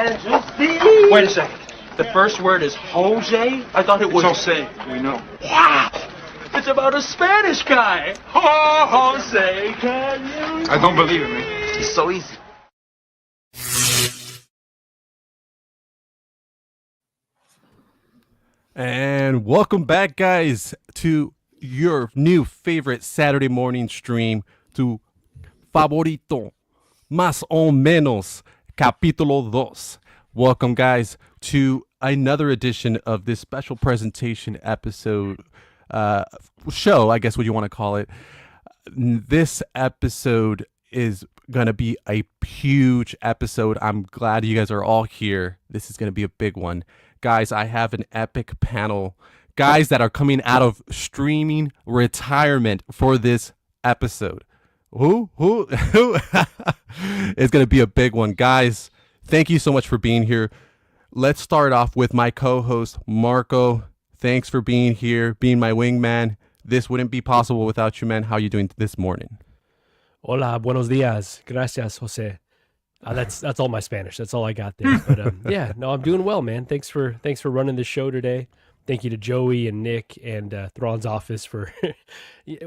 majesty. Wait a second. The first word is Jose? I thought it was... Jose, we know. Wow! It's about a Spanish guy. Jose, can you... I don't believe it, man. It's so easy. And welcome back, guys, to your new favorite Saturday morning stream, to Favorito, Más o Menos, Capítulo 2. Welcome, guys, to another edition of this special presentation episode, show, I guess what you want to call it. This episode is going to be a huge episode. I'm glad you guys are all here. This is going to be a big one. Guys, I have an epic panel. Guys that are coming out of streaming retirement for this episode. Who? It's going to be a big one. Guys, thank you so much for being here. Let's start off with my co-host, Marco. Thanks for being here, being my wingman. This wouldn't be possible without you, man. How are you doing this morning? Hola, buenos dias. Gracias, Jose. That's all my Spanish. That's all I got there. But yeah, no, I'm doing well, man. Thanks for running the show today. Thank you to Joey and Nick and Thrawn's office for.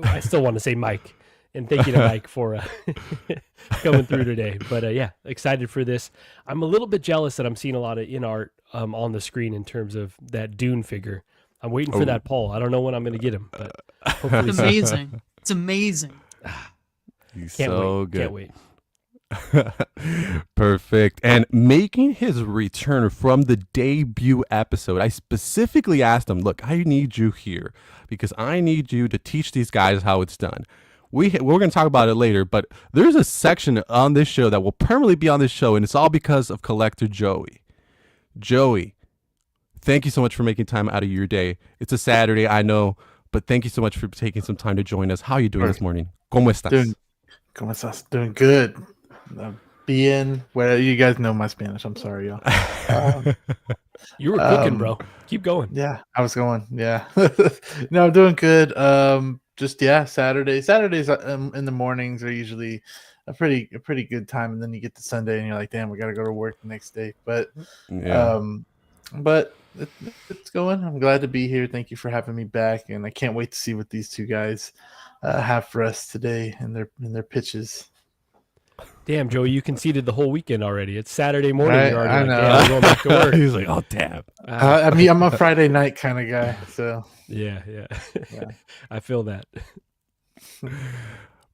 I still want to say Mike, and thank you to Mike for coming through today. But yeah, excited for this. I'm a little bit jealous that I'm seeing a lot of in art on the screen in terms of that Dune figure. I'm waiting for that poll. I don't know when I'm going to get him, but hopefully it's amazing. It's amazing. He's Can't so wait. good. Can't wait. Perfect. And making his return from the debut episode, I specifically asked him, look, I need you here because I need you to teach these guys how it's done. We're going to talk about it later, but there's a section on this show that will permanently be on this show, and it's all because of Collector Joey. Joey, thank you so much for making time out of your day. It's a Saturday, I know, but thank you so much for taking some time to join us. How are you doing this morning? ¿Cómo estás? ¿Cómo estás? Doing good. Well, you guys know my Spanish. I'm sorry, y'all. You were cooking, bro. Keep going. Yeah, I was going. Yeah. No, I'm doing good. Saturdays in the mornings are usually a pretty good time, and then you get to Sunday and you're like, damn, we got to go to work the next day. But it's going. I'm glad to be here. Thank you for having me back, and I can't wait to see what these two guys have for us today in their pitches. Damn, Joey, you conceded the whole weekend already. It's Saturday morning. You're already I like, know. damn, I'm going back to work. He's like, oh, damn. I mean, I'm a Friday night kind of guy, so Yeah. I feel that.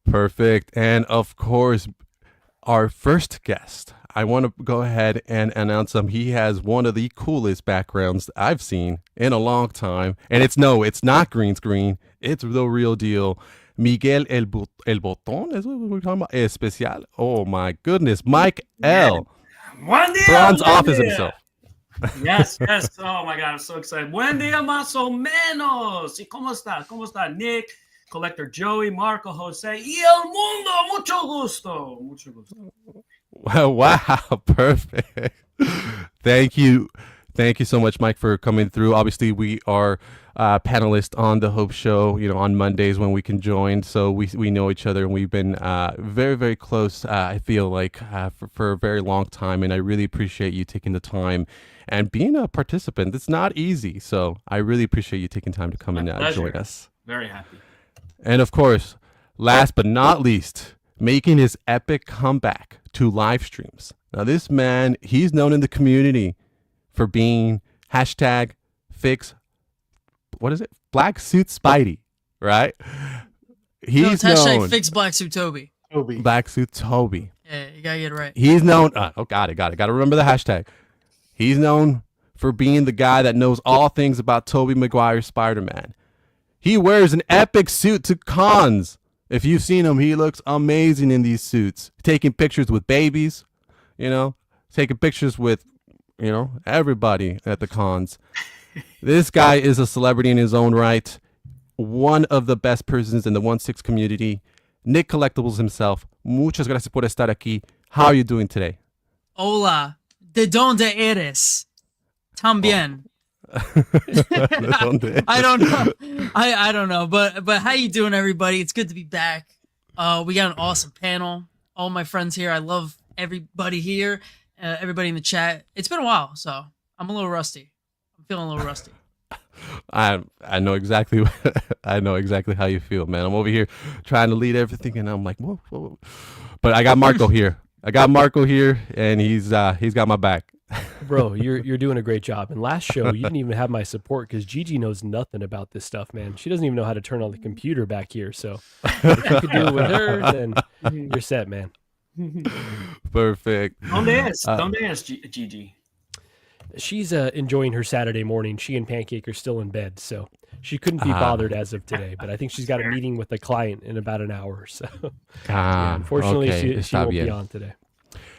Perfect. And of course, our first guest, I want to go ahead and announce him. He has one of the coolest backgrounds I've seen in a long time. And it's not green screen. It's the real deal. Miguel El Botón, is what we're talking about? Especial. Oh my goodness. Mike L. Buen dia, Thrawn's buen office dia. himself. Yes. Oh my God, I'm so excited. Buen dia, más o menos. ¿Y cómo está? ¿Cómo está Nick, Collector Joey, Marco, Jose, y el mundo? Mucho gusto. Wow, perfect. Thank you so much, Mike, for coming through. Obviously, we are panelists on the Hope Show, on Mondays when we can join. So we know each other, and we've been very, very close, I feel like, for a very long time. And I really appreciate you taking the time and being a participant. It's not easy. So I really appreciate you taking time to come and join us. Very happy. And of course, last but not least, making his epic comeback to live streams. Now, this man, he's known in the community for being #fix, what is it? Black Suit Spidey, right? He's known. Fix Black Suit Toby. Black Suit Toby. Yeah, you gotta get it right. He's known. Got it. Got to remember the hashtag. He's known for being the guy that knows all things about Tobey Maguire's Spider-Man. He wears an epic suit to cons. If you've seen him, he looks amazing in these suits. Taking pictures with babies, taking pictures with, everybody at the cons. This guy is a celebrity in his own right. One of the best persons in the 1/6 community. Nick Collectibles himself. Muchas gracias por estar aquí. How are you doing today? Hola. ¿De dónde eres? También. I don't know. I don't know. But how you doing, everybody? It's good to be back. We got an awesome panel. All my friends here. I love everybody here. everybody in the chat. It's been a while, so I'm a little rusty. I'm feeling a little rusty. I know exactly I know exactly how you feel, man. I'm over here trying to lead everything, and I'm like, whoa, whoa. But I got Marco here. And he's got my back. Bro, you're doing a great job. And last show, you didn't even have my support because Gigi knows nothing about this stuff, man. She doesn't even know how to turn on the computer back here. So if you could do it with her, then you're set, man. Perfect. Don't ask, Gigi. She's enjoying her Saturday morning. She and Pancake are still in bed, so she couldn't be bothered as of today. But I think she's got a meeting with a client in about an hour. So unfortunately, okay. she won't be on today.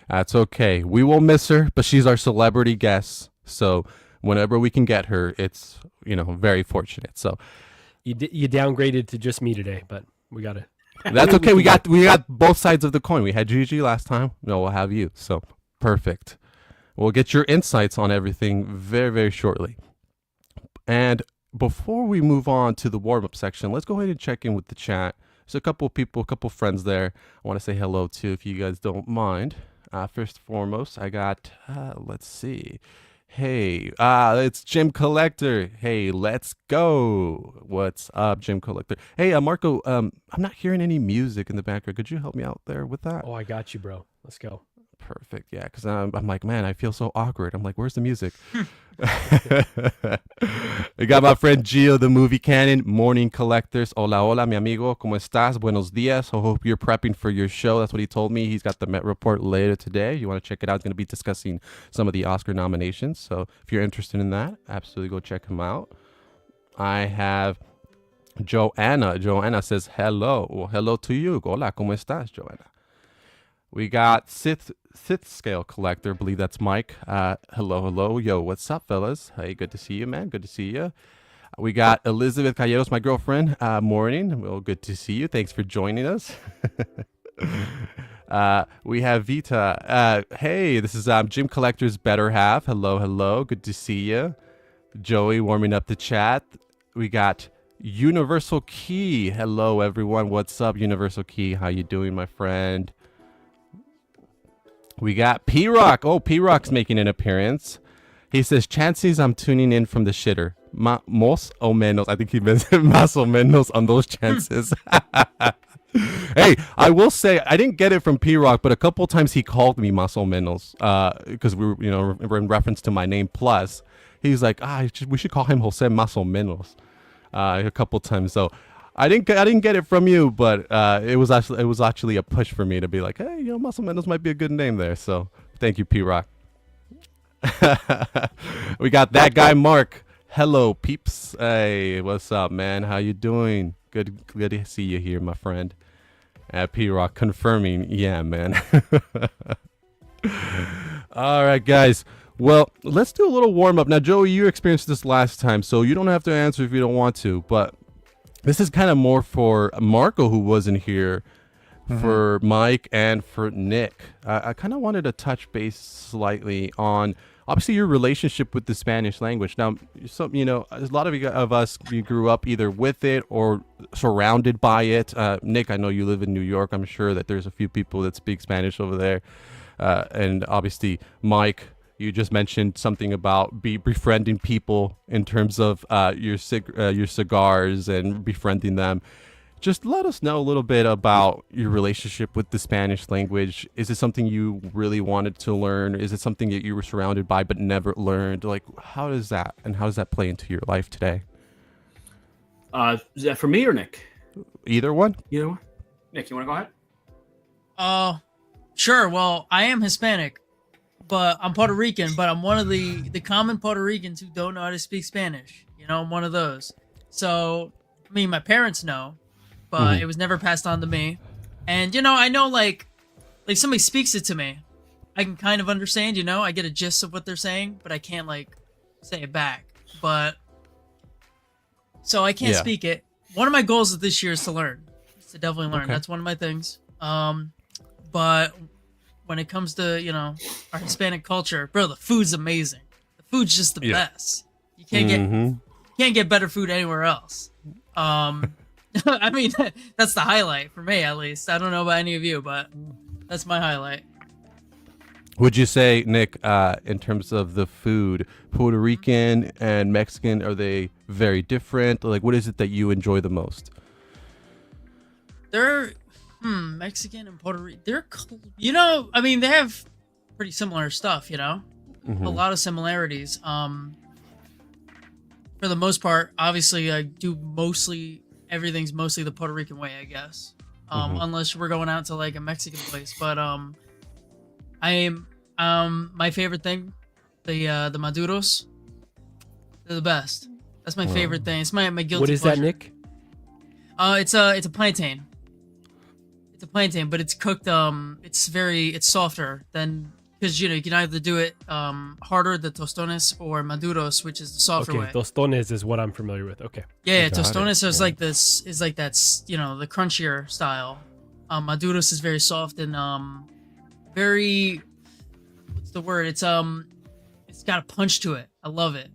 That's okay. We will miss her, but she's our celebrity guest. So whenever we can get her, it's very fortunate. So you downgraded to just me today, but we got to. That's okay. We got both sides of the coin. We had Gigi last time. No, we'll have you. So perfect. We'll get your insights on everything very, very shortly. And before we move on to the warm-up section, let's go ahead and check in with the chat. There's a couple of people, a couple of friends there I want to say hello to, if you guys don't mind. First and foremost, I got, let's see. Hey, it's Jim Collector. Hey, let's go. What's up, Jim Collector? Hey, Marco, I'm not hearing any music in the background. Could you help me out there with that? Oh, I got you, bro. Let's go. Perfect. Yeah, because I'm like, man, I feel so awkward. I'm like, where's the music? We got my friend Gio, the movie canon, morning collectors. Hola, hola, mi amigo. ¿Cómo estás? Buenos días. I hope you're prepping for your show. That's what he told me. He's got the Met Report later today. You want to check it out? He's going to be discussing some of the Oscar nominations. So if you're interested in that, absolutely go check him out. I have Joanna. Joanna says hello. Well, hello to you. Hola, ¿cómo estás, Joanna? We got Sith Scale Collector. I believe that's Mike. Hello. Yo, what's up, fellas? Hey, good to see you, man. Good to see you. We got Elizabeth Calleros, my girlfriend. Morning. Well, good to see you. Thanks for joining us. We have Vita. Hey, this is Jim Collector's better half. Hello. Good to see you. Joey warming up the chat. We got Universal Key. Hello, everyone. What's up, Universal Key? How you doing, my friend? We got P-Rock. Oh, P-Rock's making an appearance. He says, chances I'm tuning in from the shitter. Más o menos. I think he meant más o menos on those chances. Hey, I will say, I didn't get it from P-Rock, but a couple times he called me más o menos because we were in reference to my name plus. He's like, we should call him Jose más o menos a couple times. So I didn't get it from you, but it was actually a push for me to be like, hey, más o menos might be a good name there. So thank you, P-Rock. We got that guy, Mark. Hello, peeps. Hey, what's up, man? How you doing? Good to see you here, my friend. P-Rock confirming, yeah, man. All right, guys. Well, let's do a little warm-up. Now, Joey, you experienced this last time, so you don't have to answer if you don't want to, but this is kind of more for Marco, who wasn't here, for Mike, and for Nick. I kind of wanted to touch base slightly on, obviously, your relationship with the Spanish language. Now, a lot of us, we grew up either with it or surrounded by it. Nick, I know you live in New York. I'm sure that there's a few people that speak Spanish over there. And obviously, Mike, you just mentioned something about befriending people in terms of your cigars and befriending them. Just let us know a little bit about your relationship with the Spanish language. Is it something you really wanted to learn? Is it something that you were surrounded by but never learned? Like, how does that play into your life today? Is that for me or Nick? Either one. Either one. Nick, you want to go ahead? Sure. Well, I am Hispanic, but I'm Puerto Rican, but I'm one of the common Puerto Ricans who don't know how to speak Spanish. I'm one of those. So, my parents know, but it was never passed on to me. And, I know, like somebody speaks it to me, I can kind of understand, I get a gist of what they're saying, but I can't, say it back. But, so I can't speak it. One of my goals of this year is to learn. To definitely learn. Okay. That's one of my things. But when it comes to, our Hispanic culture, bro, the food's amazing. The food's just the best. You can't get better food anywhere else. That's the highlight for me, at least. I don't know about any of you, but that's my highlight. Would you say, Nick, in terms of the food, Puerto Rican and Mexican, are they very different? Like, what is it that you enjoy the most? They're Mexican and Puerto Rican. They're you know, I mean, they have pretty similar stuff. You know, a lot of similarities. For the most part, obviously, I do everything's mostly the Puerto Rican way, I guess. Unless we're going out to like a Mexican place, but I am my favorite thing, the maduros. They're the best. That's my favorite thing. It's my guilty What is pleasure. that, Nick? It's a plantain. It's a plantain, but it's cooked. It's softer than, because you know you can either do it harder, the tostones, or maduros, which is the softer way. Tostones is what I'm familiar with. Okay. Yeah, Got tostones it. is like this. Is like that's the crunchier style. Maduros is very soft and very. What's the word? It's got a punch to it. I love it.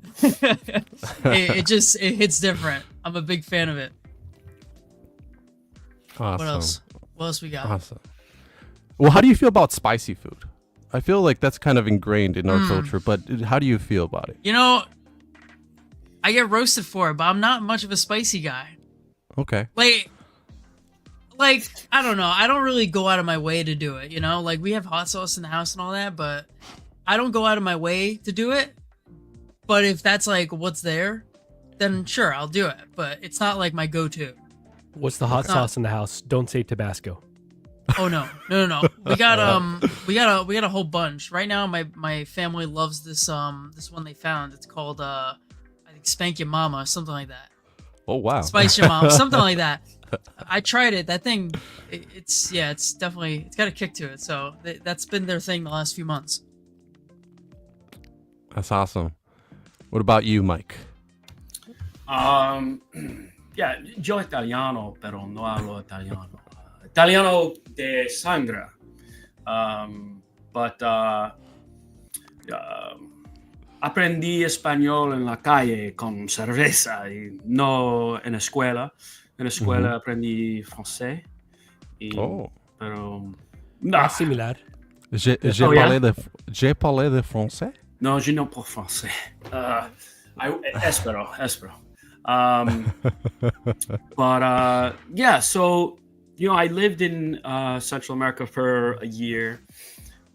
it hits different. I'm a big fan of it. Awesome. What else? What else we got? Awesome. Well, how do you feel about spicy food? I feel like that's kind of ingrained in our culture, but how do you feel about it? You know, I get roasted for it, but I'm not much of a spicy guy. Okay. Like I don't know. I don't really go out of my way to do it. You know, like we have hot sauce in the house and all that, but I don't go out of my way to do it. But if that's like what's there, then sure, I'll do it. But it's not like my go-to. What's the hot sauce in the house? Don't say Tabasco. Oh no. We got a whole bunch. Right now my family loves this one they found. It's called I think Spank Your Mama, something like that. Oh, wow. Spice Your Mama, something like that. I tried it. That thing, it's definitely, it's got a kick to it. So that's been their thing the last few months. That's awesome. What about you, Mike? Yeah, yo italiano, pero no hablo italiano. Italiano de sangre. But aprendí español en la calle con cerveza y no en escuela. En escuela aprendí francés. Pero Ah, similar. Je parlé de français? No, je ne parle français. Espero. But yeah, so I lived in Central America for a year,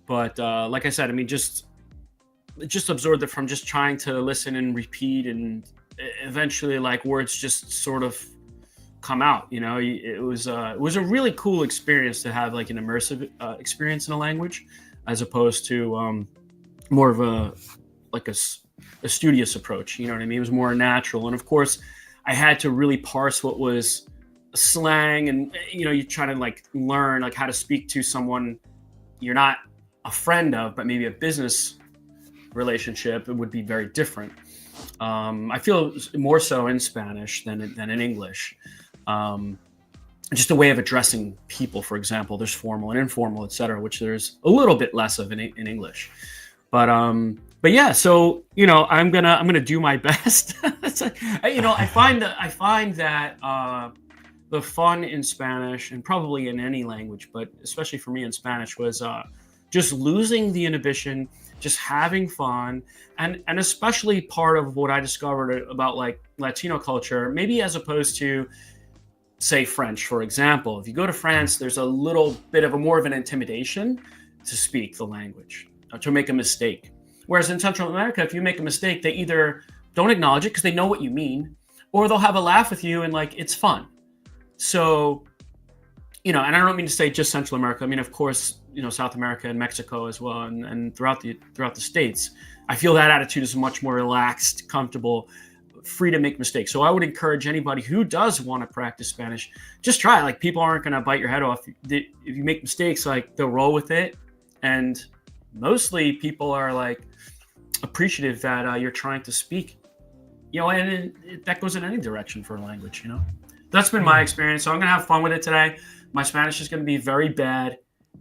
but like I said, I mean, just absorbed it from just trying to listen and repeat, and eventually, like, words just sort of come out. It was a really cool experience to have like an immersive experience in a language, as opposed to more of a studious approach. You know what I mean? It was more natural, and of course, I had to really parse what was slang, and you try to like learn like how to speak to someone you're not a friend of, but maybe a business relationship. It would be very different. I feel more so in Spanish than in English. Just a way of addressing people, for example, there's formal and informal, etc., which there's a little bit less of in English. But yeah, so I'm gonna do my best. I find that the fun in Spanish, and probably in any language, but especially for me in Spanish, was just losing the inhibition, just having fun, and especially part of what I discovered about like Latino culture, maybe as opposed to, say, French, for example. If you go to France, there's a little bit of more of an intimidation to speak the language, to make a mistake. Whereas in Central America, if you make a mistake, they either don't acknowledge it because they know what you mean, or they'll have a laugh with you and like it's fun. So, and I don't mean to say just Central America. I mean, of course, South America and Mexico as well, and throughout the States. I feel that attitude is much more relaxed, comfortable, free to make mistakes. So I would encourage anybody who does want to practice Spanish, just try it. Like, people aren't going to bite your head off. If you make mistakes, like, they'll roll with it. And mostly people are like appreciative that you're trying to speak, and that goes in any direction for a language. That's been my experience. So I'm gonna have fun with it today. My Spanish is gonna be very bad.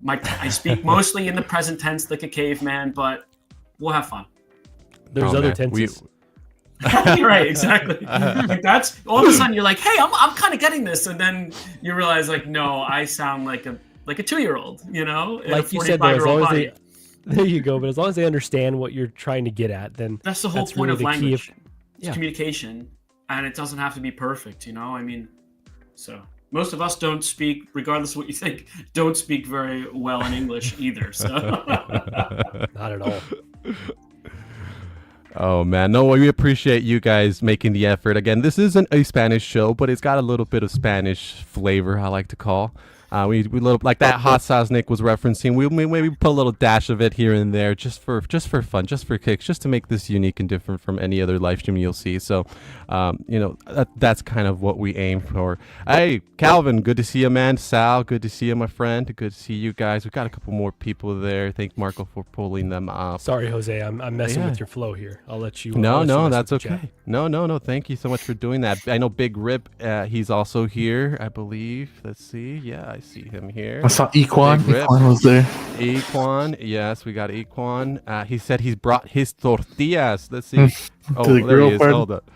I speak mostly in the present tense like a caveman, but we'll have fun. There's other tenses. Right, exactly. Like, that's all of a sudden you're like, hey, I'm kind of getting this, and then you realize like, no, I sound like a 2-year-old, Like you said, though, There you go. But as long as they understand what you're trying to get at, then That's the whole point really of the key language. It's yeah. communication, and it doesn't have to be perfect, you know? I mean, so most of us don't speak, regardless of what you think, don't speak very well in English either. So Not at all. Oh man, no, we appreciate you guys making the effort. Again, this isn't a Spanish show, but it's got a little bit of Spanish flavor, I like to call. We little like that hot sauce Nick was referencing. We maybe put a little dash of it here and there, just for fun, just for kicks, just to make this unique and different from any other live stream you'll see. So, that's kind of what we aim for. Hey, Calvin, good to see you, man. Sal, good to see you, my friend. Good to see you guys. We've got a couple more people there. Thank Marco for pulling them up. Sorry, Jose, I'm messing with your flow here. I'll let you. No, that's okay. No. Thank you so much for doing that. I know Big Rip, he's also here, I believe. Let's see. Yeah, I see him here. I saw Equan. Big Rip. Equan was there. Equan, yes, we got Equan. He said he's brought his tortillas. Let's see. To the grill party. Hold up.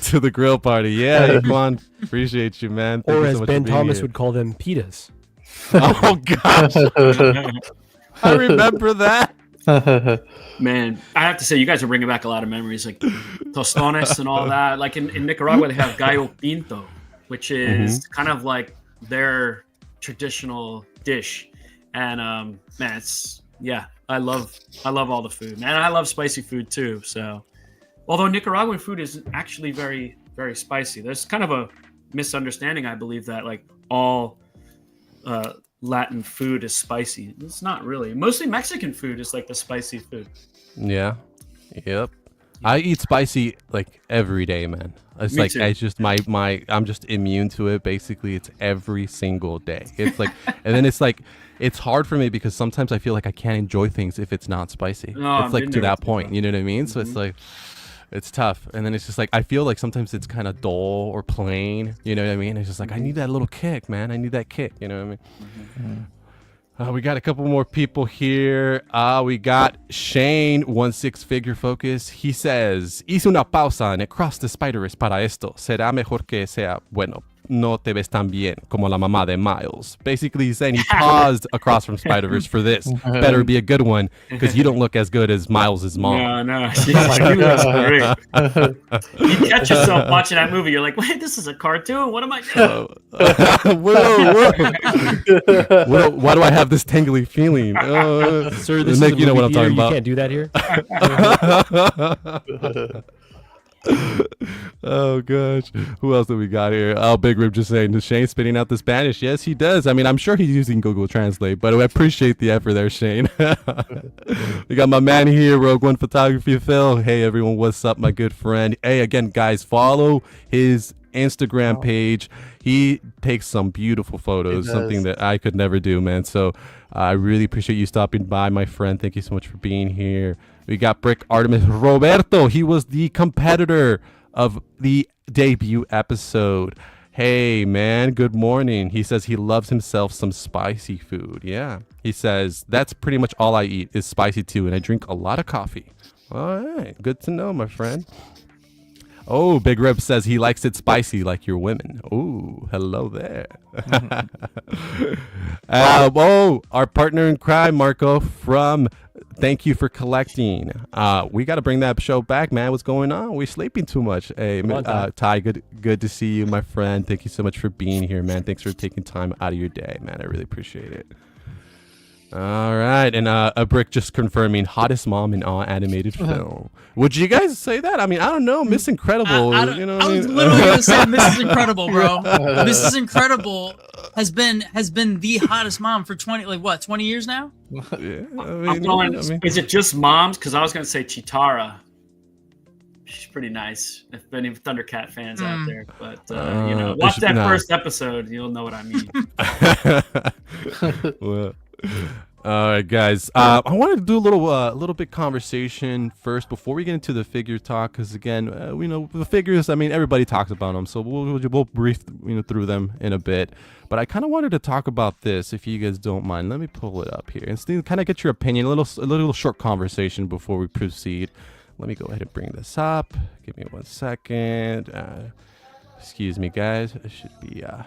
To the grill party. Yeah, Equan. Appreciate you, man. Thank Or you as so much Ben for being Thomas here. would call them, pitas. Oh gosh, I remember that. man, I have to say, you guys are bringing back a lot of memories, like tostones and all that. Like in Nicaragua, they have gallo pinto, which is kind of like their traditional dish. And man, I love all the food, man. I love spicy food too. So, although Nicaraguan food is actually very, very spicy, there's kind of a misunderstanding, I believe, that like all Latin food is spicy. It's not really. Mostly Mexican food is like the spicy food. Yeah. Yep. I eat spicy like every day, man. It's Me like too. it's just my I'm just immune to it. Basically, it's every single day. It's like, and then it's like it's hard for me because sometimes I feel like I can't enjoy things if it's not spicy. No, I've it's like been to there that with you, point, bro. you know what I mean? So it's like it's tough. And then it's just like I feel like sometimes it's kind of dull or plain. You know what I mean? It's just like I need that little kick, man. I need that kick. You know what I mean? We got a couple more people here. We got Shane, 16 figure focus. He says, hice una pausa en el Cross the Spider-Verse para esto. Será mejor que sea, bueno, no te ves tan bien como la mamá de Miles. Basically, he's saying he paused Across from Spider-Verse for this. Better be a good one because you don't look as good as Miles' mom. No. She looks great. You catch yourself watching that movie. You're like, wait, this is a cartoon. What am I doing? Whoa. Why do I have this tingly feeling? Sir, this Nick, is a you know what I'm movie talking theater. about. You can't do that here. Oh gosh, who else do we got here? Oh, Big Rip just saying, does Shane spitting out the Spanish? Yes, he does. I mean, I'm sure he's using Google Translate, but I appreciate the effort there, Shane. We got my man here, Rogue One Photography Phil. Hey everyone, what's up, my good friend? Hey, again, guys, follow his Instagram page. He takes some beautiful photos, something that I could never do, man. So I really appreciate you stopping by, my friend. Thank you so much for being here. We got Brick Artemis Roberto. He was the competitor of the debut episode. Hey, man, good morning. He says he loves himself some spicy food. Yeah. He says, that's pretty much all I eat is spicy too, and I drink a lot of coffee. All right. Good to know, my friend. Oh, Big Rip says he likes it spicy like your women. Oh, hello there. Our partner in crime, Marco, from Thank You for Collecting. We got to bring that show back, man. What's going on? We're sleeping too much. Hey, Ty, good to see you, my friend. Thank you so much for being here, man. Thanks for taking time out of your day, man. I really appreciate it. All right, and a Brick just confirming hottest mom in all animated film. Would you guys say that? I mean, I don't know. Miss Incredible, you know what I was literally gonna say Mrs. Incredible, bro. Mrs. Incredible has been the hottest mom for 20 years now. Yeah, I'm going, is it just moms? Because I was going to say Chitara. She's pretty nice. If any Thundercat fans out there, but watch that first episode. You'll know what I mean. Well, all right, guys. I wanted to do a little bit conversation first before we get into the figure talk, because again, we know the figures. I mean, everybody talks about them, so we'll brief through them in a bit. But I kind of wanted to talk about this, if you guys don't mind. Let me pull it up here and kind of get your opinion. A little short conversation before we proceed. Let me go ahead and bring this up. Give me 1 second. Excuse me, guys. It should be. There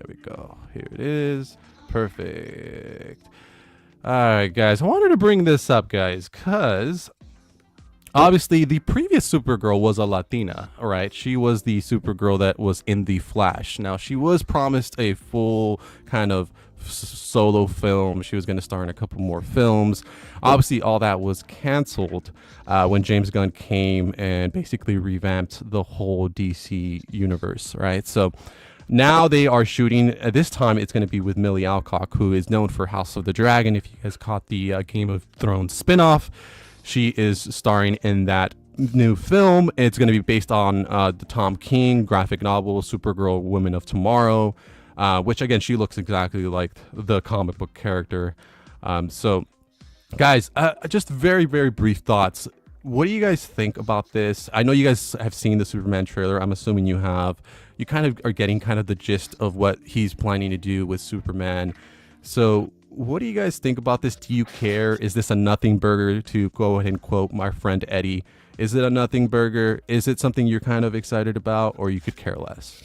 we go. Here it is. Perfect. All right, guys. I wanted to bring this up, guys, because obviously the previous Supergirl was a Latina, all right? She was the Supergirl that was in The Flash. Now, she was promised a full kind of solo film. She was going to star in a couple more films. Obviously, all that was canceled when James Gunn came and basically revamped the whole DC universe, right? So now they are shooting, this time it's going to be with Millie Alcock, who is known for House of the Dragon. If you guys caught the Game of Thrones spinoff, she is starring in that new film. It's going to be based on the Tom King graphic novel, Supergirl Women of Tomorrow, which, again, she looks exactly like the comic book character. So, guys, just very, very brief thoughts. What do you guys think about this? I know you guys have seen the Superman trailer. I'm assuming you have. You kind of are getting kind of the gist of what he's planning to do with Superman. So what do you guys think about this? Do you care? Is this a nothing burger, to go ahead and quote my friend Eddie? Is it a nothing burger? Is it something you're kind of excited about, or you could care less?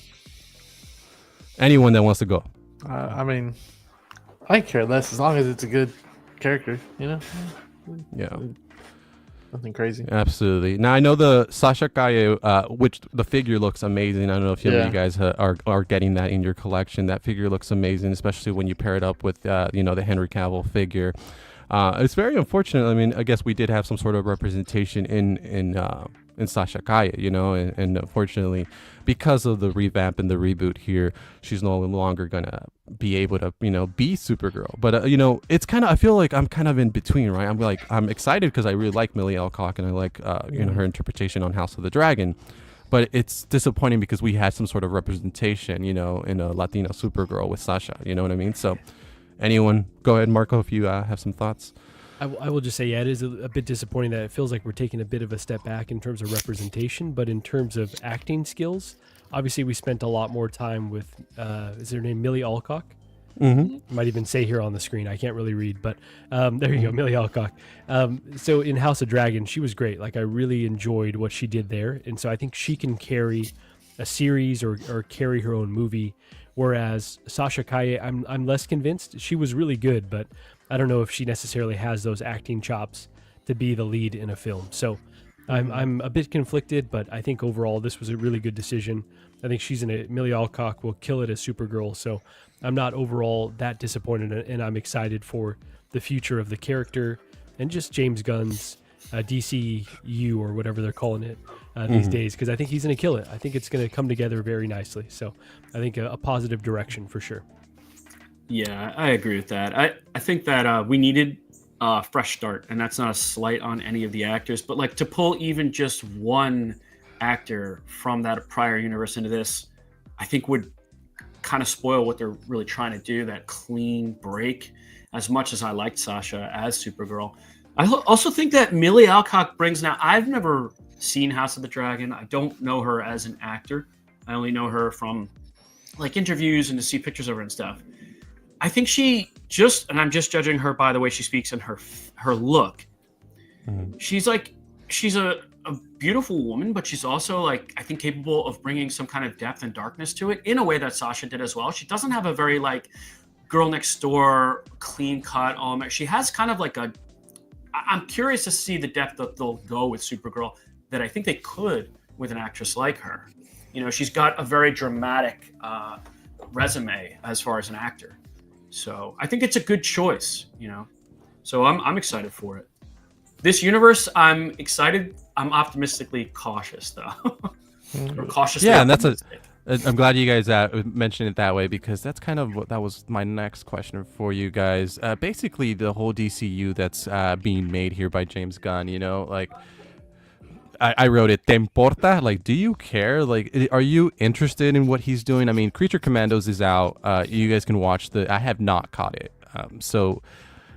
Anyone that wants to go. I mean, I care less as long as it's a good character, you know? Yeah. Nothing crazy. Absolutely. Now I know the Sasha Calle, which the figure looks amazing. I don't know if any of you guys are getting that in your collection. That figure looks amazing, especially when you pair it up with the Henry Cavill figure. It's very unfortunate. I mean, I guess we did have some sort of representation in Sasha Calle, and unfortunately, because of the revamp and the reboot here, she's no longer gonna be able to, be Supergirl. But it's kind of, I feel like I'm kind of in between, right? I'm excited because I really like Millie Alcock and I like her interpretation on House of the Dragon. But it's disappointing because we had some sort of representation, in a Latina Supergirl with Sasha. You know what I mean? So, anyone, go ahead, Marco, if you have some thoughts. I will just say, it is a bit disappointing that it feels like we're taking a bit of a step back in terms of representation, but in terms of acting skills, obviously we spent a lot more time with, is her name Millie Alcock? Mm-hmm. Might even say here on the screen, I can't really read, but there you go, Millie Alcock. So in House of Dragon, she was great. Like, I really enjoyed what she did there, and so I think she can carry a series or carry her own movie. Whereas Sasha Calle, I'm less convinced. She was really good, but I don't know if she necessarily has those acting chops to be the lead in a film. So I'm a bit conflicted, but I think overall this was a really good decision. I think Millie Alcock will kill it as Supergirl. So I'm not overall that disappointed, and I'm excited for the future of the character and just James Gunn's DCU or whatever they're calling it these days, because I think he's going to kill it. I think it's going to come together very nicely. So I think a positive direction for sure. Yeah, I agree with that. I think that we needed a fresh start, and that's not a slight on any of the actors, but like to pull even just one actor from that prior universe into this, I think would kind of spoil what they're really trying to do, that clean break. As much as I liked Sasha as Supergirl, I also think that Millie Alcock brings, now I've never seen House of the Dragon. I don't know her as an actor. I only know her from like interviews and to see pictures of her and stuff. I think and I'm just judging her by the way she speaks and her look. She's a beautiful woman, but she's also like, I think, capable of bringing some kind of depth and darkness to it in a way that Sasha did as well. She doesn't have a very like girl next door, clean cut. She has kind of like I'm curious to see the depth that they'll go with Supergirl that I think they could with an actress like her. She's got a very dramatic resume as far as an actor. So I think it's a good choice, So I'm excited for it. This universe, I'm excited. I'm optimistically cautious, though. Or cautiously. Yeah, and optimistic. I'm glad you guys mentioned it that way, because that's kind of that was my next question for you guys. Basically, the whole DCU that's being made here by James Gunn, like I wrote it, ¿te importa? Like, do you care? Like, are you interested in what he's doing? I mean, Creature Commandos is out. You guys can watch I have not caught it. So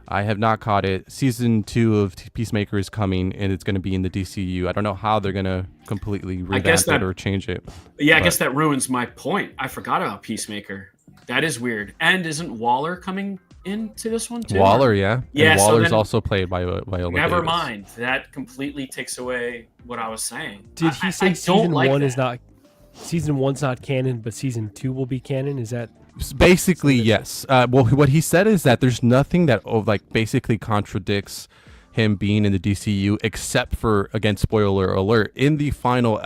I have not caught it. Season 2 of Peacemaker is coming, and it's going to be in the DCU. I don't know how they're going to completely revamp it or change it. Yeah, I guess that ruins my point. I forgot about Peacemaker. That is weird. And isn't Waller coming into this one too? Waller, yeah. Yeah, and Waller's so also played by Viola never Davis. mind. That completely takes away what I was saying. Did he say season 1 is not? season 1's not canon, but season 2 will be canon. Is that Basically, yes. Well, what he said is that there's nothing that basically contradicts him being in the DCU, except for, again, spoiler alert, in the final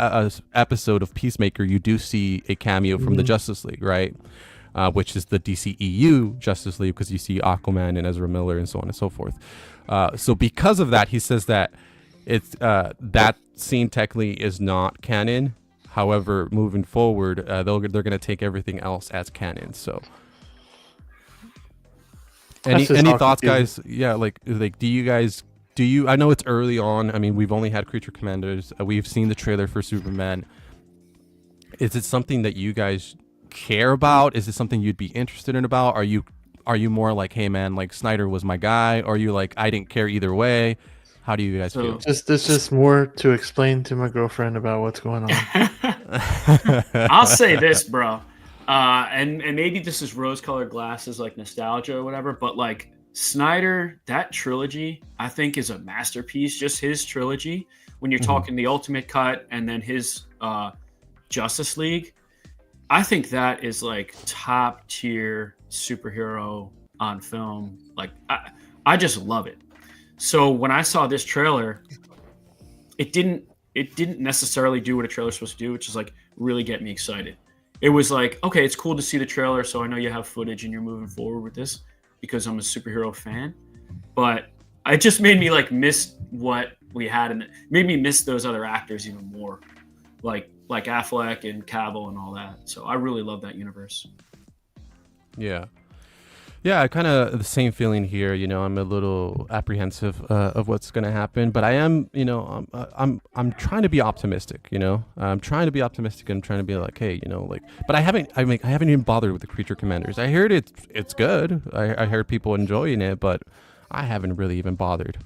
episode of Peacemaker, you do see a cameo from the Justice League, right? Which is the DCEU Justice League, because you see Aquaman and Ezra Miller and so on and so forth. So because of that, he says that it's that scene technically is not canon. However, moving forward, they're going to take everything else as canon. So, any thoughts, guys? Yeah, like do you guys? I know it's early on. I mean, we've only had Creature Commanders. We've seen the trailer for Superman. Is it something that you guys care about? Is it something you'd be interested in about? Are you more like, hey man, like Snyder was my guy? Or are you like, I didn't care either way? How do you guys feel? This is more to explain to my girlfriend about what's going on. I'll say this, bro. And maybe this is rose-colored glasses, like nostalgia or whatever, but like Snyder, that trilogy, I think is a masterpiece. Just his trilogy. When you're talking the Ultimate Cut and then his Justice League, I think that is like top tier superhero on film. Like I just love it. So when I saw this trailer, it didn't necessarily do what a trailer's supposed to do, which is like really get me excited. It was like, okay, it's cool to see the trailer, so I know you have footage and you're moving forward with this because I'm a superhero fan. But it just made me like miss what we had, and it made me miss those other actors even more, like Affleck and Cavill and all that. So I really love that universe. Yeah, kind of the same feeling here. You know, I'm a little apprehensive of what's going to happen, but I am, you know, I'm trying to be optimistic. You know, I'm trying to be optimistic and trying to be like, hey, you know, like, but I haven't even bothered with the Creature Commanders. I heard it's good. I heard people enjoying it, but I haven't really even bothered.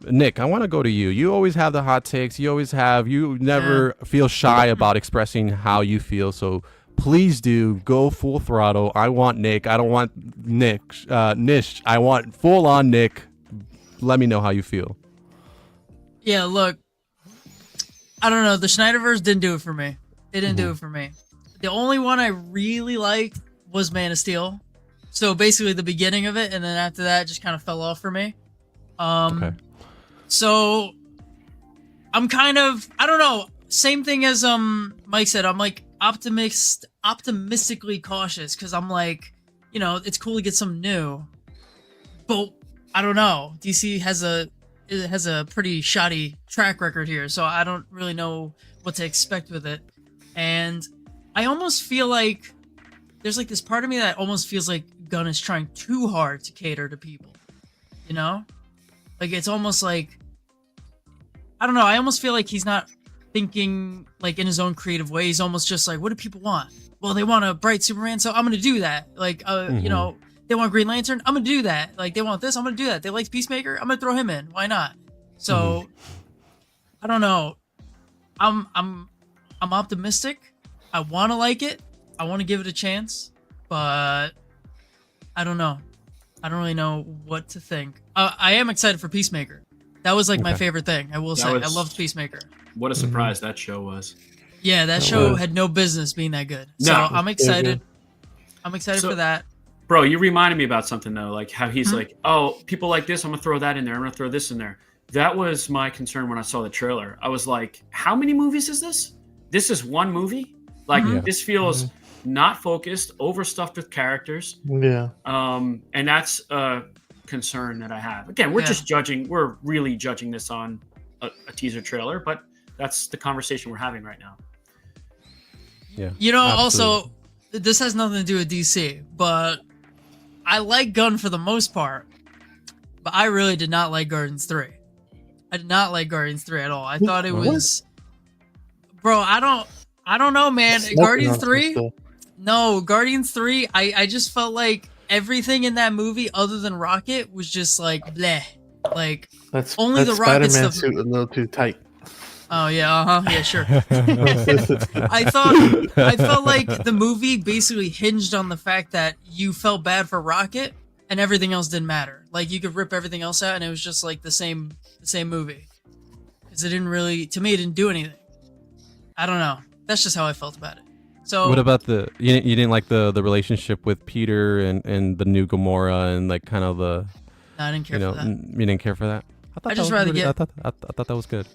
Nick, I want to go to you. You always have the hot takes. You never feel shy about expressing how you feel. So please do go full throttle. I want Nick. I don't want Nish. I want full on Nick. Let me know how you feel. Yeah, look, I don't know. The Snyderverse didn't do it for me. It didn't do it for me. The only one I really liked was Man of Steel. So basically the beginning of it, and then after that, it just kind of fell off for me. Okay. So I'm kind of, I don't know, same thing as Mike said. I'm like optimistically cautious because I'm like, you know, it's cool to get something new, but I don't know. DC has a pretty shoddy track record here, so I don't really know what to expect with it. And I almost feel like there's like this part of me that almost feels like Gunn is trying too hard to cater to people, you know? Like, it's almost like, I don't know, I almost feel like he's not thinking like in his own creative way. He's almost just like, what do people want? Well, they want a bright Superman, so I'm gonna do that. Like, you know, they want Green Lantern, I'm gonna do that. Like, they want this, I'm gonna do that. They like Peacemaker, I'm gonna throw him in. Why not? So I don't know. I'm optimistic. I want to like it. I want to give it a chance, but I don't know. I don't really know what to think. I am excited for Peacemaker. That was like my favorite thing. I will say, I loved Peacemaker. What a surprise that show was. Yeah, that show had no business being that good. So I'm excited. I'm excited for that. Bro, you reminded me about something though, like how he's like, oh, people like this, I'm gonna throw that in there. I'm gonna throw this in there. That was my concern when I saw the trailer. I was like, how many movies is this? This is one movie? Like, this feels not focused, overstuffed with characters. Yeah. And that's a concern that I have. Again, we're just judging. We're really judging this on a teaser trailer, but that's the conversation we're having right now. Yeah. You know, also, this has nothing to do with DC, but I like Gunn for the most part, but I really did not like Guardians 3. I did not like Guardians 3 at all. I thought it was... Bro, I don't know, man. Guardians 3? No, Guardians 3, I just felt like everything in that movie other than Rocket was just like bleh. Like only the Rocket Spider-Man stuff. suit a little too tight. Oh yeah, yeah, sure. I felt like the movie basically hinged on the fact that you felt bad for Rocket and everything else didn't matter. Like you could rip everything else out and it was just like the same movie. Because it didn't really, to me, it didn't do anything. I don't know. That's just how I felt about it. So What about you didn't like the relationship with Peter and the new Gamora and like kind of the no, I didn't care for that. you didn't care for that? I just rather get. I thought that was good.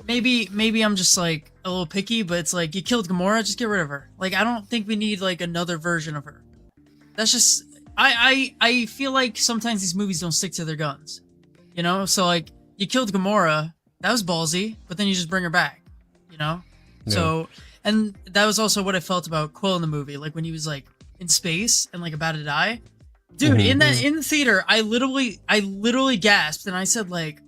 Maybe I'm just like a little picky, but it's like you killed Gamora, just get rid of her. Like I don't think we need like another version of her. That's just I feel like sometimes these movies don't stick to their guns. You know? So like you killed Gamora, that was ballsy, but then you just bring her back. You know? Yeah. So and that was also what I felt about Quill in the movie, like when he was like in space and like about to die. Dude, in the theater, I literally gasped and I said like,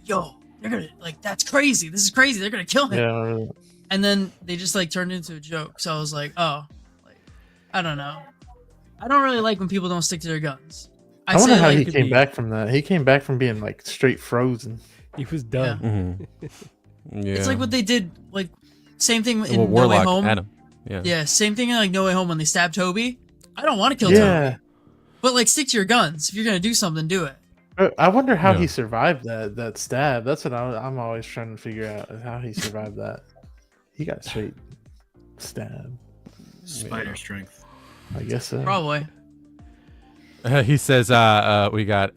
yo, they're gonna like that's crazy. This is crazy. They're gonna kill him. Yeah. And then they just like turned it into a joke. So I was like, oh, like I don't know. I don't really like when people don't stick to their guns. I wonder how he could came be- back from that. He came back from being like straight frozen. He was done. Yeah. It's like what they did, like same thing in Well, No Way Warlock, Home. Adam. Yeah. Yeah, same thing in like No Way Home when they stabbed Toby. I don't want to kill Toby, Yeah. but like stick to your guns. If you're gonna do something, do it. I wonder how Yeah. he survived that stab. That's what I'm always trying to figure out, is how he survived that. He got straight stabbed. Spider strength. I guess so. Probably. He says, we got,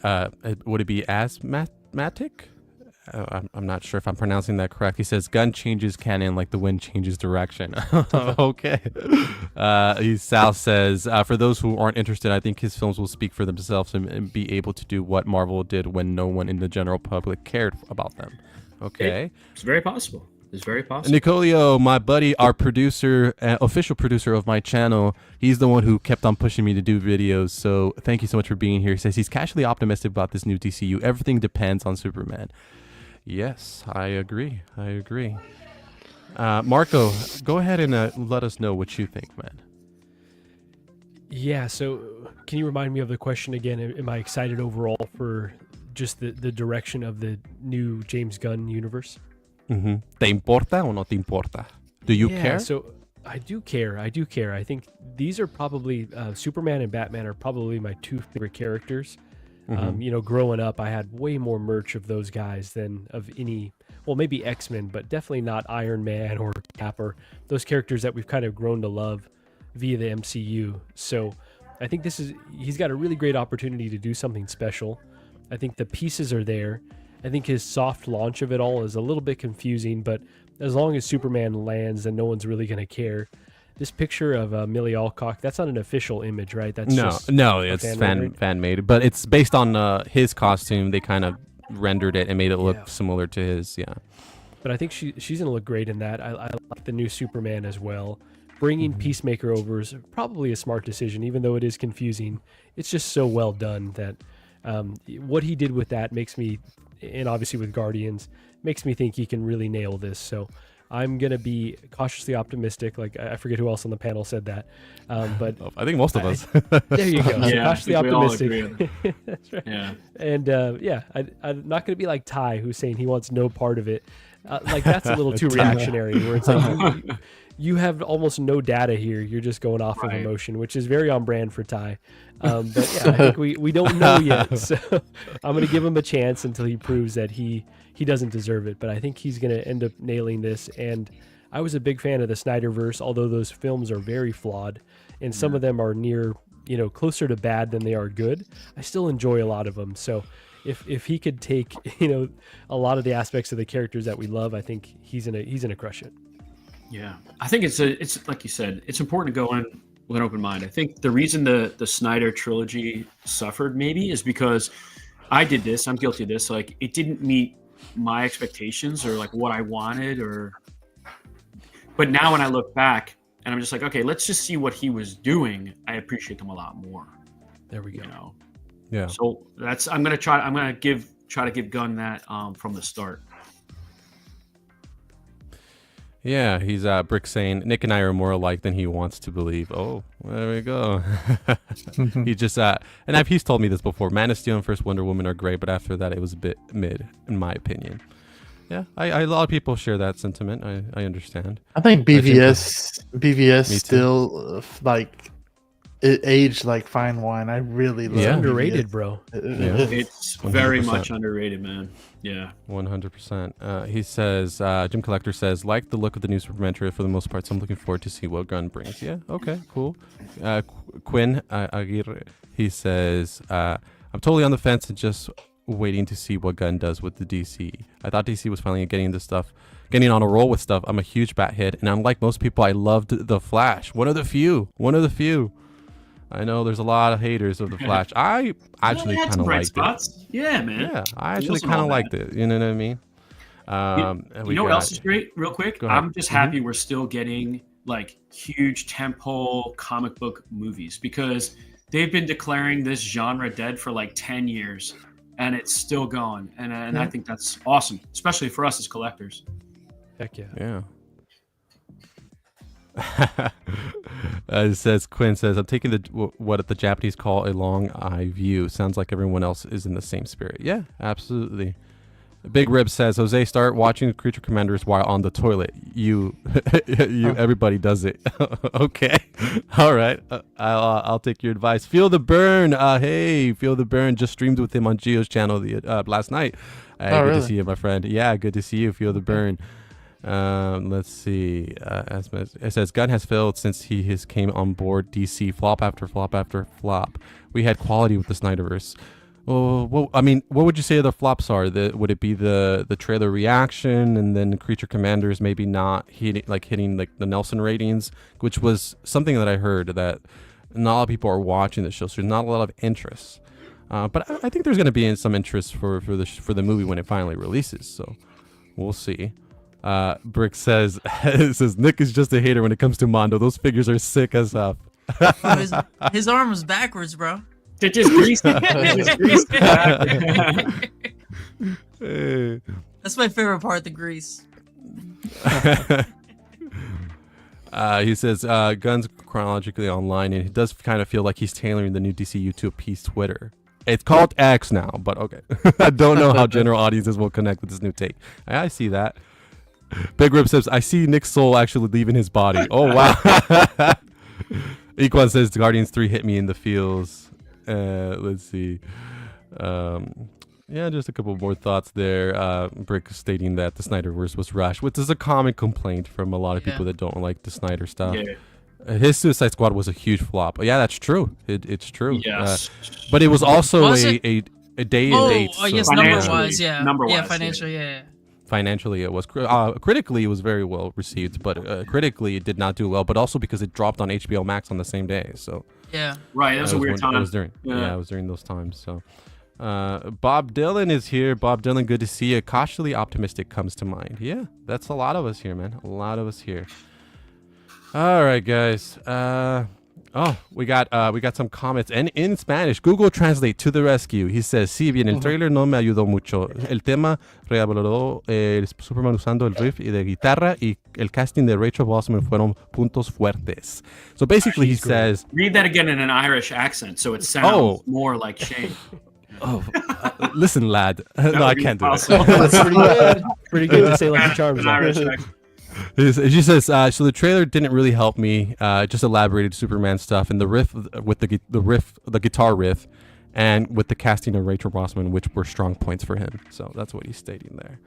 would it be asthmatic? I'm not sure if I'm pronouncing that correct. He says, gun changes canon like the wind changes direction. Okay. Sal says, for those who aren't interested, I think his films will speak for themselves and be able to do what Marvel did when no one in the general public cared about them. Okay. It's very possible. It's very possible. Nicolio, my buddy, our producer, official producer of my channel, he's the one who kept on pushing me to do videos. So thank you so much for being here. He says he's casually optimistic about this new DCU. Everything depends on Superman. Yes, I agree. Marco, go ahead and let us know what you think, man. Yeah, so can you remind me of the question again? Am I excited overall for just the direction of the new James Gunn universe? Mm-hmm. ¿Te importa o no te importa? Do you care? So I do care. I think these are probably Superman and Batman are probably my two favorite characters. Growing up, I had way more merch of those guys than of any, well, maybe X-Men, but definitely not Iron Man or Cap or those characters that we've kind of grown to love via the MCU. So I think he's got a really great opportunity to do something special. I think the pieces are there. I think his soft launch of it all is a little bit confusing, but as long as Superman lands, then no one's really going to care. This picture of Millie Alcock, that's not an official image, right? That's no, it's fan made, but it's based on his costume. They kind of rendered it and made it look similar to his, But I think she's going to look great in that. I like the new Superman as well. Bringing Peacemaker over is probably a smart decision, even though it is confusing. It's just so well done that what he did with that makes me, and obviously with Guardians, makes me think he can really nail this. So I'm going to be cautiously optimistic. Like, I forget who else on the panel said that. But I think most of us. There you go. So cautiously optimistic. That's right. Yeah. And I'm not going to be like Ty, who's saying he wants no part of it. Like, that's a little too reactionary, where it's like you have almost no data here. You're just going off of emotion, which is very on brand for Ty. But yeah, I think we don't know yet. So I'm going to give him a chance until he proves that he doesn't deserve it. But I think he's going to end up nailing this. And I was a big fan of the Snyderverse, although those films are very flawed and some of them are near, closer to bad than they are good. I still enjoy a lot of them. So if he could take, a lot of the aspects of the characters that we love, I think he's gonna crush it. Yeah, I think it's like you said, it's important to go in with an open mind. I think the reason the Snyder trilogy suffered maybe is because I'm guilty of this. Like, it didn't meet my expectations or like what I wanted, but now when I look back and I'm just like, okay, let's just see what he was doing, I appreciate them a lot more. There we go. Yeah. So I'm gonna try to give Gunn that from the start. Yeah, he's Brick saying Nick and I are more alike than he wants to believe. Oh, there we go. He just and he's told me this before. Man of Steel and First Wonder Woman are great, but after that it was a bit mid, in my opinion. Yeah, a lot of people share that sentiment. I understand. I think BVS still like it aged like fine wine. I really love It's Yeah. underrated, bro. It's very 100%. much underrated, man. Yeah. 100%. He says, Jim Collector says, like the look of the new Superman trailer for the most part, so I'm looking forward to see what Gunn brings. Yeah, okay, cool. Quinn Aguirre, he says, I'm totally on the fence and just waiting to see what Gunn does with the DC. I thought DC was finally getting on a roll with stuff. I'm a huge Bat-head, and unlike most people, I loved The Flash. One of the few. I know there's a lot of haters of The Flash. I actually kind of liked it. Yeah, man. Yeah, I actually wasn't kind of all liked it. You know what I mean? And You know what else is great? Real quick, Go ahead. I'm just happy we're still getting like huge tentpole comic book movies because they've been declaring this genre dead for like 10 years, and it's still going. And I think that's awesome, especially for us as collectors. Heck yeah. Yeah. It says Quinn says, I'm taking what the Japanese call a long eye view. Sounds like everyone else is in the same spirit. Yeah, absolutely. Big Rib says, Jose, start watching Creature Commanders while on the toilet. Everybody does it. Okay. All right. I'll take your advice. Feel the Burn. Hey, Feel the Burn just streamed with him on Gio's channel last night. Good really? to see you, my friend. Yeah, good to see you. Feel the Burn. Let's see. It says Gunn has failed since he came on board DC. Flop after flop after flop. We had quality with the Snyderverse. Well, I mean, what would you say the flops are? Would it be the trailer reaction, and then Creature Commanders maybe not hitting the Nelson ratings, which was something that I heard that not a lot of people are watching the show, so there's not a lot of interest. But I think there's going to be some interest for the movie when it finally releases. So we'll see. Brick says Nick is just a hater when it comes to Mondo. Those figures are sick as hell. His arm was backwards, bro. They're just greasy. That's my favorite part, the grease. He says Gunn's chronologically online, and it does kind of feel like he's tailoring the new DCU to appease Twitter. It's called X now, but okay. I don't know how general audiences will connect with this new take. I see that. Big Rip says, I see Nick's soul actually leaving his body. Oh, wow. Equan says, Guardians 3 hit me in the feels. Let's see. Yeah, just a couple more thoughts there. Brick stating that the Snyderverse was rushed, which is a common complaint from a lot of people that don't like the Snyder stuff. Yeah. His Suicide Squad was a huge flop. Yeah, that's true. It's true. Yes. But it was also Was a day and date. I guess so number-wise, yeah. Number-wise, Yeah, financially, yeah. financially, it was critically, it was very well received, but critically, it did not do well. But also because it dropped on HBO Max on the same day. So Yeah. Right, that was a weird time. It was during, it was during those times. So Bob Dylan is here. Bob Dylan, good to see you. Cautiously optimistic comes to mind. Yeah, that's a lot of us here, man. A lot of us here. All right, guys. We got some comments and in Spanish. Google Translate to the rescue. He says, sí, bien, el trailer no me ayudó mucho. El tema revaloró Superman usando el riff de guitarra y el casting de Rachel Blossman fueron puntos fuertes. So basically, he says, read that again in an Irish accent, so it sounds more like Shane. Listen, lad. No, I can't do it. That's pretty good. Pretty good to say Lucky Charms. An Irish accent. She says, so the trailer didn't really help me. Just elaborated Superman stuff and the riff with the guitar riff, and with the casting of Rachel Blossman, which were strong points for him. So that's what he's stating there.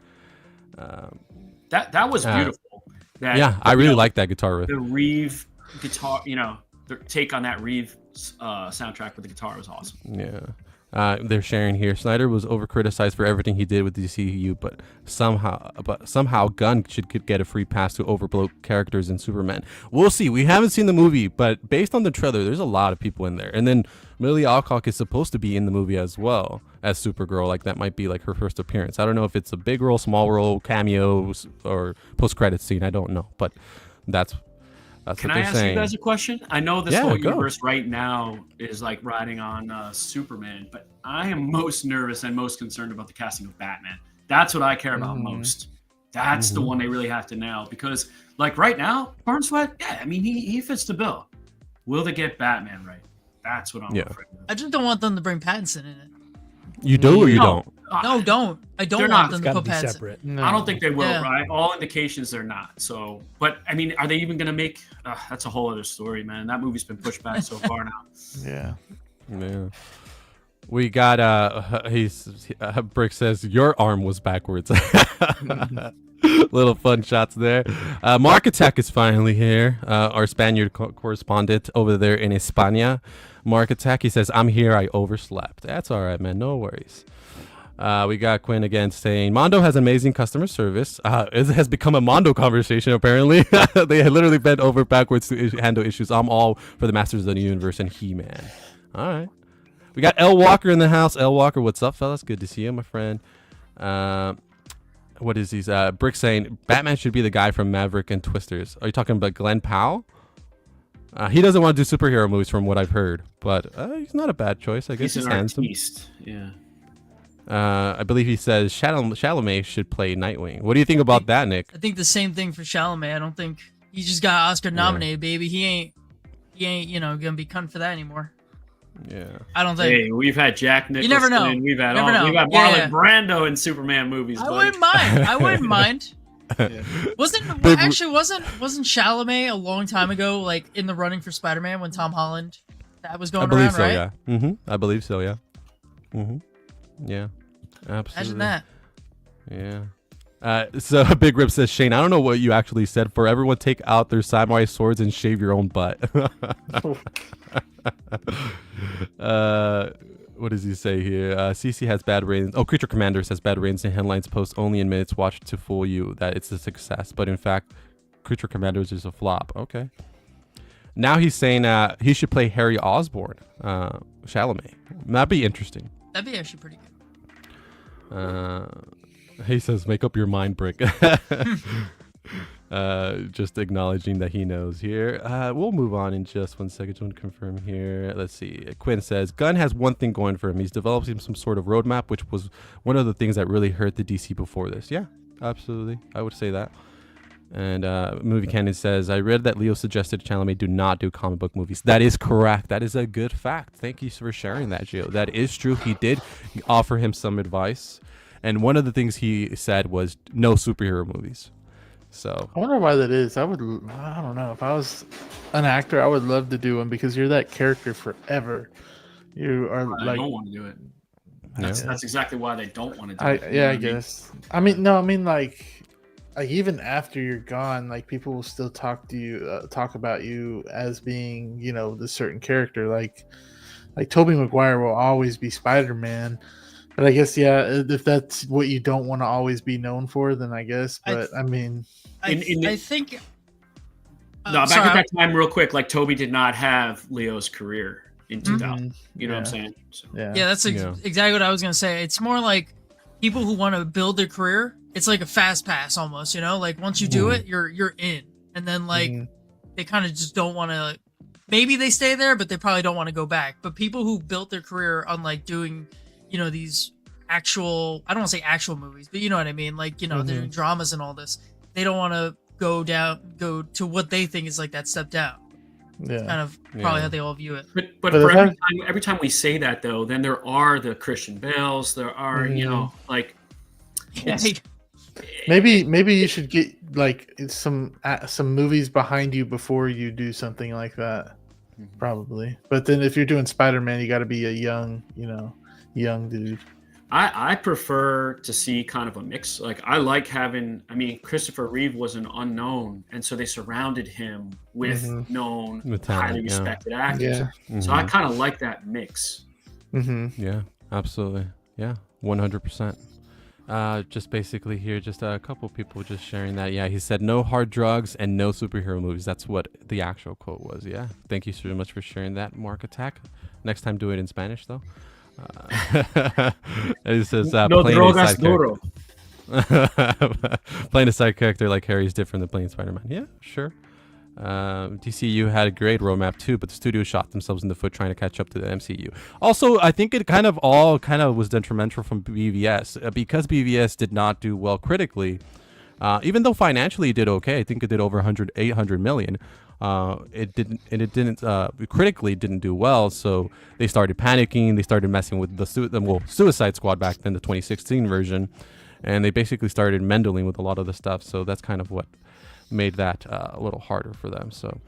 That was beautiful. I really like that guitar riff. The Reeve guitar, the take on that Reeve soundtrack with the guitar was awesome. Yeah. They're sharing here. Snyder was over-criticized for everything he did with DCU, but somehow Gunn should get a free pass to overblow characters in Superman. We'll see. We haven't seen the movie, but based on the trailer, there's a lot of people in there. And then Millie Alcock is supposed to be in the movie as well as Supergirl. Like, that might be like her first appearance. I don't know if it's a big role, small role, cameos, or post-credit scene. I don't know, but that's Can what I they're ask saying. you guys a question? I know this whole go. universe right now is like riding on Superman, but I am most nervous and most concerned about the casting of Batman. That's what I care about most. That's the one they really have to nail, because like right now, Barn Sweat, he fits the bill. Will they get Batman right? That's what I'm afraid of. I just don't want them to bring Pattinson in it. You do or you don't? No, don't. I don't They're want not. them It's to got to put be pads in. separate. No. I don't think they will, Yeah. right? All indications they're not. So, but I mean, are they even going to make? That's a whole other story, man. That movie's been pushed back so far now. Yeah. Yeah. We got Brick says your arm was backwards. Little fun shots there. Mark Attack is finally here. Our Spaniard correspondent over there in España. Mark Attack, he says, I'm here, I overslept. That's all right, man. No worries. We got Quinn again saying, Mondo has amazing customer service. It has become a Mondo conversation, apparently. They had literally bent over backwards to handle issues. I'm all for the Masters of the Universe and He-Man. All right. We got L Walker in the house. L Walker, what's up, fellas? Good to see you, my friend. What is these? Brick saying Batman should be the guy from Maverick and Twisters. Are you talking about Glenn Powell? He doesn't want to do superhero movies, from what I've heard, but he's not a bad choice. I guess He's he's an handsome. artiste. Yeah. I believe he says Chalamet should play Nightwing. What do you think about that, Nick? I think the same thing for Chalamet. I don't think he just got Oscar nominated, baby. He ain't, gonna be cutting for that anymore. Yeah. I don't think. Hey, we've had Jack Nicholson. never know. We've had Never know. we've had Yeah, Marlon yeah. Brando in Superman movies. I buddy. wouldn't mind. I wouldn't mind. Yeah. Wasn't Chalamet a long time ago, like in the running for Spider-Man when Tom Holland that was I going believe around, so, right? yeah. I believe so, yeah. Yeah. Absolutely. Imagine that. Yeah. So Big Rip says, Shane, I don't know what you actually said. For everyone, take out their samurai swords and shave your own butt. What does he say here? CC has bad ratings. Oh, Creature Commanders has bad ratings and headlines post only in minutes watched to fool you that it's a success. But in fact, Creature Commanders is a flop. Okay. Now he's saying he should play Harry Osborn, Chalamet. That'd be interesting. That'd be actually pretty good. He says, make up your mind, Brick. Just acknowledging that he knows here. We'll move on in just 1 second. Just want to confirm here. Let's see. Quinn says, Gunn has one thing going for him. He's developing some sort of roadmap, which was one of the things that really hurt the DC before this. Yeah, absolutely. I would say that. And Movie Cannon says, I read that Leo suggested Chalamet do not do comic book movies. That is correct. That is a good fact. Thank you for sharing that, Gio. That is true. He did offer him some advice. And one of the things he said was no superhero movies. So I wonder why that is. I don't know. If I was an actor, I would love to do one because you're that character forever. You are I like, don't want to do it. That's exactly why they don't want to do it. I guess. I mean, like even after you're gone, like people will still talk to you, talk about you as being, the certain character. Like Tobey Maguire will always be Spider-Man. But I guess, if that's what you don't want to always be known for, then I guess. But I think. No, back at that time, real quick, like Toby did not have Leo's career in 2000. You know what I'm saying? So. Yeah, that's exactly what I was gonna say. It's more like people who want to build their career. It's like a fast pass almost. Like once you do it, you're in, and then they kind of just don't want to. Maybe they stay there, but they probably don't want to go back. But people who built their career on like doing, these actual, I don't want to say actual movies, but you know what I mean? Like, they're doing dramas and all this. They don't want to go to what they think is like that step down. Yeah. It's kind of probably how they all view it. But for every time we say that, though, then there are the Christian Bales. There are, like... Maybe you should get like some movies behind you before you do something like that. Probably. But then if you're doing Spider-Man, you got to be a young dude. I prefer to see kind of a mix. Like I like having. I mean, Christopher Reeve was an unknown, and so they surrounded him with known, highly respected actors. Yeah. So I kind of like that mix. Yeah, absolutely. Yeah, 100%. Just basically here, just a couple people just sharing that. Yeah, he said no hard drugs and no superhero movies. That's what the actual quote was. Yeah, thank you so much for sharing that, Mark Attack. Next time, do it in Spanish though. And he says, no playing drogas duro. Playing a side character like Harry is different than playing Spider-Man. Yeah, sure. DCU had a great roadmap too, but the studio shot themselves in the foot trying to catch up to the MCU. Also, I think it kind of was detrimental from BVS because BVS did not do well critically. Even though financially it did okay, I think it did over 800 million. it didn't critically didn't do well, so they started panicking. They started messing with the Suicide Squad back then, the 2016 version, and they basically started meddling with a lot of the stuff. So that's kind of what made that a little harder for them. So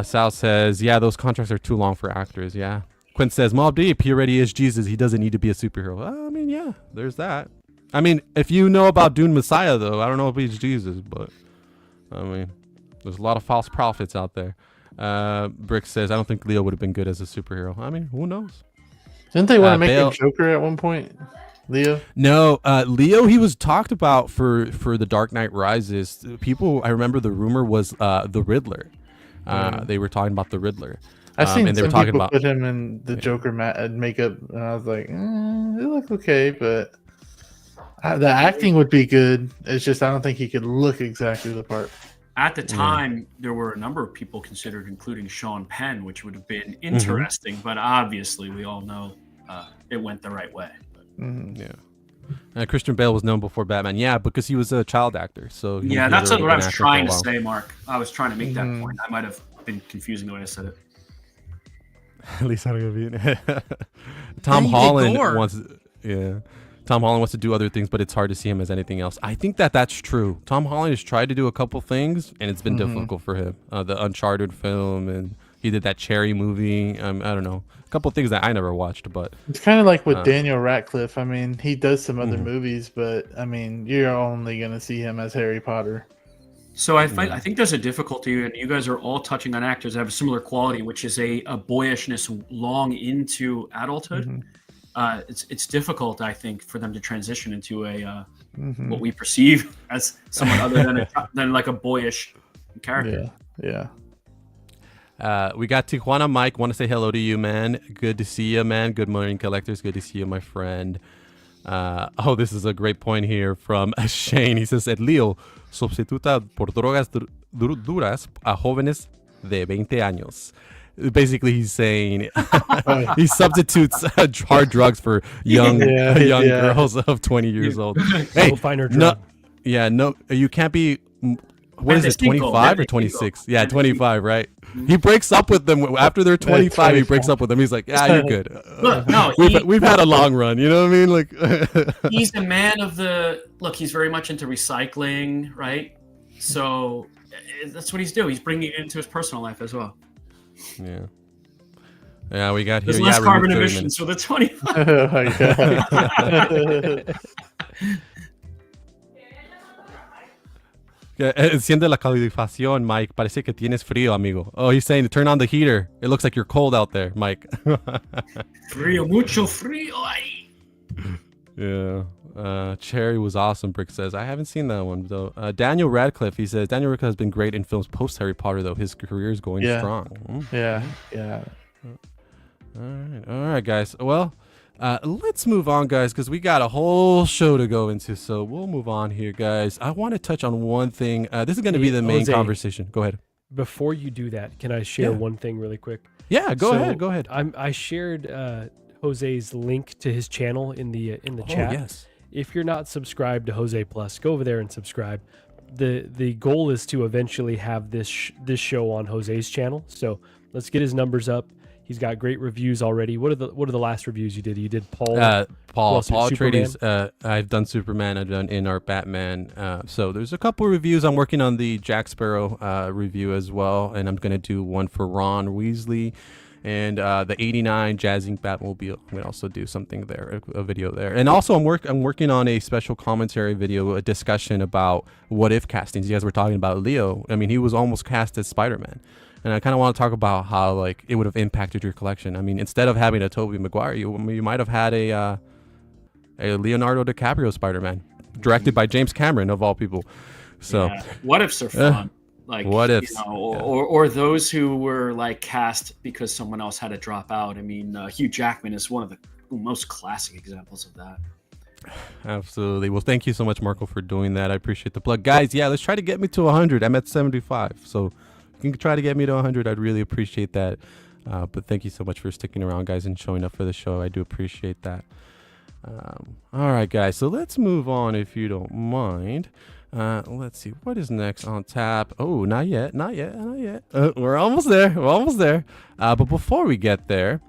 Sal says, yeah, those contracts are too long for actors. Yeah. Quinn says, Mobb Deep, he already is Jesus. He doesn't need to be a superhero. I mean, yeah, there's that. I mean, if you know about Dune Messiah, though, I don't know if he's Jesus, but I mean, there's a lot of false prophets out there. Brick says, I don't think Leo would have been good as a superhero. I mean, who knows? Didn't they want to make a Joker at one point? Leo? No, Leo, he was talked about for The Dark Knight Rises. People, I remember the rumor was the Riddler. They were talking about the Riddler. I've seen and they some were talking people about put him in the Joker makeup, and I was like, it looked okay, but the acting would be good. It's just I don't think he could look exactly the part. At the time, there were a number of people considered, including Sean Penn, which would have been interesting, but obviously we all know it went the right way. Yeah. Christian Bale was known before Batman. Yeah, because he was a child actor. So yeah, that's what I was trying to say, Mark. I was trying to make that point. I might have been confusing the way I said it. At least I'm gonna be. Tom Holland wants, Tom Holland wants to do other things, but it's hard to see him as anything else. I think that's true. Tom Holland has tried to do a couple things, and it's been difficult for him. The Uncharted film, and he did that Cherry movie. I don't know, a couple things that I never watched, but it's kind of like with Daniel Radcliffe. I mean, he does some other movies, but I mean, you're only gonna see him as Harry Potter. So I think there's a difficulty, and you guys are all touching on actors that have a similar quality, which is a boyishness long into adulthood. It's difficult, I think, for them to transition into a what we perceive as someone other than like a boyish character. Yeah. We got Tijuana Mike. Want to say hello to you, man. Good to see you, man. Good morning, collectors. Good to see you, my friend. This is a great point here from Shane. He says, Leo sustituta por drogas duras a jóvenes de 20 años. Basically, he's saying he substitutes hard drugs for young girls of 20 years old. Hey, finer drug. No, you can't be. What is it, 25 or 26? Yeah, 25, right? He breaks up with them after they're 25. He breaks up with them. He's like, you're good. Look, no, we've had a long run. You know what I mean? Like, he's a man of the look. He's very much into recycling, right? So that's what he's doing. He's bringing it into his personal life as well. Yeah, we got here. There's less carbon emissions for the 25. Oh my God. Enciende la calefacción, Mike. Parece que tienes frío, amigo. Oh, he's saying to turn on the heater. It looks like you're cold out there, Mike. Frío, mucho frío. Yeah. Cherry was awesome, Brick says. I haven't seen that one, though. Daniel Radcliffe, he says, Daniel Radcliffe has been great in films post-Harry Potter, though. His career is going strong. Yeah. All right, guys. Well, let's move on, guys, because we got a whole show to go into. So we'll move on here, guys. I want to touch on one thing. This is going to be the main conversation. Go ahead. Before you do that, can I share one thing really quick? Yeah, go ahead. I shared Jose's link to his channel in the chat. Yes. If you're not subscribed to Jose Plus, go over there and subscribe. The goal is to eventually have this show on Jose's channel. So let's get his numbers up. He's got great reviews already. What are the last reviews you did? You did Paul. Paul Atreides. I've done Superman. I've done In Art Batman. So there's a couple of reviews. I'm working on the Jack Sparrow review as well, and I'm gonna do one for Ron Weasley, and the '89 Jazzing Batmobile. I'm gonna also do something there, a video there, and also I'm working on a special commentary video, a discussion about what if castings. You guys were talking about Leo. I mean, he was almost cast as Spider-Man. And I kind of want to talk about how like it would have impacted your collection. I mean, instead of having a Tobey Maguire, you might have had a Leonardo DiCaprio Spider-Man, directed by James Cameron of all people. So what ifs are fun. Like what ifs, or those who were like cast because someone else had to drop out. I mean, Hugh Jackman is one of the most classic examples of that. Absolutely. Well, thank you so much, Marco, for doing that. I appreciate the plug, guys. Yeah, let's try to get me to 100. I'm at 75, so. You can try to get me to 100. I'd really appreciate that. But thank you so much for sticking around, guys, and showing up for the show. I do appreciate that. All right, guys. So let's move on, if you don't mind. Let's see. What is next on tap? Oh, not yet. Not yet. Not yet. We're almost there. We're almost there. But before we get there,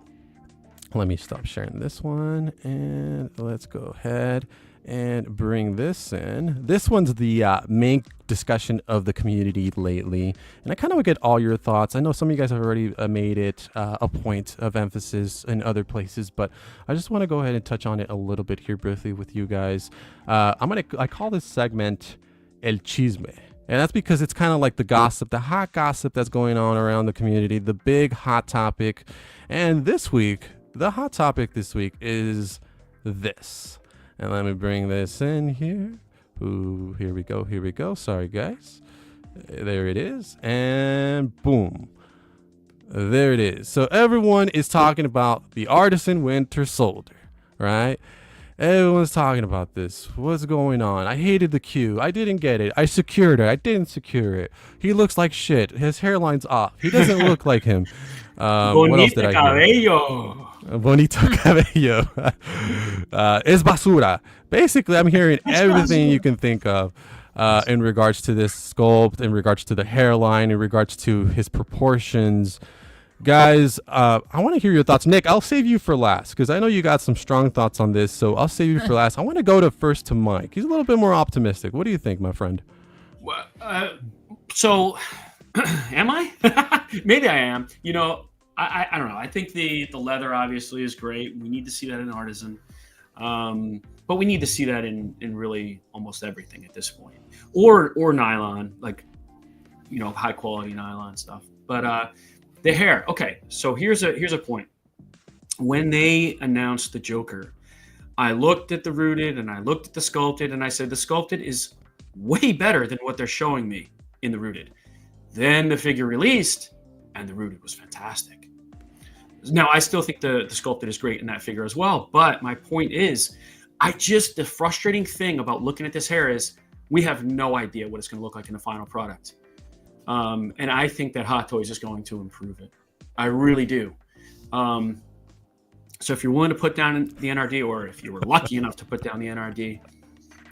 let me stop sharing this one. And let's go ahead and bring this in. This one's the main discussion of the community lately. And I kind of want to get all your thoughts. I know some of you guys have already made it a point of emphasis in other places, but I just want to go ahead and touch on it a little bit here briefly with you guys. I call this segment El Chisme. And that's because it's kind of like the gossip, the hot gossip that's going on around the community, the big hot topic. And this week, the hot topic this week is this. And let me bring this in here. Ooh, here we go. Here we go. Sorry, guys. There it is. And boom. There it is. So everyone is talking about the Artisan Winter Soldier, right? Everyone's talking about this. What's going on? I hated the queue. I didn't get it. I secured it. I didn't secure it. He looks like shit. His hairline's off. He doesn't look like him. What else did I hear? Bonito cabello. Es basura. Basically, I'm hearing everything you can think of in regards to this sculpt, in regards to the hairline, in regards to his proportions. Guys, I want to hear your thoughts. Nick, I'll save you for last because I know you got some strong thoughts on this, so I'll save you for last. I want to go first to Mike. He's a little bit more optimistic. What do you think, my friend? Well, so, am I? Maybe I am. You know, I don't know. I think the leather obviously is great. We need to see that in Artisan. But we need to see that in really almost everything at this point. Or nylon, like, you know, high quality nylon stuff. But the hair. Okay, so here's a point. When they announced the Joker, I looked at the rooted and I looked at the sculpted and I said the sculpted is way better than what they're showing me in the rooted. Then the figure released and the rooted was fantastic. Now, I still think the sculpted is great in that figure as well. But my point is, the frustrating thing about looking at this hair is we have no idea what it's going to look like in the final product. And I think that Hot Toys is going to improve it. I really do. So if you're willing to put down the NRD, or if you were lucky enough to put down the NRD,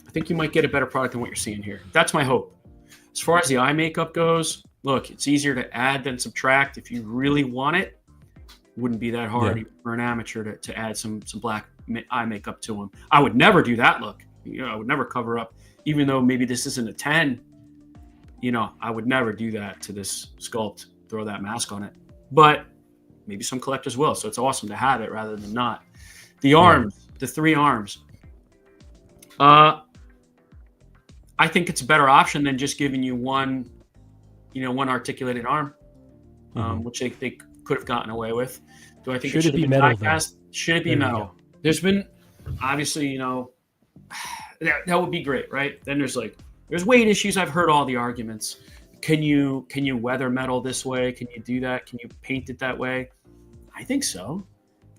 I think you might get a better product than what you're seeing here. That's my hope. As far as the eye makeup goes, look, it's easier to add than subtract. If you really want it, wouldn't be that hard for an amateur to add some black eye makeup to him. I would never do that look. You know, I would never cover up, even though maybe this isn't a 10. You know, I would never do that to this sculpt, throw that mask on it. But maybe some collectors will. So it's awesome to have it rather than not. The arms, the 3 arms. I think it's a better option than just giving you one articulated arm, which they could have gotten away with. Do I think it should be metal? Should it be metal? There's been, obviously, you know, that would be great, right? Then there's weight issues. I've heard all the arguments. Can you weather metal this way? Can you do that? Can you paint it that way? I think so.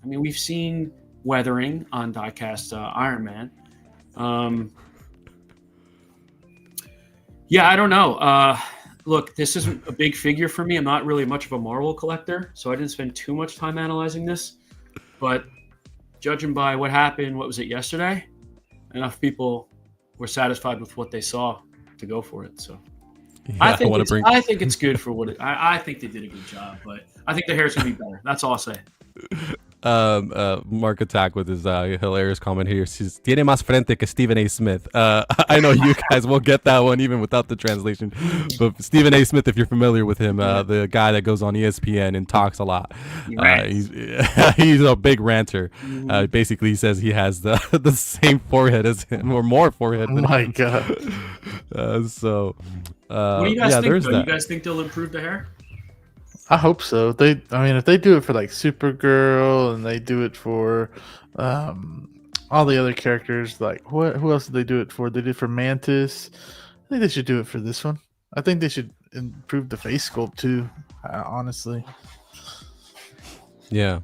I mean, we've seen weathering on die-cast Iron Man. Yeah, I don't know. Look, this isn't a big figure for me. I'm not really much of a Marvel collector, so I didn't spend too much time analyzing this. But judging by what happened, what was it, yesterday? Enough people were satisfied with what they saw to go for it. So yeah, I think it's good for what I think they did a good job, but I think the hair's gonna be better. That's all I'll say. Mark Attack with his hilarious comment here. Says, "Tiene más frente que Stephen A. Smith." I know you guys will get that one even without the translation. But Stephen A. Smith, if you're familiar with him, the guy that goes on ESPN and talks a lot. He's a big ranter. Basically, he says he has the same forehead as him, or more forehead. Oh my god! What do you guys think? You guys think they'll improve the hair? I hope so. If they do it for like Supergirl and they do it for all the other characters, like who else did they do it for? They did it for Mantis. I think they should do it for this one. I think they should improve the face sculpt too. Honestly. Yeah.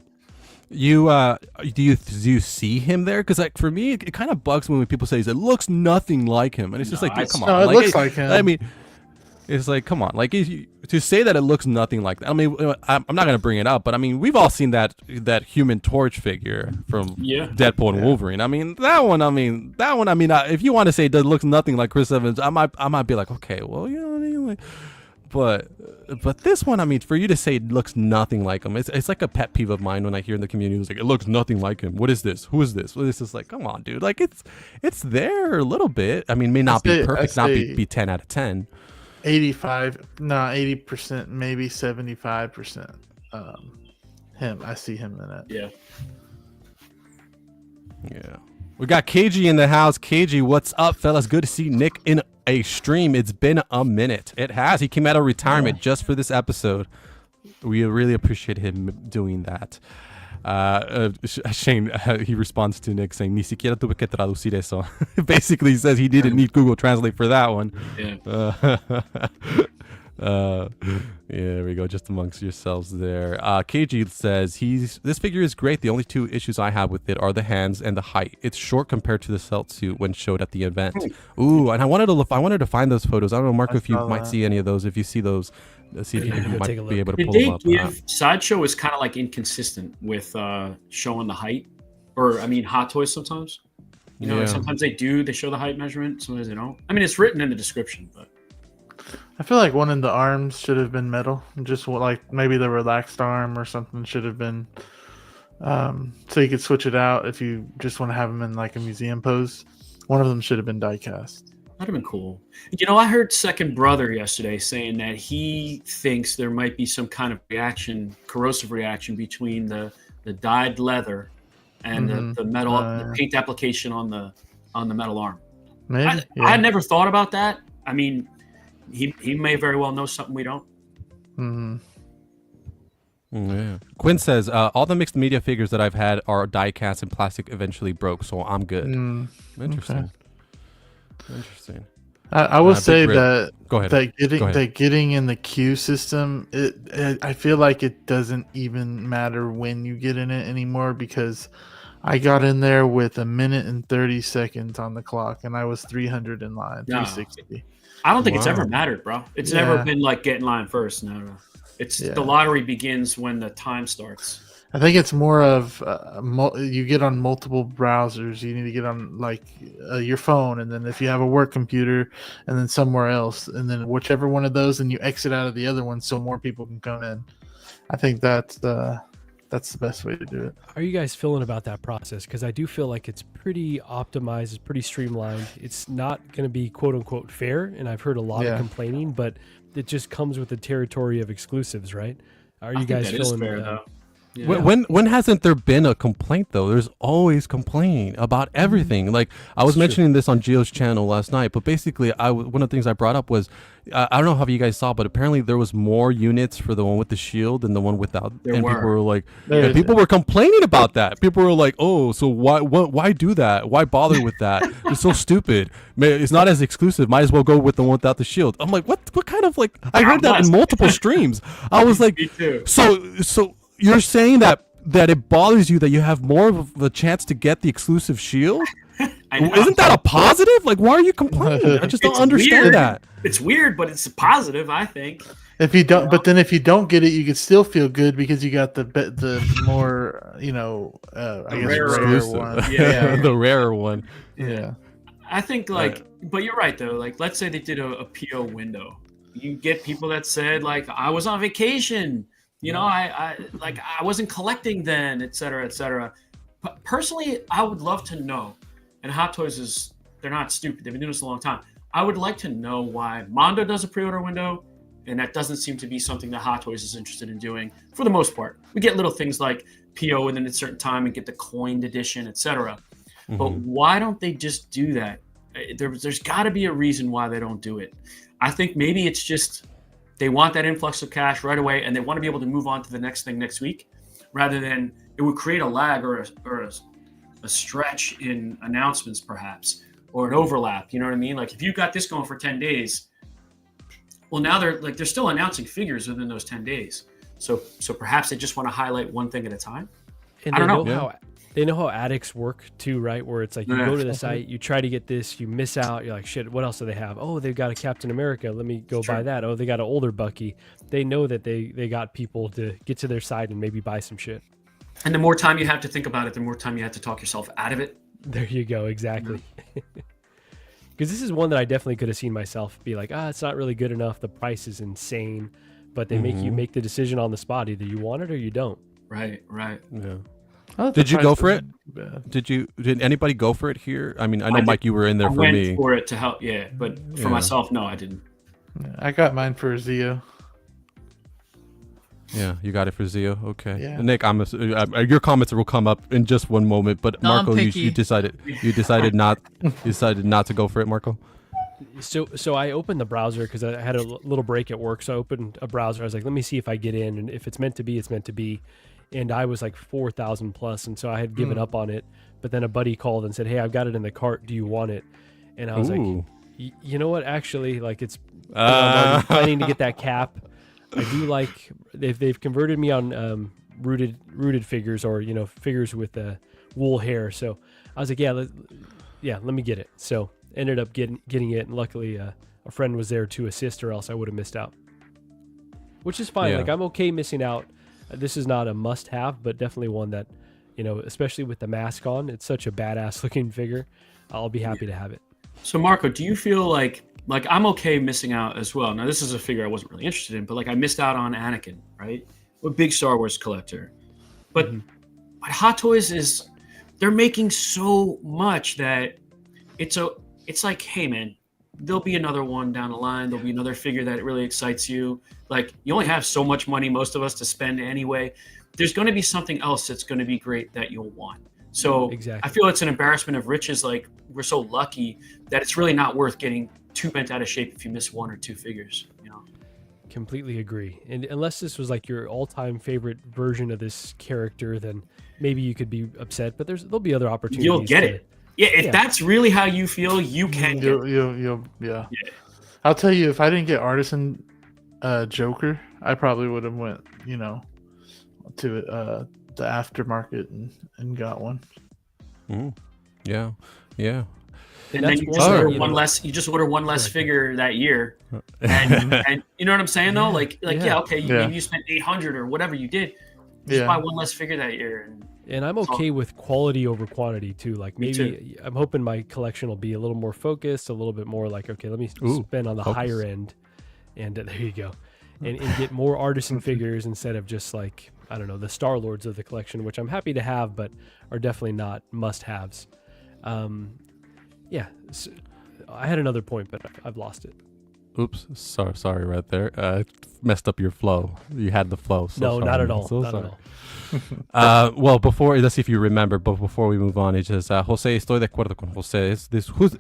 Do you see him there? Because like for me, it kind of bugs me when people say it looks nothing like him, and it's just come on. No, it looks like him. I mean. It's like, come on, like to say that it looks nothing like that. I mean, I'm not gonna bring it up, but I mean, we've all seen that Human Torch figure from Deadpool and Wolverine. I mean, that one. I mean, if you want to say it looks nothing like Chris Evans, I might be like, okay, well, you know what I mean, like, but this one, I mean, for you to say it looks nothing like him, it's like a pet peeve of mine when I hear in the community, it's like, it looks nothing like him. What is this? Who is this? Well, this is like, come on, dude. Like it's there a little bit. I mean, may not be perfect, not be 10 out of 10. 80%, maybe 75%. Him, I see him in it. Yeah. We got KG in the house. KG, what's up, fellas? Good to see Nick in a stream. It's been a minute. It has. He came out of retirement just for this episode. We really appreciate him doing that. Shane, he responds to Nick saying, "Ni siquiera tuve que traducir eso." Basically, he says he didn't need Google Translate for that one. Yeah. There we go. Just amongst yourselves there. KG says this figure is great. The only two issues I have with it are the hands and the height. It's short compared to the Celt suit when showed at the event. Ooh, and I wanted to find those photos. I don't know, Marco, if you might see any of those. If you see those, see if you might be able to pull them up. Sideshow is kind of like inconsistent with showing the height, or I mean, Hot Toys sometimes. You know, like sometimes they show the height measurement. Sometimes they don't. I mean, it's written in the description, but. I feel like one of the arms should have been metal. Just like maybe the relaxed arm or something should have been. So you could switch it out if you just want to have them in like a museum pose. One of them should have been die cast. That'd have been cool. You know, I heard Second Brother yesterday saying that he thinks there might be some kind of corrosive reaction between the dyed leather and the metal, the paint application on the metal arm. Maybe. I never thought about that. I mean, he may very well know something we don't. Yeah. Quinn says, all the mixed media figures that I've had are die cast and plastic eventually broke, so I'm good. Interesting. Okay. Interesting. I will say that go ahead. that getting in the queue system, I feel like it doesn't even matter when you get in it anymore, because I got in there with 1 minute and 30 seconds on the clock, and I was 300 in line, 360. I don't think it's ever mattered, bro. It's never been like get in line first. No. It's the lottery begins when the time starts. I think it's more of you get on multiple browsers. You need to get on like your phone, and then if you have a work computer, and then somewhere else, and then whichever one of those, and you exit out of the other one so more people can come in. I think that's the best way to do it. How are you guys feeling about that process? Because I do feel like it's pretty optimized, it's pretty streamlined. It's not going to be quote unquote fair, and I've heard a lot of complaining, but it just comes with the territory of exclusives, right? Are you guys feeling fair, though? Yeah. When hasn't there been a complaint though? There's always complaining about everything. Like I was mentioning this on Gio's channel last night, but basically, one of the things I brought up was I don't know how you guys saw, but apparently there was more units for the one with the shield than the one without. People were like, people were complaining about that. People were like, oh, so why do that? Why bother with that? It's so stupid. It's not as exclusive. Might as well go with the one without the shield. I'm like, what kind of like? I heard that in multiple streams. I was like, so. You're saying that it bothers you that you have more of a chance to get the exclusive shield? Isn't that a positive? Like, why are you complaining? I just don't understand that. It's weird, but it's a positive, I think. If you don't, but then if you don't get it, you could still feel good because you got the more, I guess rare one. The rarer one. Yeah. I think but you're right though. Like, let's say they did a PO window. You get people that said like, I was on vacation. I wasn't collecting then, et cetera, et cetera. But personally, I would love to know, and Hot Toys they're not stupid. They've been doing this a long time. I would like to know why Mondo does a pre-order window, and that doesn't seem to be something that Hot Toys is interested in doing for the most part. We get little things like PO within a certain time and get the coined edition, et cetera. But why don't they just do that? There's got to be a reason why they don't do it. I think maybe it's just they want that influx of cash right away, and they want to be able to move on to the next thing next week, rather than it would create a lag or a stretch in announcements, perhaps, or an overlap. You know what I mean? Like if you got this going for 10 days, well, now they're still announcing figures within those 10 days. So perhaps they just want to highlight one thing at a time. And I don't know. how they know how addicts work too, right? Where it's like you go to the site, you try to get this, you miss out. You're like, shit, what else do they have? Oh, they've got a Captain America. Let me go buy that. Oh, they got an older Bucky. They know that they got people to get to their site and maybe buy some shit. And the more time you have to think about it, the more time you have to talk yourself out of it. There you go. Exactly. Because this is one that I definitely could have seen myself be like, it's not really good enough. The price is insane. But they make you make the decision on the spot. Either you want it or you don't. Right. Yeah. Oh, Did you go for it? Bad. Did anybody go for it here? I mean, I know, Mike, you were in there I for went me. for it to help, but for myself, no, I didn't. Yeah, I got mine for Zio. Yeah, you got it for Zio. Okay. Yeah. Nick, your comments will come up in just one moment, but No, I'm Marco, you picky. decided not to go for it, Marco. So I opened the browser because I had a little break at work. So I opened a browser. I was like, let me see if I get in, and if it's meant to be, it's meant to be. And I was like 4,000 plus, and so I had given up on it. But then a buddy called and said, "Hey, I've got it in the cart. Do you want it?" And I was Ooh. like, "You know what? Actually, like I'm already planning to get that cap. I do like they've converted me on rooted figures, or figures with wool hair. So I was like, let me get it. So ended up getting it, and luckily a friend was there to assist, or else I would have missed out. Which is fine. Yeah. Like I'm okay missing out. This is not a must-have, but definitely one that, especially with the mask on, it's such a badass looking figure. I'll be happy to have it. So Marco, do you feel like I'm okay missing out as well? Now this is a figure I wasn't really interested in, but like I missed out on Anakin, right? I'm a big Star Wars collector. But what Hot Toys they're making so much that it's like, hey man, there'll be another one down the line. There'll be another figure that really excites you. Like you only have so much money, most of us, to spend anyway. There's going to be something else that's going to be great that you'll want. So Exactly. I feel it's an embarrassment of riches. Like we're so lucky that it's really not worth getting too bent out of shape if you miss one or two figures. Completely agree. And unless this was like your all-time favorite version of this character, then maybe you could be upset. But there'll be other opportunities. You'll get it. Yeah, if that's really how you feel, you can get it. Yeah. I'll tell you, if I didn't get Artisan Joker, I probably would have went, to the aftermarket and got one. Yeah. And then you just order one less. You just order one less figure that year, and you know what I'm saying though. Like okay, maybe you spent 800 or whatever you did. Just buy one less figure that year. And I'm okay with quality over quantity too. Like maybe I'm hoping my collection will be a little more focused, a little bit more like, okay, let me spend on the higher end, and there you go, and get more artisan figures instead of just like, I don't know, the Star Lords of the collection, which I'm happy to have, but are definitely not must-haves. So I had another point, but I've lost it. Oops, sorry right there. Messed up your flow. You had the flow. No, not at all. So not sorry. at all. Well, let's see if you remember, but before we move on, it's just, José, estoy de acuerdo con José.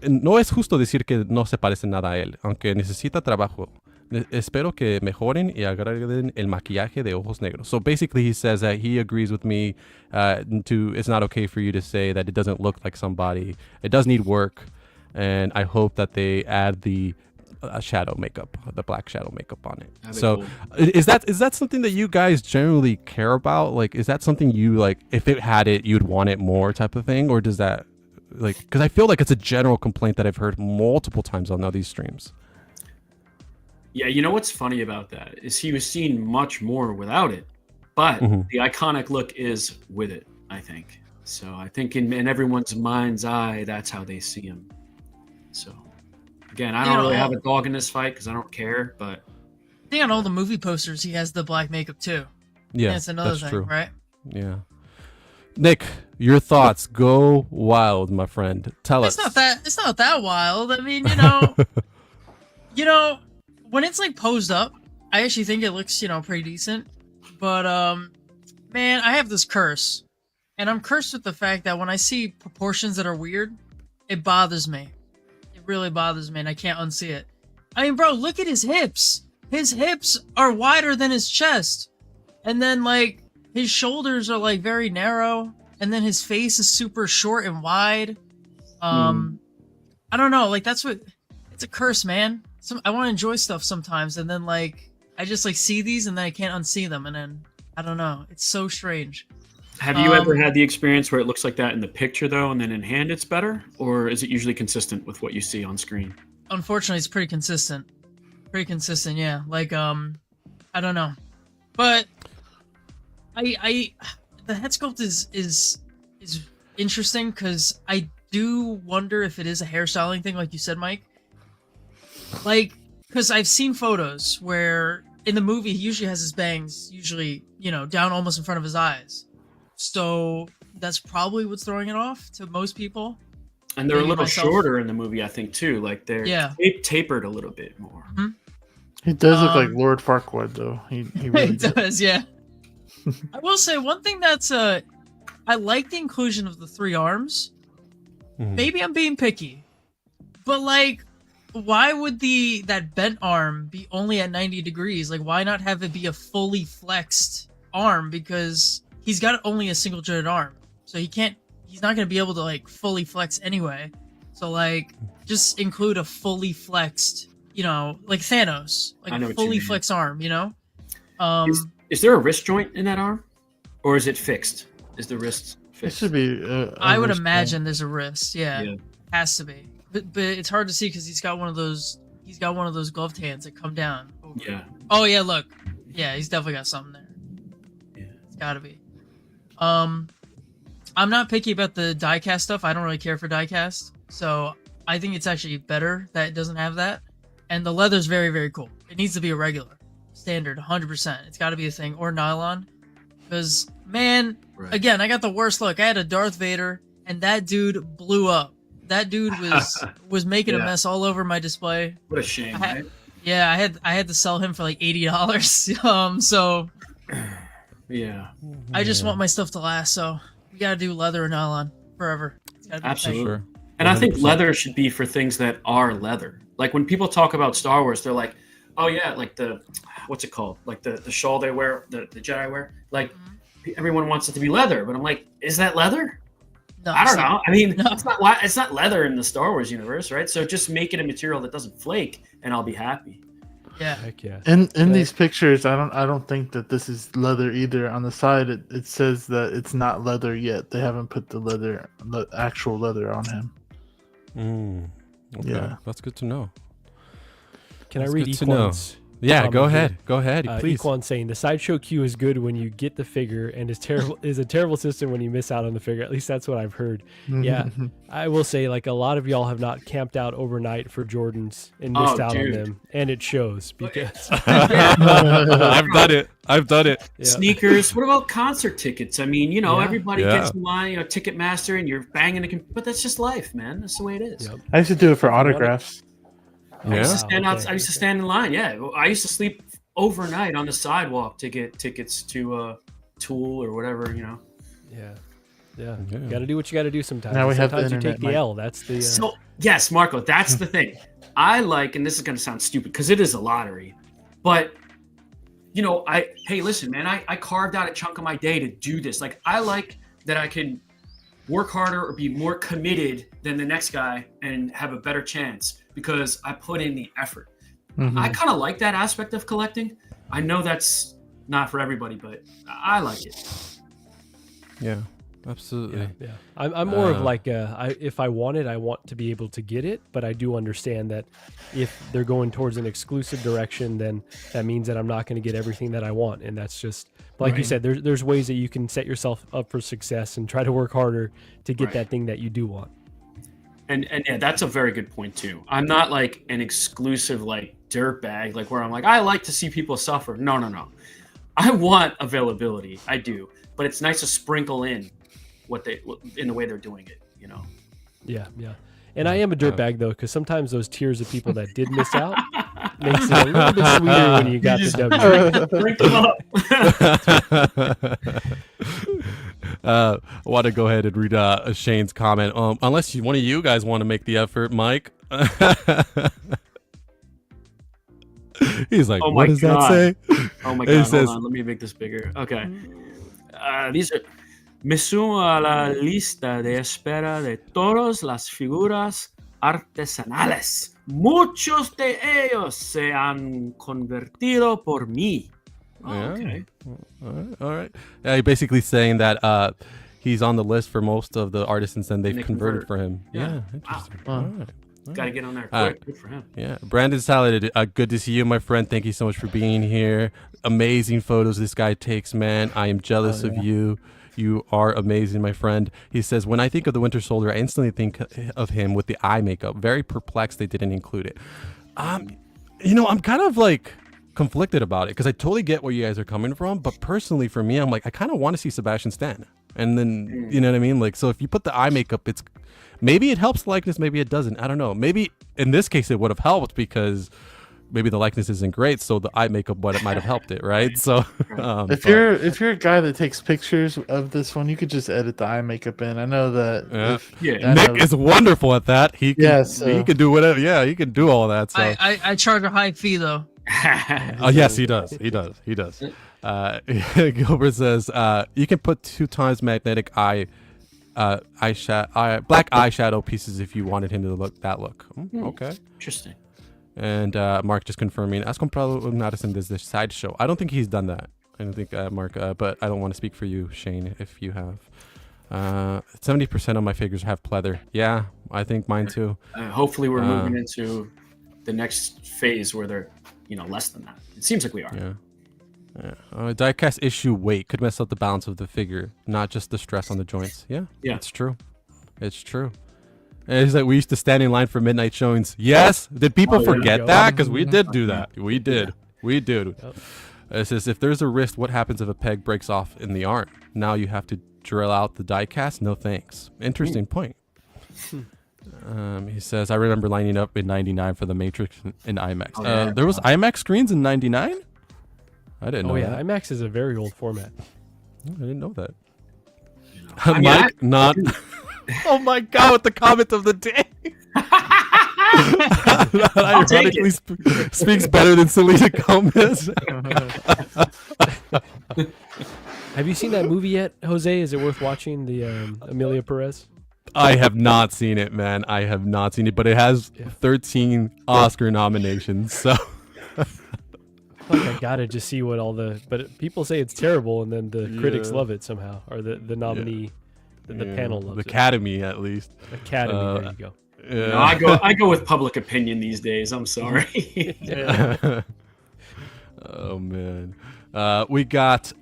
No es justo decir que no se parece nada a él, aunque necesita trabajo. Espero que mejoren y agreguen el maquillaje de ojos negros. So basically he says that he agrees with me it's not okay for you to say that it doesn't look like somebody. It does need work, and I hope that they add the shadow makeup, the black shadow makeup on it. So cool. is that something that you guys generally care about? Like, is that something you like, if it had it, you'd want it more type of thing? Or does that, like, because I feel like it's a general complaint that I've heard multiple times on all these streams. Yeah, you know what's funny about that is he was seen much more without it, but the iconic look is with it, I think. So I think in everyone's mind's eye, that's how they see him. So again, I don't really have a dog in this fight because I don't care, but I think on all the movie posters, he has the black makeup too. Yeah, that's another thing, true. right? Yeah. Nick, your thoughts. Go wild, my friend. Tell us. It's not that wild. I mean, when it's like posed up, I actually think it looks, pretty decent. But man, I have this curse. And I'm cursed with the fact that when I see proportions that are weird, it bothers me. It really bothers me, and I can't unsee it. I mean, bro, look at his hips. His hips are wider than his chest. And then, like, his shoulders are, like, very narrow. And then his face is super short and wide. I don't know. Like, it's a curse, man. I want to enjoy stuff sometimes. And then, like, I just, like, see these and then I can't unsee them. And then, I don't know. It's so strange. Have you ever had the experience where it looks like that in the picture though, and then in hand it's better, or is it usually consistent with what you see on screen? Unfortunately, it's pretty consistent. Pretty consistent, yeah. Like, I don't know, but the head sculpt is interesting because I do wonder if it is a hairstyling thing, like you said, Mike. Like, because I've seen photos where in the movie he usually has his bangs down almost in front of his eyes. So that's probably what's throwing it off to most people. And they're a Maybe little myself. shorter in the movie, I think, too. Like they're tapered a little bit more. Mm-hmm. He does look like Lord Farquaad, though. He really It does, yeah. I will say one thing that's I like the inclusion of the 3 arms. Maybe I'm being picky, but like, why would that bent arm be only at 90 degrees? Like, why not have it be a fully flexed arm? Because he's got only a single jointed arm, so he's not going to be able to like fully flex anyway. So like, just include a fully flexed, like Thanos, like a fully flexed arm, Is there a wrist joint in that arm, or is it fixed? Is the wrist fixed? It should be. I would imagine there's a wrist. Yeah, has to be. But it's hard to see because he's got one of those. He's got one of those gloved hands that come down. Over. Yeah. Oh yeah, look. Yeah, he's definitely got something there. Yeah. It's got to be. I'm not picky about the diecast stuff. I don't really care for diecast, so I think it's actually better that it doesn't have that. And the leather's very, very cool. It needs to be a regular, standard, 100%. It's got to be a thing, or nylon. Because, man, again, I got the worst look. I had a Darth Vader, and that dude blew up. That dude was making a mess all over my display. What a shame, right? Yeah, I had to sell him for like $80. So yeah, I just want my stuff to last. So we gotta do leather or nylon forever. It's gotta be absolutely. Sure. And I think leather should be for things that are leather. Like when people talk about Star Wars, they're like, "Oh yeah, like what's it called? Like the shawl they wear, the Jedi wear. Like everyone wants it to be leather." But I'm like, is that leather? No, I don't know. I mean, no. it's not leather in the Star Wars universe, right? So just make it a material that doesn't flake, and I'll be happy. Yeah. Heck yeah. In these pictures, I don't think that this is leather either. On the side, it says that it's not leather yet. They haven't put the actual leather on him. Okay. Yeah, That's good to know. Can That's I read good to know. Equan's? Yeah, go comment ahead. Go ahead, here? please. Equan saying the sideshow queue is good when you get the figure, and is a terrible system when you miss out on the figure. At least that's what I've heard. Yeah, I will say, like, a lot of y'all have not camped out overnight for Jordans and missed out on them, and it shows because I've done it. Yeah. Sneakers. What about concert tickets? I mean, everybody Yeah. gets in line, Ticketmaster, and you're banging but that's just life, man. That's the way it is. Yep. I used to do it for autographs. I used to Yeah. stand I used to stand in line. Yeah, I used to sleep overnight on the sidewalk to get tickets to Tool or whatever. Yeah. Yeah. You got to do what you got to do sometimes. Now we have Sometimes the you take internet, the Mike. L. That's the. So yes, Marco, that's the thing. I like, and this is going to sound stupid because it is a lottery, but hey, listen, man, I carved out a chunk of my day to do this. Like, I like that I can work harder or be more committed than the next guy and have a better chance because I put in the effort. I kind of like that aspect of collecting. I know that's not for everybody, but I like it. Yeah, absolutely. Yeah. I'm more of like if I want it, I want to be able to get it, but I do understand that if they're going towards an exclusive direction, then that means that I'm not going to get everything that I want, and that's just like you said. There's ways that you can set yourself up for success and try to work harder to get that thing that you do want. And yeah, that's a very good point too. I'm not like an exclusive like dirtbag, like where I'm like, I like to see people suffer. No. I want availability. I do, but it's nice to sprinkle in in the way they're doing it. Yeah. And I am a dirtbag though, because sometimes those tiers of people that did miss out makes it a little bit sweeter when you got the W. Drink them up. I want to go ahead and read Shane's comment. Unless one of you guys want to make the effort, Mike. He's like, Oh what my does God. that say? Oh my It God, says- hold on. Let me make this bigger. Okay. These are... Me sumo a la lista de espera de todas las figuras artesanales. Muchos de ellos se han convertido por mí. Oh, Yeah. okay. All right. Yeah, you're basically saying that he's on the list for most of the artisans and they've they converted convert. for him. Yeah. Yeah, interesting. Wow. All right. Got to get on there quick. All right. Good for him. Yeah, Brandon Salad, good to see you, my friend. Thank you so much for being here. Amazing photos this guy takes, man. I am jealous of you. You are amazing, my friend. He says, when I think of the Winter Soldier, I instantly think of him with the eye makeup. Very perplexed they didn't include it. You know, I'm kind of like conflicted about it because I totally get where you guys are coming from. But personally, for me, I'm like, I kind of want to see Sebastian Stan. And then, you know what I mean? Like, so if you put the eye makeup, it's maybe it helps the likeness, maybe it doesn't. I don't know. Maybe in this case, it would have helped because maybe the likeness isn't great, so the eye makeup might have helped it, right? So if you're a guy that takes pictures of this one, you could just edit the eye makeup in. I know that. Nick is wonderul at that. He can, he can do whatever. Yeah, he can do all that. So I charge a high fee though. Oh yes, he does. He does. Gilbert says you can put 2 times magnetic black eyeshadow pieces if you wanted him to look that look. Okay. Interesting. And Mark just confirming, has comprado un artisan desde Sideshow. I don't think he's done that. I don't think, Mark, but I don't want to speak for you, Shane, if you have. 70% of my figures have pleather. Yeah, I think mine too. Hopefully we're moving into the next phase where they're, less than that. It seems like we are. Yeah. Diecast issue weight could mess up the balance of the figure, not just the stress on the joints. Yeah, it's true. It's true. And he's like, we used to stand in line for midnight showings. Yes. Did people forget that? Because we did do that. We did. Yep. It says, if there's a wrist, what happens if a peg breaks off in the arm? Now you have to drill out the die cast? No thanks. Interesting point. He says, I remember lining up in 99 for the Matrix in IMAX. There was IMAX screens in 99? I didn't know that. IMAX is a very old format. I didn't know that. Mike, not... Oh my God! With the comment of the day, ironically speaks better than Selena Gomez. Have you seen that movie yet, Jose? Is it worth watching? The Emilia Perez. I have not seen it, man. I have not seen it, but it has 13 Oscar nominations. So I feel like I gotta just see what all the. But people say it's terrible, and then the critics love it somehow, or the nominee. Yeah. The panel loves the it. Academy, at least. Academy, there you go. No, I go with public opinion these days. I'm sorry. Oh man, we got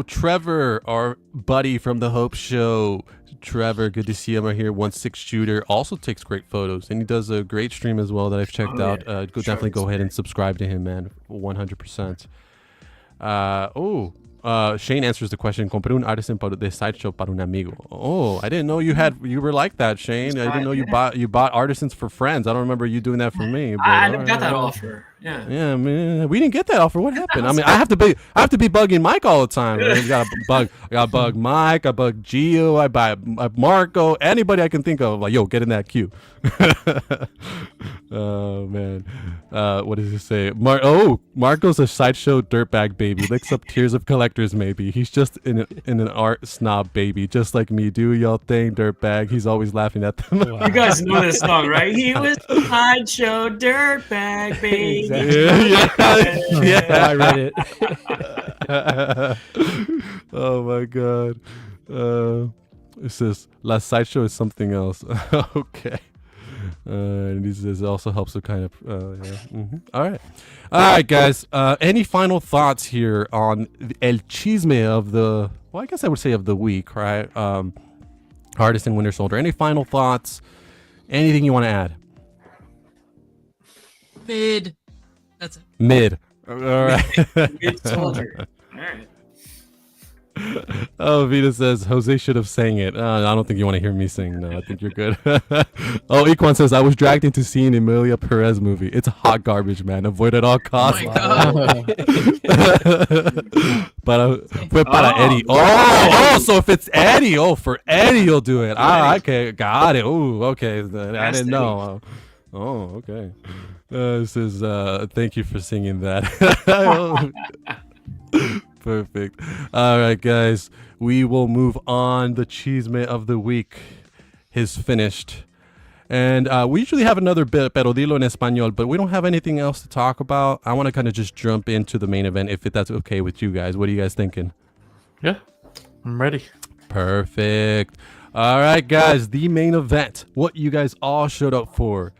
Trevor, our buddy from the Hope Show. Trevor, good to see him right here. 1/6 shooter, also takes great photos, and he does a great stream as well that I've checked out. Definitely go ahead and subscribe to him, man. 100%. Shane answers the question. Compré un artisan de Sideshow para un amigo. Oh, I didn't know you were like that, Shane. I didn't know you bought artisans for friends. I don't remember you doing that for me. But, I never got that offer. Yeah, man. We didn't get that offer. What happened? I mean, I have to be bugging Mike all the time. I got bug Mike. I bug Gio. I buy Marco. Anybody I can think of. Like, yo, get in that queue. Oh man. What does he say? Marco's a Sideshow dirtbag baby. Licks up tears of collectors. Maybe he's just in an art snob baby, just like me. Do y'all thing, dirtbag. He's always laughing at them. Wow. You guys know this song, right? He was a Sideshow dirtbag baby. Yeah. I read it. Oh my God. It says La Sideshow is something else. Okay. And he says it also helps to kind of All right, guys. Any final thoughts here on El Chisme of the? Well, I guess I would say of the week, right? Artisan Winter Soldier. Any final thoughts? Anything you want to add? Mid. That's it. Mid. All right. Mid Soldier. All right. Oh, Vita says Jose should have sang it. I don't think you want to hear me sing. No, I think you're good. Equan says I was dragged into seeing Emilia Perez movie. It's hot garbage, man. Avoid at all costs. Oh my God. Fue para Eddie. Oh, so if it's Eddie, for Eddie you'll do it. Okay, got it. Oh, okay. I didn't know. Oh, okay. This is thank you for singing that. Perfect. All right, guys. We will move on. The Chisme of the week is finished. And we usually have another bit, pero dilo en español, but we don't have anything else to talk about. I want to kind of just jump into the main event if that's okay with you guys. What are you guys thinking? Yeah, I'm ready. Perfect. All right, guys, the main event, what you guys all showed up for,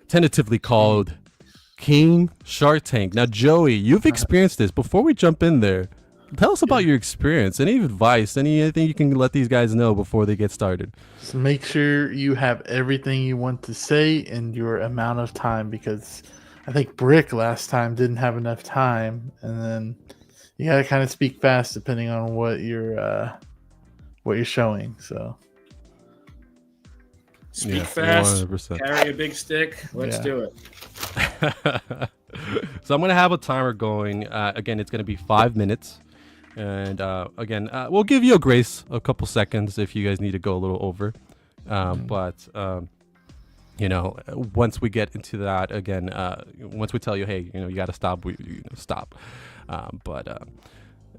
tentatively called King Shark Tank. Now, Joey, you've experienced this. Before we jump in there, tell us about your experience. Any advice, anything you can let these guys know before they get started? Just make sure you have everything you want to say in your amount of time, because I think Brick last time didn't have enough time, and then you gotta kind of speak fast depending on what you're showing. So Speak fast, 100%. carry a big stick. Let's do it. So I'm going to have a timer going. Again, it's going to be 5 minutes. And again, we'll give you a grace, a couple seconds if you guys need to go a little over. But, you know, once we get into that, again, once we tell you, hey, you know, you got to stop, stop.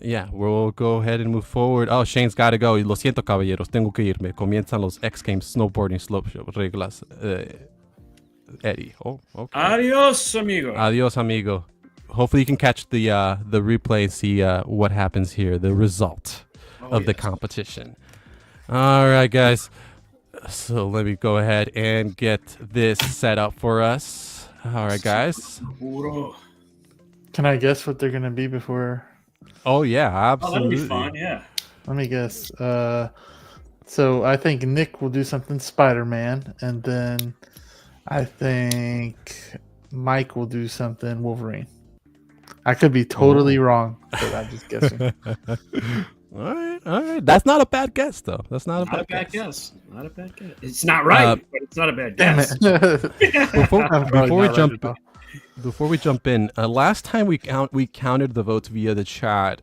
Yeah, we'll go ahead and move forward. Oh, Shane's got to go. Lo siento, caballeros. Tengo que irme. Comienzan los X Games Snowboarding Slope Show. Reglas. Eddie. Oh, okay. Adios, amigo. Adios, amigo. Hopefully you can catch the replay and see what happens here, the result of the competition. All right, guys. So let me go ahead and get this set up for us. All right, guys. can I guess what they're gonna be before? Oh yeah, Oh, absolutely. that'll be fun. Yeah. Let me guess. So I think Nick will do something Spider-Man, and then I think Mike will do something Wolverine. I could be totally wrong, but I'm just guessing. All right. That's not a bad guess, though. That's not a bad guess. Not a bad guess. It's not right, but it's not a bad guess. Before we jump in, last time we counted the votes via the chat.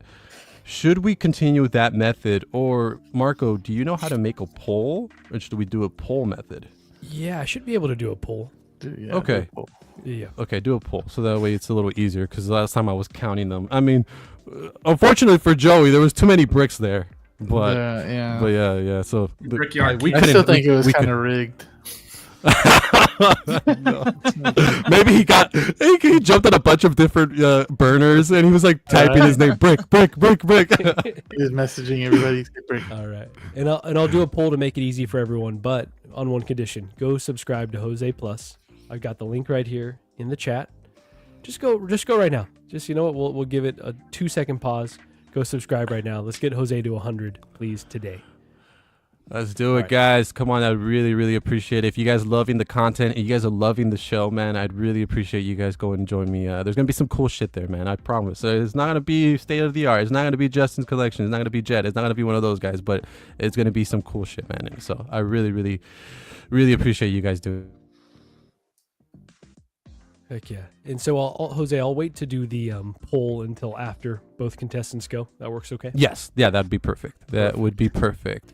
Should we continue with that method, or Marco, do you know how to make a poll, or should we do a poll method? Yeah, I should be able to do a poll. Yeah, Okay. Yeah. Okay, do a poll, so that way it's a little easier, because last time I was counting them. I mean, unfortunately for Joey, there was too many bricks there. But yeah. So Brickyard we I still think it was kind of rigged. Maybe he jumped on a bunch of different burners, and he was like typing his name, brick. He was messaging everybody. Brick. All right, and I'll do a poll to make it easy for everyone, but on one condition: go subscribe to Jose Plus. I've got the link right here in the chat. Just go right now. Just, you know what? We'll give it a 2-second pause. Go subscribe right now. Let's get Jose to 100, please, today. Let's do it, guys. Come on, I'd really, really appreciate it. If you guys are loving the content and you guys are loving the show, man, I'd really appreciate you guys going and join me. There's going to be some cool shit there, man. I promise. It's not going to be state of the art. It's not going to be Justin's collection. It's not going to be Jet. It's not going to be one of those guys, but it's going to be some cool shit, man. And so I really, really, really appreciate you guys doing it. Heck yeah. And so, Jose, I'll wait to do the poll until after both contestants go. That works okay? Yes. Yeah, that'd be perfect. That would be perfect.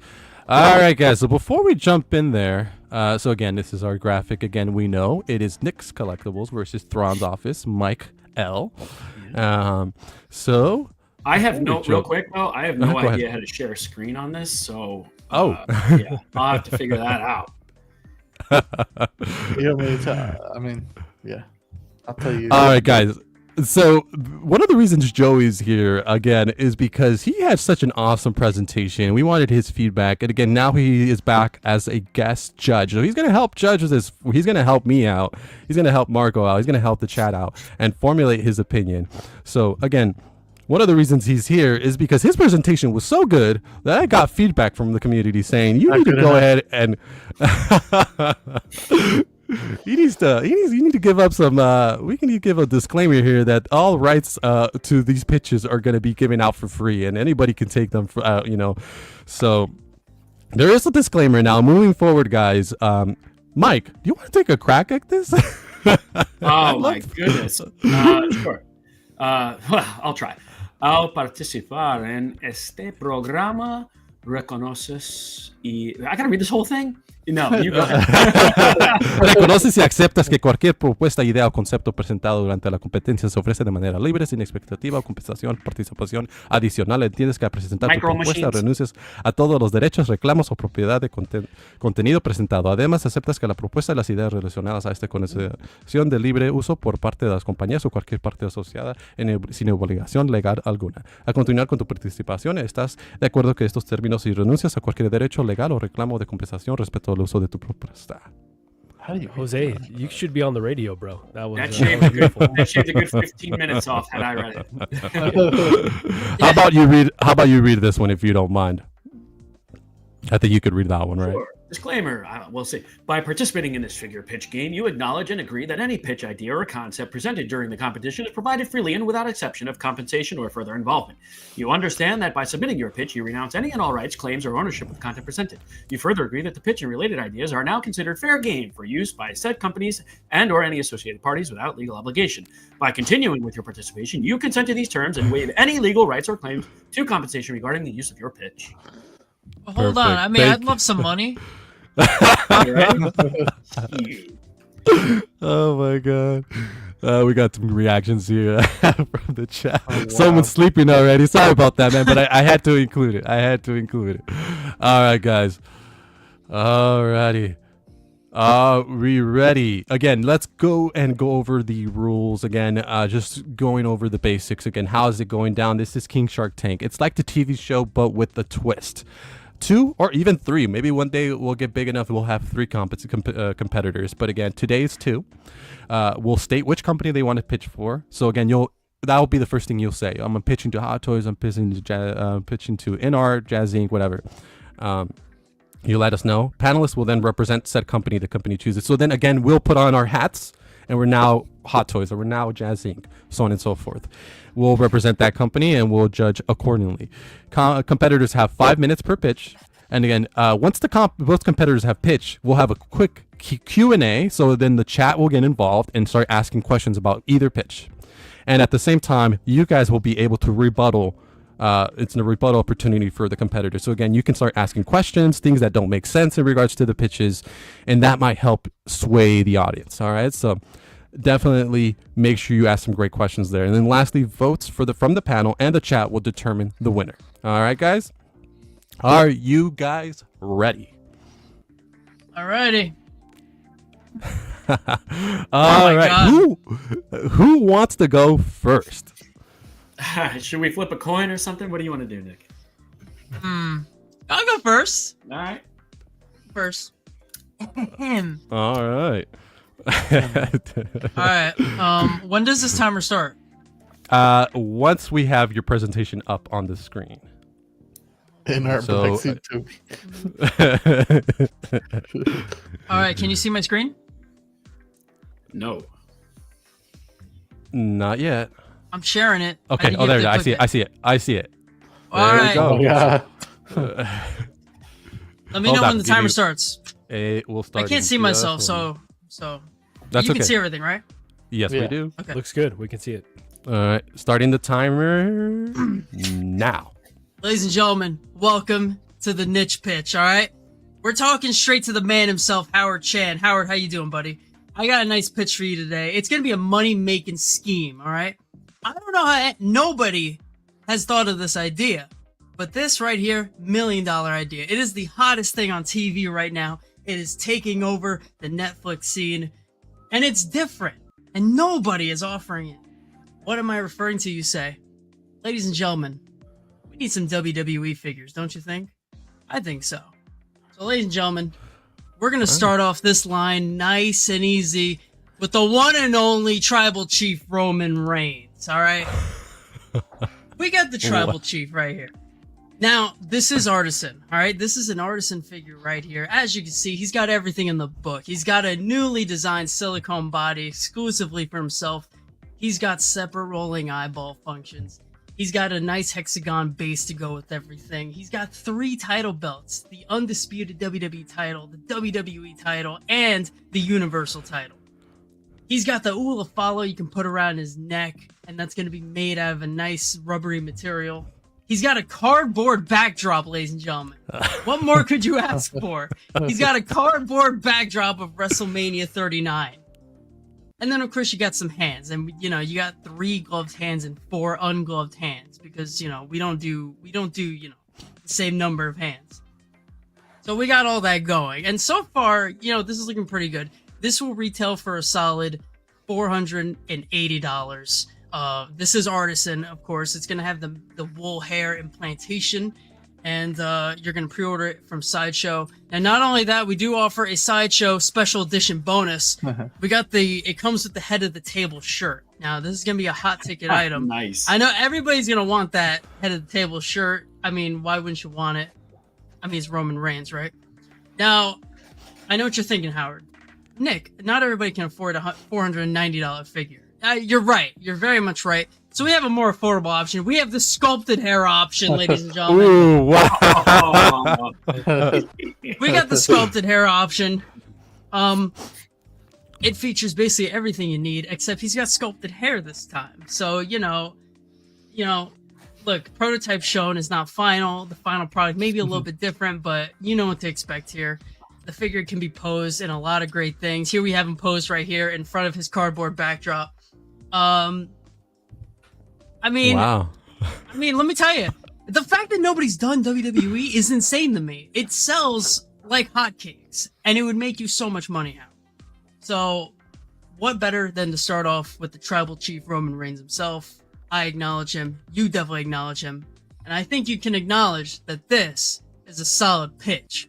All right, guys. So before we jump in there, so again, this is our graphic. Again, we know it is Nick's Collectibles versus Thrawn's Office, Mike L. So I have real quick though, I have no idea how to share a screen on this, so yeah, I'll have to figure that out. You want me to I mean, yeah. I'll tell you. All right, guys. So one of the reasons Joey's here again is because he had such an awesome presentation. We wanted his feedback, and again, now he is back as a guest judge. So he's going to help judge this. He's going to help me out. He's going to help Marco out. He's going to help the chat out and formulate his opinion. So again, one of the reasons he's here is because his presentation was so good that I got feedback from the community saying you need to go ahead and you need to give up some we can give a disclaimer here that all rights to these pitches are going to be given out for free, and anybody can take them for so there is a disclaimer. Now moving forward, guys, Mike, do you want to take a crack at this? Oh my goodness. Sure. Well, I'll try. Al participar en este programa reconoces y I gotta read this whole thing. No, you go ahead. Reconoces y aceptas que cualquier propuesta, idea o concepto presentado durante la competencia se ofrece de manera libre, sin expectativa o compensación, participación adicional. Entiendes que al presentar tu Micro propuesta machines. renuncias a todos los derechos, reclamos o propiedad de contenido presentado. Además, aceptas que la propuesta y las ideas relacionadas a esta concesión de libre uso por parte de las compañías o cualquier parte asociada sin obligación legal alguna. A continuar con tu participación, ¿estás de acuerdo que estos términos y renuncias a cualquier derecho legal o reclamo de compensación respecto al uso de tu propuesta? How do you Jose, you should be on the radio, bro. That was, That that shaved, was a good, beautiful. that shaved a good 15 minutes off had I read it. How about you read this one if you don't mind? I think you could read that one, right? Sure. Disclaimer, we'll see. By participating in this figure pitch game, you acknowledge and agree that any pitch idea or concept presented during the competition is provided freely and without exception of compensation or further involvement. You understand that by submitting your pitch, you renounce any and all rights, claims, or ownership of content presented. You further agree that the pitch and related ideas are now considered fair game for use by said companies and or any associated parties without legal obligation. By continuing with your participation, you consent to these terms and waive any legal rights or claims to compensation regarding the use of your pitch. Well, hold on. Perfect. I mean, Thank I'd love some money. Oh my god. We got some reactions here from the chat. Someone's sleeping already. Sorry about that, man, but I had to include it. All right, guys. Alrighty. We ready? Again, let's go over the rules again. Just going over the basics again. How is it going down? This is King Shark Tank. It's like the TV show, but with a twist. 2 or even 3. Maybe one day we'll get big enough. We'll have 3 competitors. But again, today's 2. We'll state which company they want to pitch for. So again, that will be the first thing you'll say. I'm pitching to Hot Toys. I'm pitching to ENCORE, Jazz Inc., whatever. You let us know. Panelists will then represent said company the company chooses. So then again, we'll put on our hats, and we're now Hot Toys, or we're now Jazz Inc., so on and so forth. We'll represent that company, and we'll judge accordingly. Competitors have 5 minutes per pitch. And again, once both competitors have pitched, we'll have a quick Q&A, so then the chat will get involved and start asking questions about either pitch. And at the same time, you guys will be able to rebuttal. It's a rebuttal opportunity for the competitor. So again, you can start asking questions, things that don't make sense in regards to the pitches, and that might help sway the audience. All right, so definitely make sure you ask some great questions there. And then lastly, votes from the panel and the chat will determine the winner. All right, guys? Are you guys ready? Alrighty. All right. God. Who wants to go first? Should we flip a coin or something? What do you want to do, Nick? I'll go first. All right. First. Him. All right. Alright. When does this timer start? Once we have your presentation up on the screen. in our So, black suit too? Alright, can you see my screen? No. Not yet. I'm sharing it. Okay. think Oh, you there have we to go. I see click it. I see it. All There we right. go. Oh yeah. Let me Hold know on, when the give timer me- starts. It will I start. can't in see myself, just one. so That's you okay. can see everything, right? Yes, we Yeah. do. Okay. Looks good. We can see it. All right. Starting the timer now. Ladies and gentlemen, welcome to the niche pitch, all right? We're talking straight to the man himself, Howard Chan. Howard, how you doing, buddy? I got a nice pitch for you today. It's going to be a money-making scheme, all right? I don't know how nobody has thought of this idea, but this right here, $1 million idea. It is the hottest thing on TV right now. It is taking over the Netflix scene, and it's different, and nobody is offering it. What am I referring to, you say? Ladies and gentlemen, we need some WWE figures, don't you think? I think so. So, ladies and gentlemen, we're going to start off this line nice and easy with the one and only Tribal Chief Roman Reigns, all right? We got the Tribal Chief right here. Now, this is artisan, all right? This is an artisan figure right here. As you can see, he's got everything in the book. He's got a newly designed silicone body exclusively for himself. He's got separate rolling eyeball functions. He's got a nice hexagon base to go with everything. He's got 3 title belts, the undisputed WWE title, the WWE title, and the Universal title. He's got the Ula follow you can put around his neck, and that's going to be made out of a nice rubbery material. He's got a cardboard backdrop, ladies and gentlemen. What more could you ask for? He's got a cardboard backdrop of WrestleMania 39. And then, of course, you got some hands. And, you know, you got 3 gloved hands and 4 ungloved hands. Because, you know, we don't do, you know, the same number of hands. So we got all that going. And so far, you know, this is looking pretty good. This will retail for a solid $480. This is artisan, of course. It's going to have the wool hair implantation, and you're going to pre-order it from Sideshow. And not only that, we do offer a Sideshow special edition bonus. We got it comes with the head of the table shirt. Now, this is going to be a hot ticket item. Nice. I know everybody's going to want that head of the table shirt. I mean, why wouldn't you want it? I mean, it's Roman Reigns, right? Now, I know what you're thinking, Howard. Nick, not everybody can afford a $490 figure. You're right. You're very much right. So we have a more affordable option. We have the sculpted hair option, ladies and gentlemen. Ooh, wow. We got the sculpted hair option. It features basically everything you need, except he's got sculpted hair this time. So, you know, look, prototype shown is not final. The final product may be a little bit different, but you know what to expect here. The figure can be posed in a lot of great things. Here we have him posed right here in front of his cardboard backdrop. I mean, Wow. let me tell you, the fact that nobody's done WWE is insane to me. It sells like hotcakes, and it would make you so much money out. So, what better than to start off with the Tribal Chief Roman Reigns himself? I acknowledge him. You definitely acknowledge him. And I think you can acknowledge that this is a solid pitch.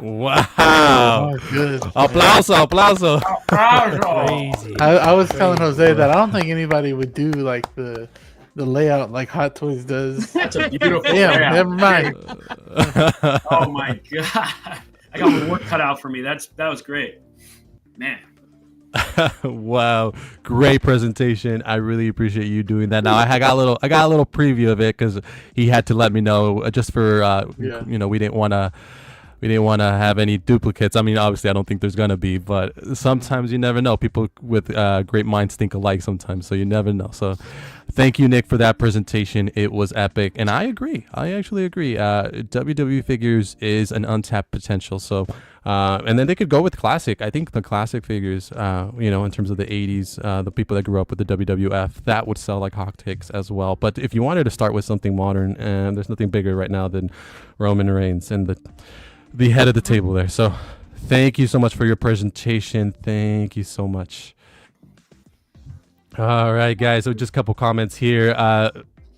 Wow. Oh, good. Aplauso. Crazy. I was telling Jose that I don't think anybody would do like the layout like Hot Toys does. That's a beautiful Yeah, layout. never mind. Oh my god. I got my work cut out for me. That was great. Man. Wow, great presentation. I really appreciate you doing that. Now I got a little preview of it because he had to let me know just for Yeah. you know, we didn't want to have any duplicates. I mean, obviously I don't think there's gonna be, but sometimes you never know. People with great minds think alike sometimes, so you never know. So thank you, Nick, for that presentation. It was epic, and I agree. I actually agree. WWE figures is an untapped potential. So and then they could go with classic. I think the classic figures, you know, in terms of the 80s, the people that grew up with the WWF, that would sell like hotcakes as well. But if you wanted to start with something modern, and there's nothing bigger right now than Roman Reigns and the head of the table there. So thank you so much for your presentation. Thank you so much. All right, guys. So just a couple comments here.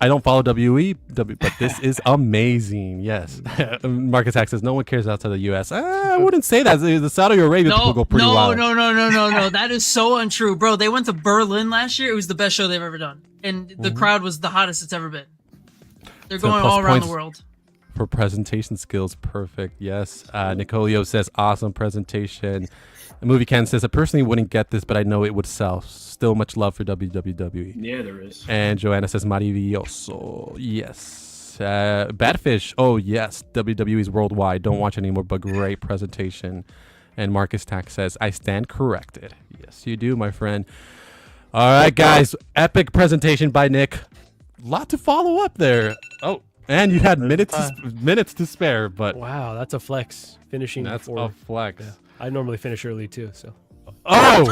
I don't follow WWE, but this is amazing. Yes. Marcus Hack says no one cares outside the U.S. I wouldn't say that. The Saudi Arabia people go pretty wild. No. That is so untrue. Bro, they went to Berlin last year. It was the best show they've ever done. And the crowd was the hottest it's ever been. They're So going plus all around the points world. For presentation skills, perfect. Yes. Nicolio says awesome presentation. The movie Ken says I personally wouldn't get this, but I know it would sell. Still much love for WWE. Yeah, there is. And Joanna says maravilloso. Yes. Badfish. Oh yes. WWE's worldwide. Don't watch anymore, but great presentation. And Marcus Tack says I stand corrected. Yes, you do, my friend. All right, guys. Epic presentation by Nick. Lot to follow up there. Oh. And you had minutes to spare, but Wow, that's a flex. Finishing that's before. a flex. Yeah. I normally finish early too, so. Oh!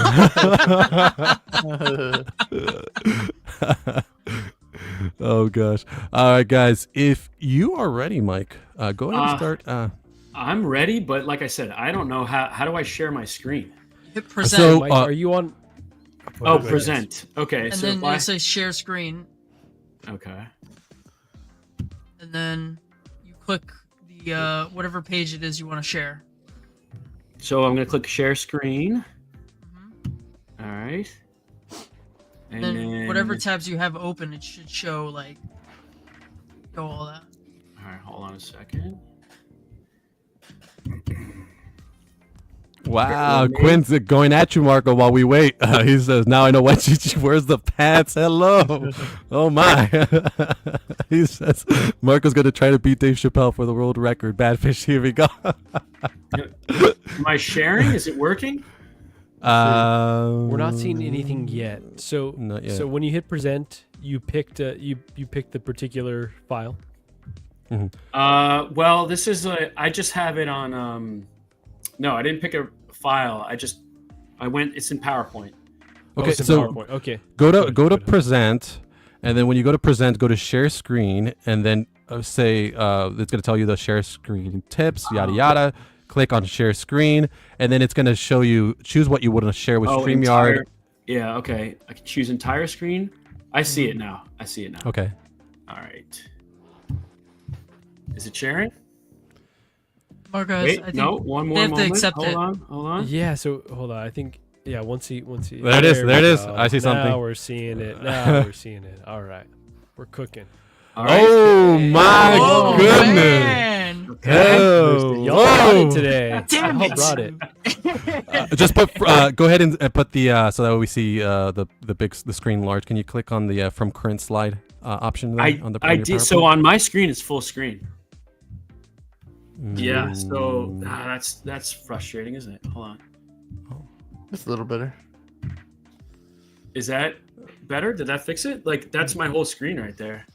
Oh gosh. All right, guys. If you are ready, Mike, go ahead and start. I'm ready, but like I said, I don't know how do I share my screen? Hit present. So, Mike, are you on? Oh, present. Okay, and so then if I- you say share screen. okay. And then you click the whatever page it is you want to share. So I'm gonna click share screen. All right. And then whatever tabs you have open, it should show like all that. All right, hold on a second. Wow, Quinn's going at you, Marco, while we wait. He says, now I know why Gigi wears the pants. Hello. Oh, my. He says, Marco's going to try to beat Dave Chappelle for the world record. Badfish, here we go. Am I sharing? Is it working? We're not seeing anything yet. So Not yet. So when you hit present, you picked the particular file? Well, this is I just have it on. No, I didn't pick a file. I went. It's in PowerPoint. Okay, It's in so PowerPoint. Okay. go to Good. present, and then when you go to present, go to share screen, and then say it's going to tell you the share screen tips, yada yada. Click on share screen, and then it's going to show you choose what you want to share with StreamYard. Yeah. Okay. I can choose entire screen. I see it now. Okay. All right. Is it sharing? Marcos, Wait, I think no. One more they have to moment. accept it. Hold on. Yeah. So hold on. I think once he. There it is. we There it is. go. I see something. Now we're seeing it. All right. We're cooking. All right. Oh my Oh, goodness! man. Oh, Y'all brought whoa. it today. Damn Y'all it. brought it. Just put. Go ahead and put the so that way we see the screen large. Can you click on the from current slide option there on the? I did. So on my screen, it's full screen. Mm. Yeah. So that's frustrating, isn't it? Hold on. Just a little better. Is that better? Did that fix it? Like that's my whole screen right there.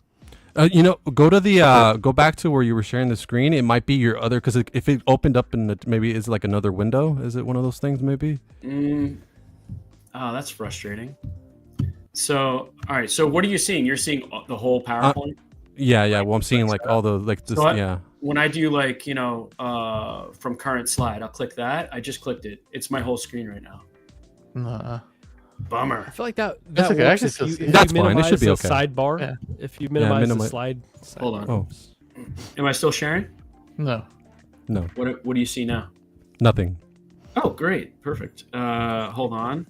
Go to the go back to where you were sharing the screen. It might be your other because if it opened up in maybe it's like another window. Is it one of those things? Maybe. Oh, that's frustrating. So, all right. So, what are you seeing? You're seeing the whole PowerPoint. Yeah. Well, I'm seeing like all the like this. Yeah. When I do like from current slide, I'll click that. I just clicked it. It's my whole screen right now. Bummer. I feel like that That's okay, I works can if still you, see if it. That's you fine, it should minimize be the okay. sidebar. Yeah. If you minimize the minimize- slide. Hold on. Oh Am I still sharing? No. no, What do you see now? nothing. Oh, great. Perfect. Hold on.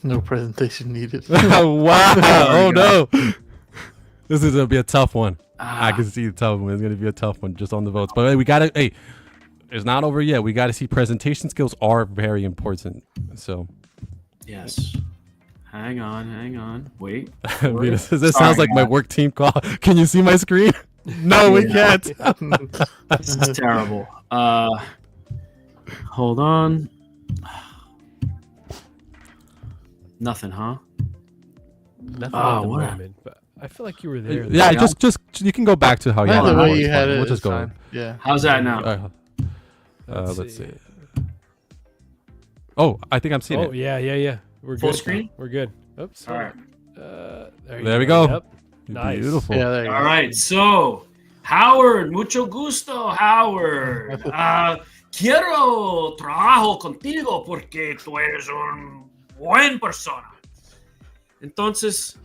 No presentation needed. Wow. Oh we go. no. This is gonna be a tough one. I Ah, can see the tough one. It's gonna be a tough one just on the votes. But we gotta. Hey, it's not over yet. We gotta see presentation skills are very important. So yes. Hang on. Wait. I mean, this Sorry, sounds like my guys. work team call. Can you see my screen? No, we Yeah. can't. This is terrible. Hold on. Nothing Nothing, huh? at Oh, the what? moment, but I feel like you were there. Yeah, Yeah. just you can go back to how you Yeah, had the it way before, you it's had fine. it. We'll is just go. fine. Yeah. How's that now? Let's see. Oh, I think I'm seeing Oh it. yeah. We're Full good. screen? We're good. Oops. All right. There we go. Yep. Nice. Beautiful. Yeah, there you All go. right. So, Howard, mucho gusto, Howard. Quiero trabajo contigo porque tú eres un buen persona. Entonces,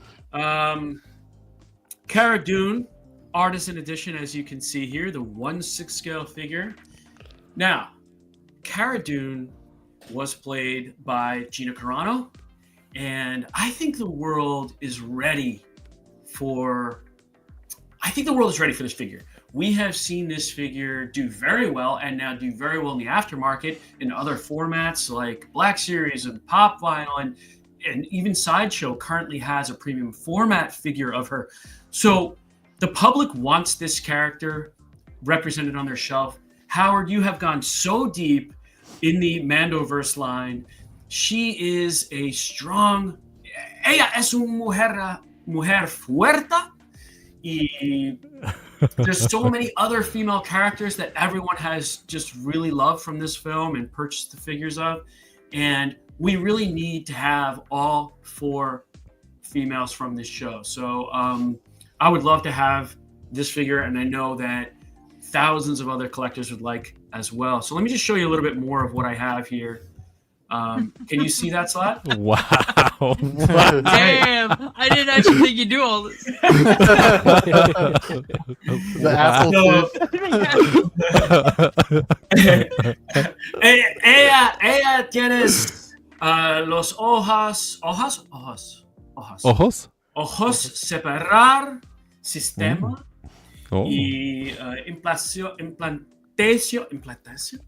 Cara Dune, Artisan Edition, as you can see here, the 1/6 scale figure. Now, Cara Dune was played by Gina Carano, and I think the world is ready for this figure. We have seen this figure do very well and now do very well in the aftermarket in other formats like Black Series and Pop Vinyl and even Sideshow currently has a premium format figure of her. So the public wants this character represented on their shelf. Howard, you have gone so deep in the Mandoverse line. She is a strong... Ella es una mujer fuerte. Y there's so many other female characters that everyone has just really loved from this film and purchased the figures of. And we really need to have all 4 females from this show. So I would love to have this figure, and I know that thousands of other collectors would like as well. So let me just show you a little bit more of what I have here. Can you see that slot? Wow. Damn, I didn't actually think you'd do all this. The apple ella tiene los ojos separar sistema y implantación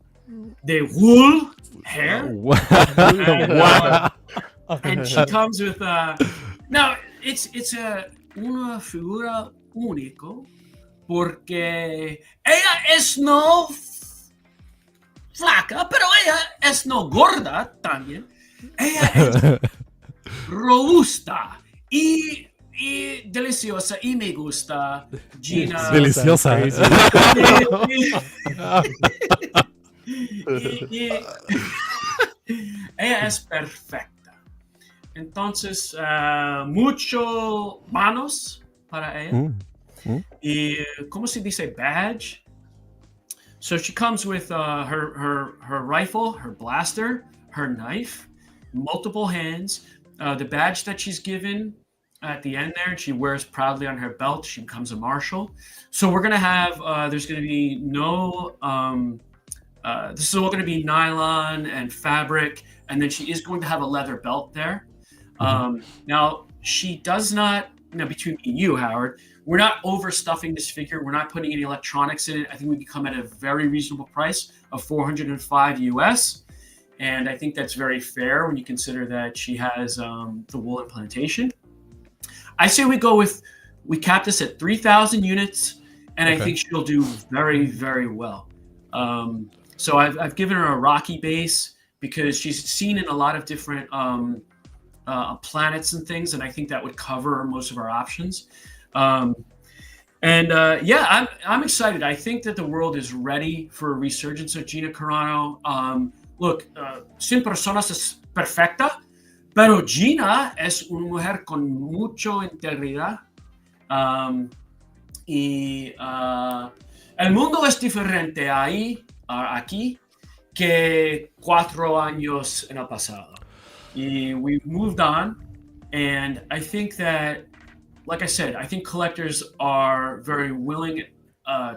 de wool hair. Wow. And she comes with no, it's una figura único porque ella es no flaca, pero ella es no gorda también. Ella es robusta y deliciosa y me gusta. Gina. Deliciosa. Ella es perfecta. Entonces, mucho manos para ella. Y, ¿cómo se dice badge? So she comes with her rifle, her blaster, her knife, multiple hands. The badge that she's given at the end there, she wears proudly on her belt. She becomes a marshal. So we're going to have, there's going to be no, this is all going to be nylon and fabric. And then she is going to have a leather belt there. Now, she does not, between me and you, Howard, we're not overstuffing this figure. We're not putting any electronics in it. I think we can come at a very reasonable price of $405 US. And I think that's very fair when you consider that she has the wool implantation. I say we cap this at 3,000 units, and I think she'll do very, very well. So I've given her a rocky base because she's seen in a lot of different planets and things, and I think that would cover most of our options. I'm excited. I think that the world is ready for a resurgence of Gina Carano. Look, sin personas es perfecta, pero Gina es una mujer con mucha integridad. El mundo es diferente aquí que 4 años en el pasado. Y we've moved on, and I think that, like I said, I think collectors are very willing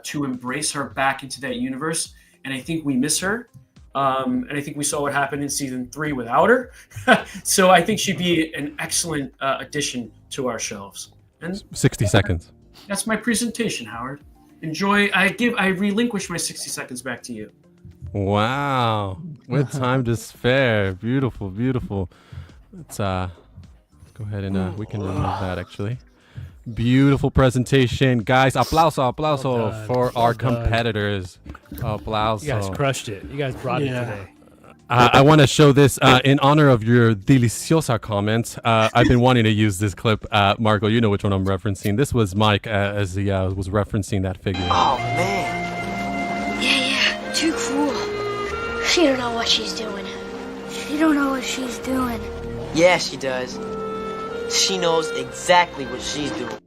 to embrace her back into that universe, and I think we miss her. And I think we saw what happened in season 3 without her. So I think she'd be an excellent addition to our shelves. And 60 seconds. That's my presentation, Howard. Enjoy. I relinquish my 60 seconds back to you. Wow. With time to spare. Beautiful, beautiful. Let's go ahead and we can remove that actually. Beautiful presentation. Guys, aplauso for our competitors. Aplauso. You guys crushed it. You guys brought it today. I want to show this in honor of your deliciosa comments. I've been wanting to use this clip. Marco, you know which one I'm referencing. This was Mike as he was referencing that figure. Oh, man. Yeah, too cool. She don't know what she's doing. She don't know what she's doing. Yeah, she does. She knows exactly what she's doing.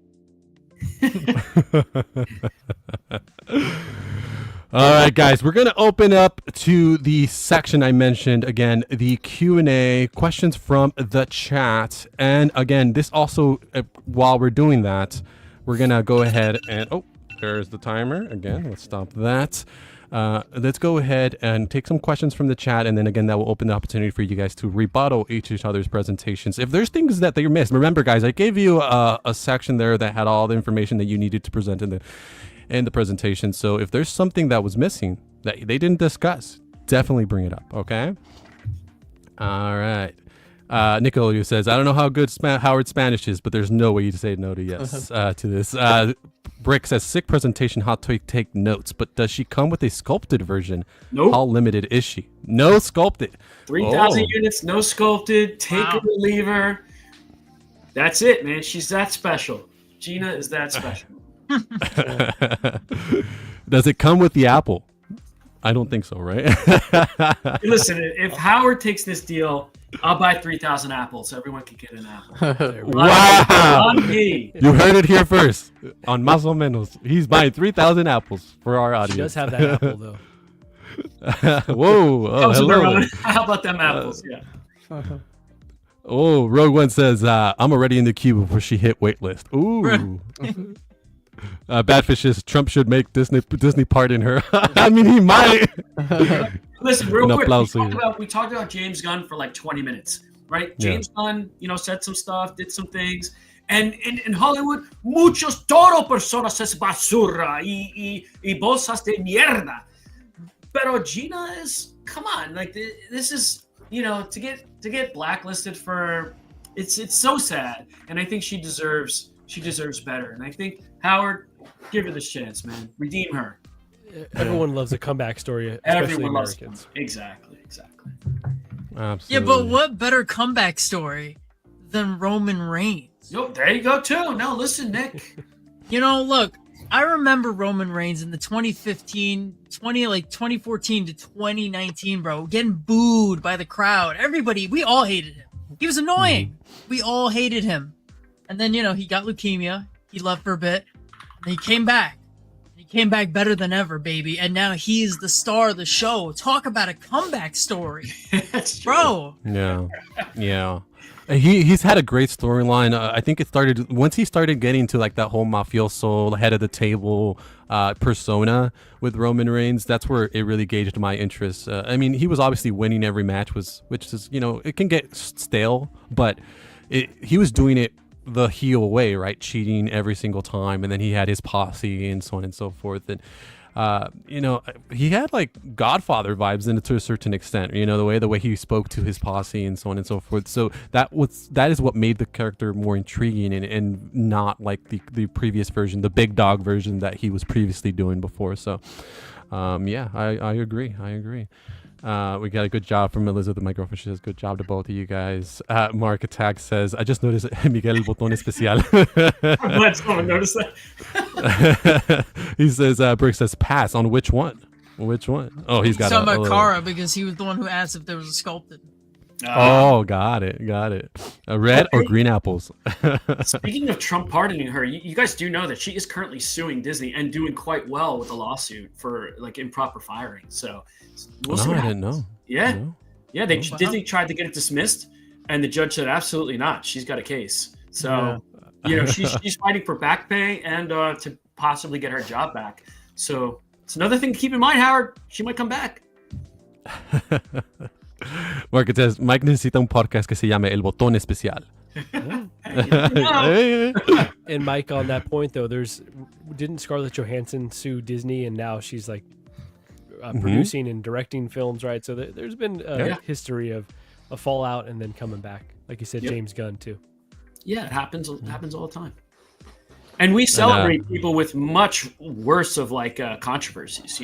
All right, guys, we're going to open up to the section I mentioned. Again, the Q&A, questions from the chat. And again, this also, while we're doing that, we're going to go ahead and, oh, there's the timer. Again, let's stop that. Let's go ahead and take some questions from the chat, and then again, that will open the opportunity for you guys to rebuttal each other's presentations. If there's things that you missed, remember, guys, I gave you a section there that had all the information that you needed to present in the presentation. So if there's something that was missing that they didn't discuss, definitely bring it up. Okay. All right. Nicole says, I don't know how good Howard Spanish is, but there's no way you say no to yes to this. Brick says, sick presentation, hot take notes, but does she come with a sculpted version? Nope. How limited is she? No sculpted. 3,000 units, no sculpted, take her or leave her. That's it, man. She's that special. Gina is that special. Does it come with the apple? I don't think so, right? Listen, if Howard takes this deal, I'll buy 3,000 apples. Everyone can get an apple. Wow! On me. You heard it here first on Más o Menos. He's buying 3,000 apples for our audience. She does have that apple, though. Whoa! Oh, hello. How about them apples? Yeah. Oh, Rogue One says, I'm already in the queue before she hit waitlist. Ooh. Badfish says Trump should make Disney pardon her. I mean, he might. Listen, real quick. We talked about James Gunn for like 20 minutes, right? James Gunn, said some stuff, did some things. And in Hollywood, muchos todo personas es basura y bolsas de mierda. Pero Gina is, come on, like this is, to get blacklisted for, it's so sad. And I think she deserves better. And I think, Howard, give her this chance, man. Redeem her. Everyone loves a comeback story, especially Everyone loves Americans. Exactly. Absolutely. Yeah, but what better comeback story than Roman Reigns? Yo, there you go too. No, listen, Nick. You know, look, I remember Roman Reigns in the 2014 to 2019, bro, getting booed by the crowd. Everybody, we all hated him. He was annoying. We all hated him. And then, he got leukemia. He left for a bit. And he came back. He came back better than ever, baby. And now he's the star of the show. Talk about a comeback story. Bro. Yeah. He's had a great storyline. I think it started once he started getting to like that whole mafioso head of the table persona with Roman Reigns. That's where it really gauged my interest. I mean, he was obviously winning every match, which is it can get stale, but he was doing it the heel way, right? Cheating every single time, and then he had his posse and so on and so forth. And he had like Godfather vibes to a certain extent, the way he spoke to his posse and so on and so forth. So that is what made the character more intriguing and not like the previous version, the big dog version that he was previously doing before. So I agree. We got a good job from Elizabeth, my girlfriend. She says good job to both of you guys. Mark Attack says, I just noticed Miguel el botón especial. I'm glad someone noticed that. He says, Brick says, pass on which one? Oh, he's got talking about Kara because he was the one who asked if there was a sculpted. Oh, got it. Red or green apples? Speaking of Trump pardoning her, you guys do know that she is currently suing Disney and doing quite well with a lawsuit for like improper firing. So we'll see. I didn't know. Yeah. No. Yeah. Disney tried to get it dismissed, and the judge said absolutely not. She's got a case. So she's fighting for back pay and to possibly get her job back. So it's another thing to keep in mind, Howard. She might come back. Mark, it says, Mike necesita un podcast que se llame El Botón Especial. And Mike, on that point though, didn't Scarlett Johansson sue Disney, and now she's like producing and directing films, right? So there's been a history of a fallout and then coming back, like you said. James Gunn too. Yeah, it happens all the time. And we celebrate people with much worse of like controversies,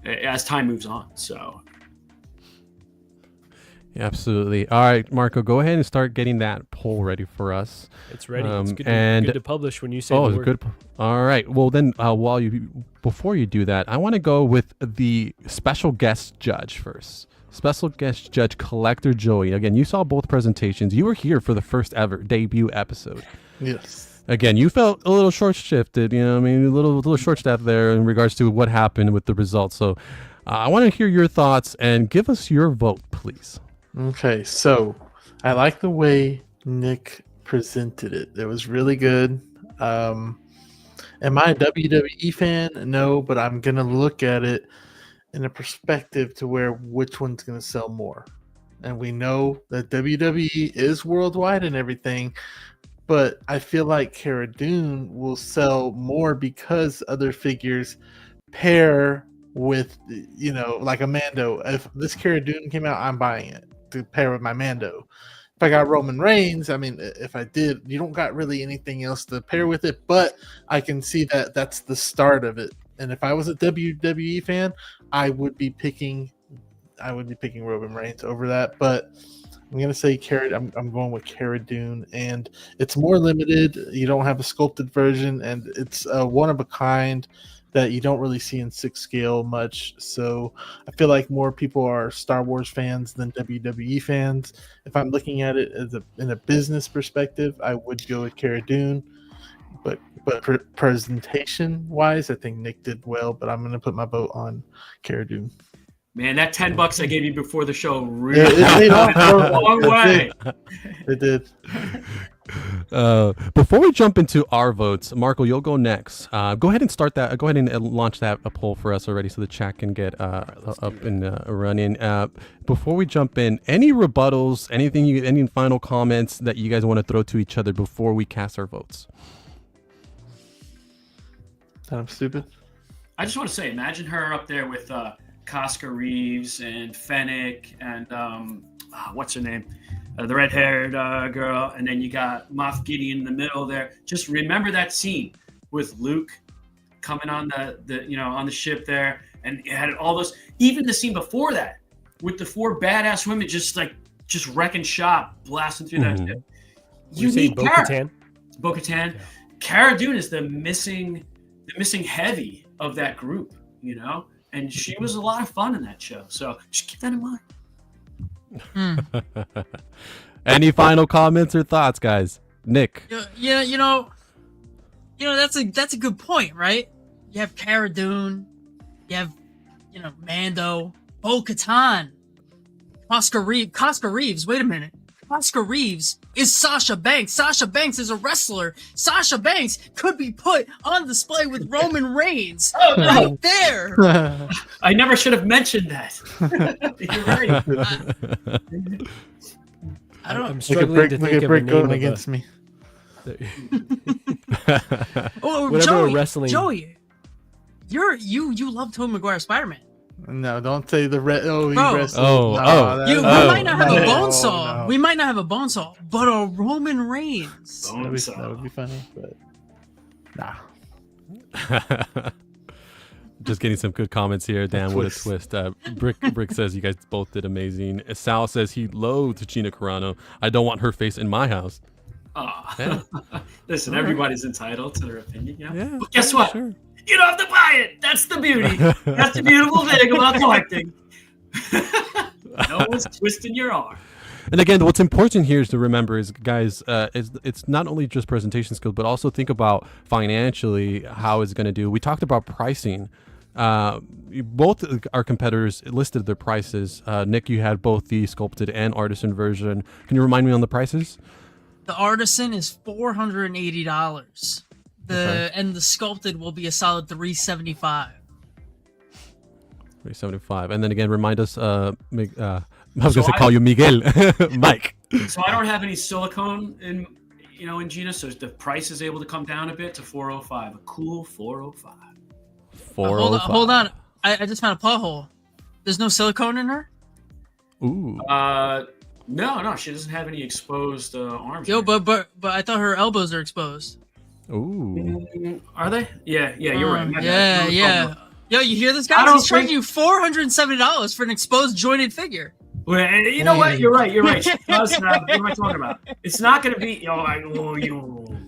as time moves on. So. Yeah, absolutely. All right, Marco, go ahead and start getting that poll ready for us. It's ready. It's good to publish when you say the word. Good. All right. Well, then before you do that, I want to go with the special guest judge first. Special guest judge Collector Joey. Again, you saw both presentations. You were here for the first ever debut episode. Yes. Again, you felt a little short-shifted, a little short-staffed there in regards to what happened with the results. So I want to hear your thoughts and give us your vote, please. Okay, so I like the way Nick presented it. It was really good. Am I a WWE fan? No, but I'm going to look at it in a perspective to which one's going to sell more. And we know that WWE is worldwide and everything, but I feel like Cara Dune will sell more because other figures pair with, like a Mando. If this Cara Dune came out, I'm buying it to pair with my Mando. If I got Roman Reigns, if I did, you don't got really anything else to pair with it, but I can see that that's the start of it. And if I was a WWE fan, I would be picking Roman Reigns over that. But I'm gonna say I'm going with Cara Dune, and it's more limited. You don't have a sculpted version, and it's one of a kind that you don't really see in 6 scale much. So I feel like more people are Star Wars fans than WWE fans. If I'm looking at it in a business perspective, I would go with Cara Dune. But presentation wise, I think Nick did well. But I'm going to put my vote on Cara Dune. Man, that $10 I gave you before the show really went a long way. It did. Before we jump into our votes, Marco, you'll go next. Go ahead and start that. Go ahead and launch that poll for us already, so the chat can get up and running. Before we jump in, any rebuttals, any final comments that you guys want to throw to each other before we cast our votes? I'm stupid. I just want to say, imagine her up there with Casca Reeves and Fennec and what's her name? The red-haired girl, and then you got Moff Gideon in the middle there. Just remember that scene with Luke coming on the on the ship there, and it had all those. Even the scene before that, with the 4 badass women just wrecking shop, blasting through that ship. You need Bo-Katan. Bo-Katan. Yeah. Cara Dune is the missing heavy of that group, and she was a lot of fun in that show. So just keep that in mind. Any final comments or thoughts, guys? Nick. Yeah, that's a good point, right? You have Cara Dune, you have Mando, Bo-Katan, Oscar Reeves. Wait a minute. Oscar Reeves is Sasha Banks. Sasha Banks is a wrestler. Sasha Banks could be put on display with Roman Reigns right there. I never should have mentioned that. You're right. I'm struggling to think of a name going against me. Wrestling. Joey, you love Tobey Maguire Spider-Man. No, don't say the red. Oh, he Bro. wrestled. We might not have a bone saw. No. We might not have a bone saw, but a Roman Reigns. That would be funny, but nah. Just getting some good comments here. Damn, what a twist. Brick says you guys both did amazing. Sal says he loathes Gina Carano. I don't want her face in my house. Yeah. Listen, everybody's entitled to their opinion. Yeah, but guess what? Sure. You don't have to buy it. That's the beauty. That's the beautiful thing about collecting. No one's twisting your arm. And again, what's important here is to remember is, guys, it's not only just presentation skills, but also think about financially how it's going to do. We talked about pricing. Both our competitors listed their prices. Nick, you had both the sculpted and artisan version. Can you remind me on the prices? The artisan is $480. And the sculpted will be a solid $375. $375. And then again, remind us. I was going to call you Miguel, Mike. So I don't have any silicone in Gina, so the price is able to come down a bit to $405. A cool $405. Hold on. I just found a pothole. There's no silicone in her? Ooh. No, she doesn't have any exposed arms. Yo, but I thought her elbows are exposed. Ooh. Are they? Yeah, you're right. Yeah. Yo, you hear this guy? He's charging you $470 for an exposed jointed figure. Well, you know what? You're right. She does have, what am I talking about? It's not going to be.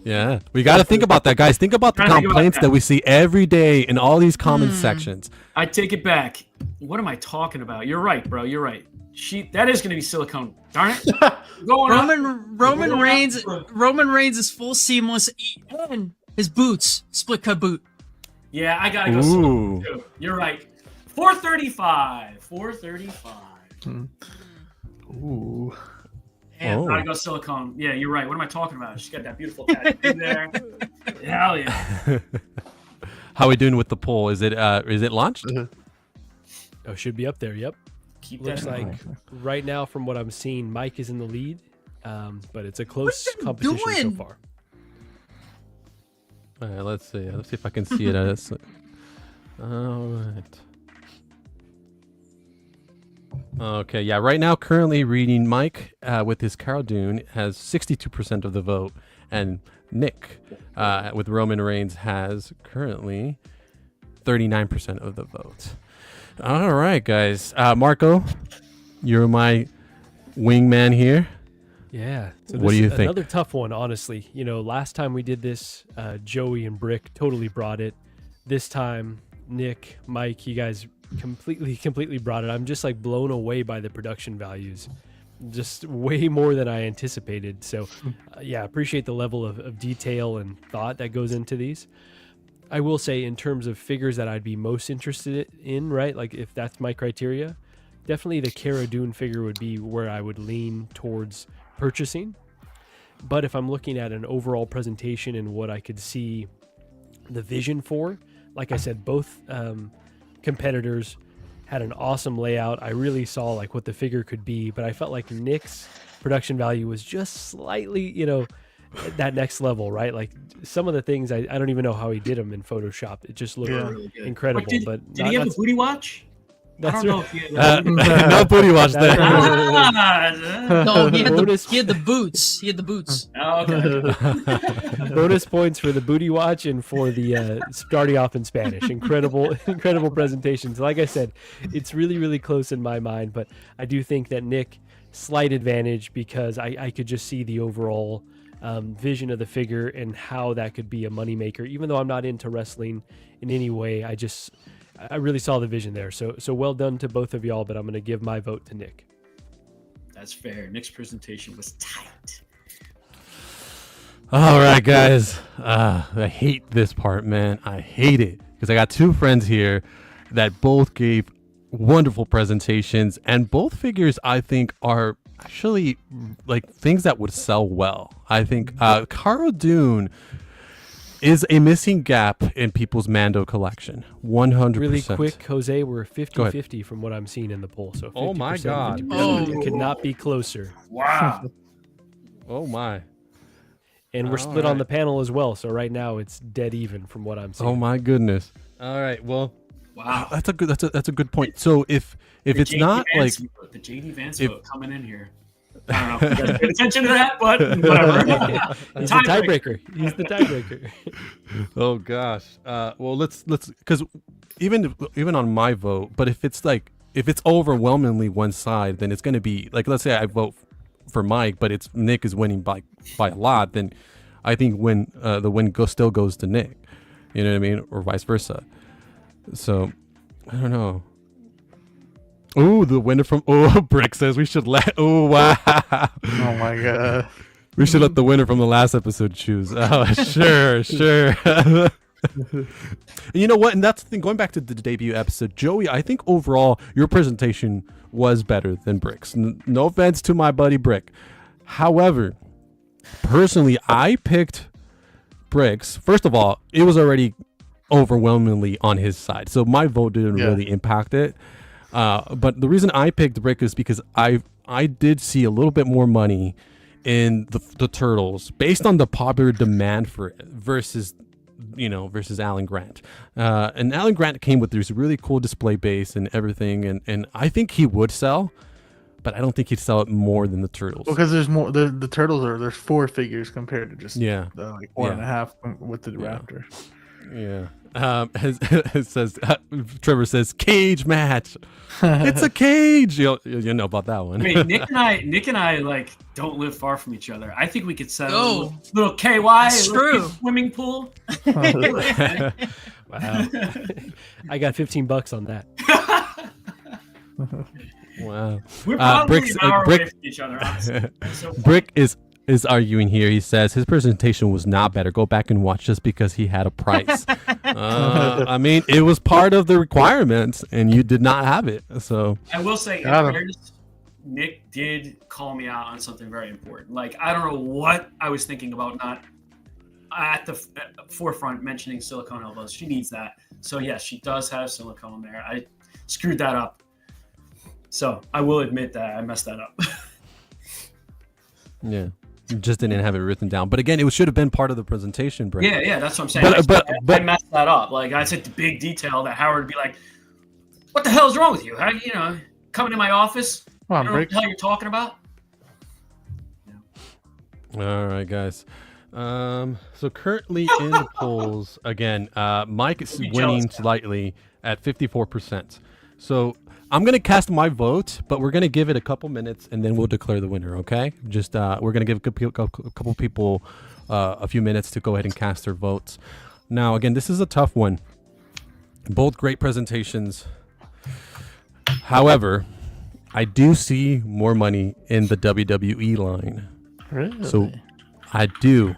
Yeah, we got to think about that, guys. Think about the complaints that we see every day in all these comment sections. I take it back. What am I talking about? You're right, bro. You're right. That is going to be silicone. Darn it. Roman Reigns is full seamless, and his boots split cut boot. Yeah, I gotta go silicone too. You're right. $435. Ooh. Damn, gotta go silicone. Yeah, you're right. What am I talking about? She's got that beautiful tattoo there. Hell yeah. How are we doing with the poll? Is it launched? Oh, should be up there. Yep. Looks like right now, from what I'm seeing, Mike is in the lead, but it's a close competition so far. All right, let's see. Let's see if I can see it. All right. Okay, yeah. Right now, currently reading Mike with his Cara Dune has 62% of the vote, and Nick with Roman Reigns has currently 39% of the vote. All right, guys. Marco, you're my wingman here. Yeah. So what do you think? Another tough one, honestly. Last time we did this, Joey and Brick totally brought it. This time, Nick, Mike, you guys completely brought it. I'm just blown away by the production values. Just way more than I anticipated. So, appreciate the level of detail and thought that goes into these. I will say, in terms of figures that I'd be most interested in, right? If that's my criteria, definitely the Cara Dune figure would be where I would lean towards purchasing. But if I'm looking at an overall presentation and what I could see the vision for, like I said, both competitors had an awesome layout. I really saw what the figure could be, but I felt like Nick's production value was just slightly, that next level, right? Some of the things I don't even know how he did them in Photoshop. It just looked really incredible. Did he have a booty watch? I don't know if he no booty watch there. No, he had Bonus- the boots. He had the boots. Okay. Bonus points for the booty watch and for the starting off in Spanish. Incredible presentations. Like I said, it's really, really close in my mind, but I do think that Nick, slight advantage because I could just see the overall vision of the figure and how that could be a moneymaker. Even though I'm not into wrestling in any way, I really saw the vision there. So well done to both of y'all, but I'm going to give my vote to Nick. That's fair. Nick's presentation was tight. All right, guys. I hate this part, man. I hate it because I got two friends here that both gave wonderful presentations, and both figures I think are actually like things that would sell well. I think Cara Dune is a missing gap in people's Mando collection. 100%. Really quick, Jose, we're 50-50 from what I'm seeing in the poll. So 50%, Oh my God. 50%. It could not be closer. Wow. Oh my. And we're All split on right. the panel as well. So right now it's dead even from what I'm seeing. Oh my goodness. All right. Well, Wow. that's a good point. So if it's JD not like Vance vote, the JD Vance vote coming in here. I don't know if you guys paid attention to that, but whatever. He's the tiebreaker. He's the tiebreaker. oh gosh. Well, let's because even on my vote, but if it's overwhelmingly one side, then it's going to be like, let's say I vote for Mike, but it's Nick is winning by a lot, then I think the win still goes to Nick. You know what I mean, or vice versa. So I don't know. Oh, the winner from Brick says we should let. Oh wow. Oh my god. We should let the winner from the last episode choose. Oh, sure. You know what? And that's the thing. Going back to the debut episode, Joey, I think overall your presentation was better than Brick's. No offense to my buddy Brick. However, personally, I picked Brick's. First of all, it was already overwhelmingly on his side, so my vote didn't really impact it. But the reason I picked Brick is because I did see a little bit more money in the Turtles based on the popular demand for it versus Alan Grant. And Alan Grant came with this really cool display base and everything, and I think he would sell, but I don't think he'd sell it more than the Turtles. Because there's more. The Turtles there's 4 figures compared to just Yeah. like 1.5 with the Raptor. Yeah. It says Trevor says cage match. It's a cage. You know about that one. Wait, Nick and I like don't live far from each other. I think we could set Yo. a little KY, That's a little true. swimming pool. Wow. I got $15 on that. Wow. We're probably Brick's- an hour Brick- away from each other. Honestly. That's so funny. Brick is arguing here. He says his presentation was not better. Go back and watch just because he had a price. I mean, it was part of the requirements, and you did not have it. So I will say, in Got him. fairness, Nick did call me out on something very important. Like, I don't know what I was thinking about not at the forefront mentioning silicone elbows. She needs that. So, yes, she does have silicone there. I screwed that up. So, I will admit that I messed that up. yeah, you just didn't have it written down. But again, it should have been part of the presentation, Brick. Yeah, that's what I'm saying. But I messed that up. Like, I said the big detail that Howard would be like, what the hell is wrong with you? How, coming to my office? Come on, You don't know what Brick. the hell you're talking about? All right, guys. So currently in the polls, again, Mike is Be winning jealous, slightly at 54%. So I'm gonna cast my vote, but we're gonna give it a couple minutes and then we'll declare the winner. Okay? Just we're gonna give a couple people a few minutes to go ahead and cast their votes. Now, again, this is a tough one. Both great presentations. However, I do see more money in the WWE line. Really? So I do.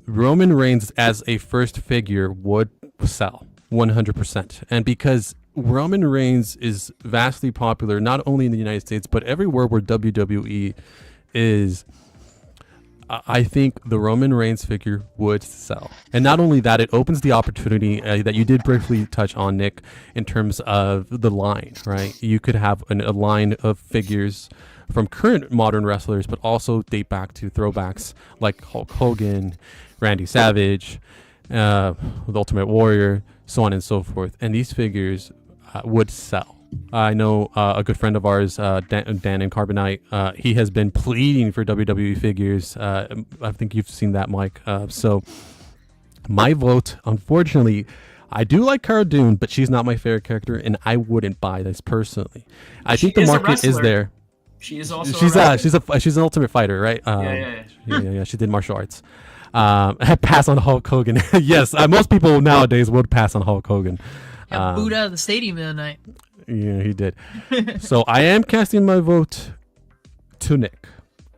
Roman Reigns as a first figure would sell 100%. And because Roman Reigns is vastly popular, not only in the United States, but everywhere where WWE is, I think the Roman Reigns figure would sell. And not only that, it opens the opportunity that you did briefly touch on, Nick, in terms of the line, right? You could have a line of figures from current modern wrestlers, but also date back to throwbacks like Hulk Hogan, Randy Savage, the Ultimate Warrior, so on and so forth. And these figures would sell. I know a good friend of ours, Dan in Carbonite. He has been pleading for WWE figures. I think you've seen that, Mike. So my vote, unfortunately, I do like Cara Dune, but she's not my favorite character, and I wouldn't buy this personally. I think the market is there. She is also. She's an ultimate fighter, right? Yeah. She did martial arts. Pass on Hulk Hogan. Yes, most people nowadays would pass on Hulk Hogan. Got booed out of the stadium the other night. Yeah, he did. So I am casting my vote to Nick.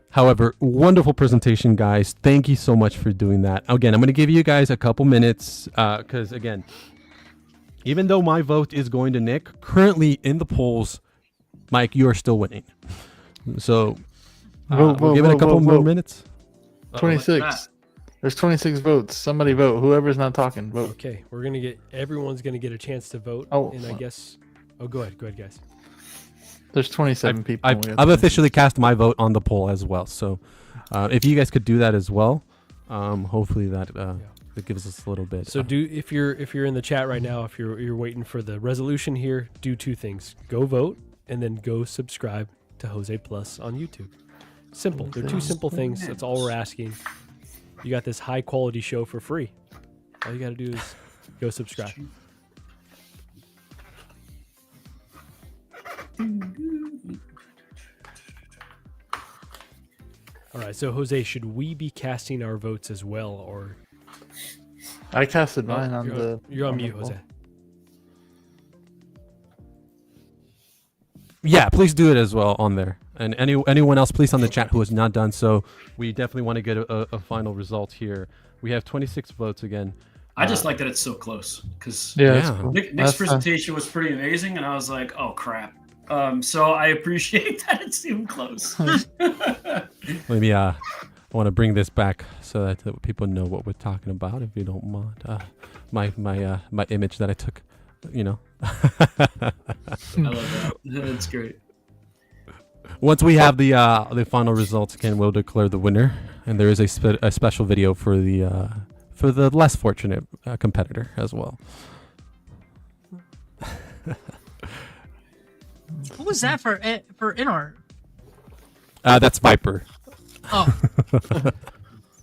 However, wonderful presentation, guys. Thank you so much for doing that. Again, I'm going to give you guys a couple minutes because, again, even though my vote is going to Nick, currently in the polls, Mike, you are still winning. So we'll give it a couple more minutes. 26. There's 26 votes. Somebody vote. Whoever's not talking, vote. Okay, everyone's gonna get a chance to vote. And I guess. Oh, go ahead, guys. There's 27 people. I've officially cast my vote on the poll as well. So if you guys could do that as well, hopefully that gives us a little bit. So if you're in the chat right now, if you're waiting for the resolution here, do two things: go vote and then go subscribe to Jose Plus on YouTube. Simple. They're two simple things. That's all we're asking. You got this high quality show for free. All you got to do is go subscribe. All right, so Jose, should we be casting our votes as well, or? I casted mine on the. You're on mute, Jose. Yeah, please do it as well on there. And anyone else, please, on the chat who has not done so. We definitely want to get a final result here. We have 26 votes again. I just like that it's so cless because cool. Nick's presentation was pretty amazing, and I was like, oh crap. So I appreciate that it's even close. Maybe I want to bring this back so that people know what we're talking about, if you don't mind. My image that I took, I love that. That's great. Once we have the final results, again, we'll declare the winner, and there is a special video for the less fortunate competitor as well. Who was that for InArt? That's Viper. Oh.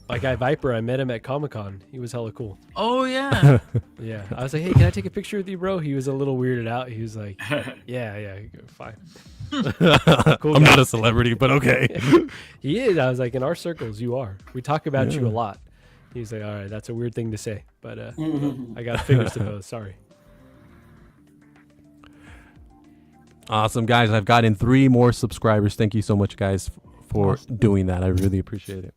My guy Viper, I met him at Comic-Con. He was hella cool. Oh yeah. Yeah. I was like, hey, can I take a picture with you, bro? He was a little weirded out. He was like, yeah, fine. Cool I'm guy. not a celebrity, but okay. He is. I was like, in our circles, you are. We talk about you a lot. He was like, all right, that's a weird thing to say, but I got fingers to both. Sorry. Awesome, guys. I've gotten 3 more subscribers. Thank you so much, guys, for doing that. I really appreciate it.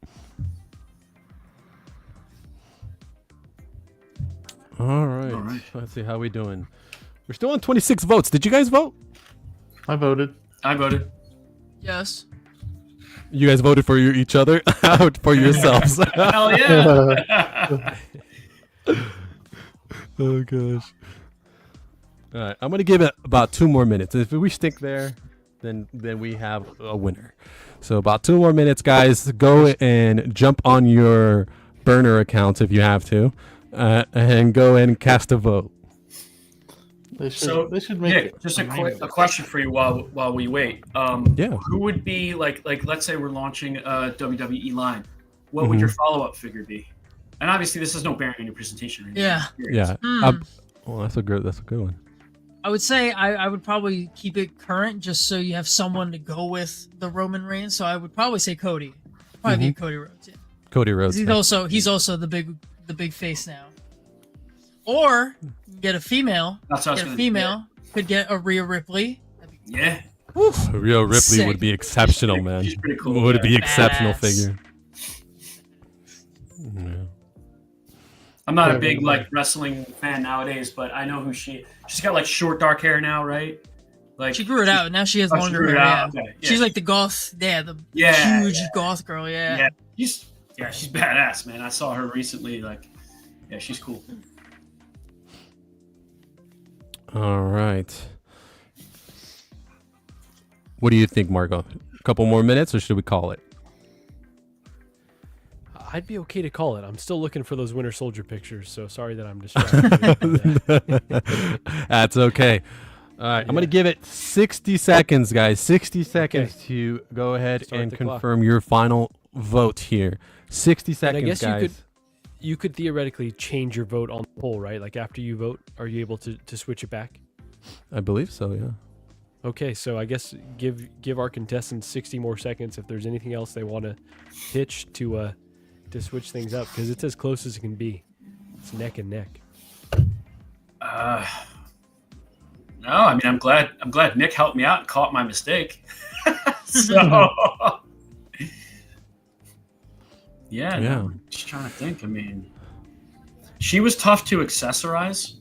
All right. Let's see how we doing. We're still on 26 votes. Did you guys vote? I voted. Yes. You guys voted for each other? For yourselves? Hell yeah. Oh, gosh. All right. I'm going to give it about 2 more minutes. If we stick there, then we have a winner. So about 2 more minutes, guys. Go and jump on your burner accounts if you have to, and go and cast a vote. They should make Nick, just a question for you while we wait. Who would be like let's say we're launching a WWE line. What would your follow-up figure be? And obviously this has no bearing on your presentation. Yeah. Yeah. Well, that's a good one. I would say I would probably keep it current just so you have someone to go with the Roman Reigns. So I would probably say Cody. Probably be Cody Rhodes. Yeah. Cody Rhodes. He's also the big face now. Or get a female. Could get a Rhea Ripley. Yeah. Rhea Ripley Sick. would be exceptional, man. She's pretty cool. Would be exceptional Badass. figure. Yeah. I'm not a big wrestling fan nowadays, but I know who she's got like short dark hair now, right? Like She grew it out. Now she has longer grew it hair. out. Yeah. Okay, yeah. She's like the goth. Yeah, the huge goth girl. Yeah. She's badass, man. I saw her recently. She's cool. All right. What do you think, Marco? A couple more minutes, or should we call it? I'd be okay to call it. I'm still looking for those Winter Soldier pictures, so sorry that I'm distracted. That's okay. All right, I'm going to give it 60 seconds, guys. 60 seconds Okay. to go ahead Start and the clock. confirm your final vote here. 60 And seconds, I guess guys. you could theoretically change your vote on the poll, right? Like after you vote, are you able to switch it back? I believe so, yeah. Okay, so I guess give our contestants 60 more seconds if there's anything else they want to pitch to switch things up, because it's as close as it can be. It's neck and neck. No, I mean I'm glad Nick helped me out and caught my mistake. So yeah, Yeah. no, I'm just trying to think. I mean, she was tough to accessorize,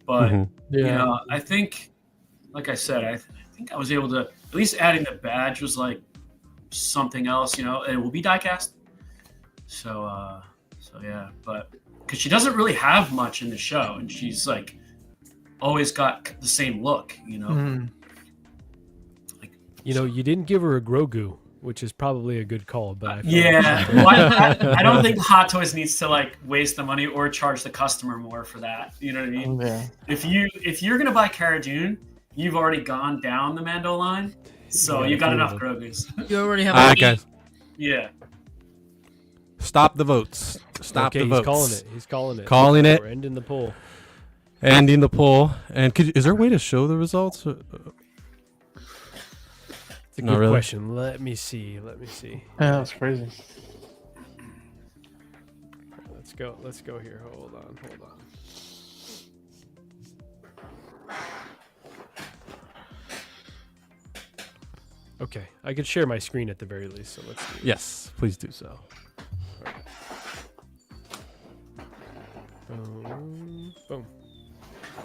but Mhm. you know, I think, like I said, I think I was able to, at least adding the badge was like something else. You know, it will be diecast. So yeah, but because she doesn't really have much in the show, and she's like always got the same look, you know. Mm. You know, you didn't give her a Grogu, which is probably a good call, but I feel Yeah, well, I don't think Hot Toys needs to like waste the money or charge the customer more for that. You know what I mean? Yeah. If you're gonna buy Cara Dune, you've already gone down the Mando line, so Yeah, you got totally. enough Grogu's. You already have All a right, guys. Yeah. Stop the votes. Stop okay, the he's votes. calling it. He's calling it. Calling it. We're ending the poll. Ending the poll. And is there a way to show the results? It's a Not good really. question. Let me see. Yeah, that's crazy. Let's go here. Hold on. Okay, I could share my screen at the very least, so let's do it. Yes, please do so. Boom.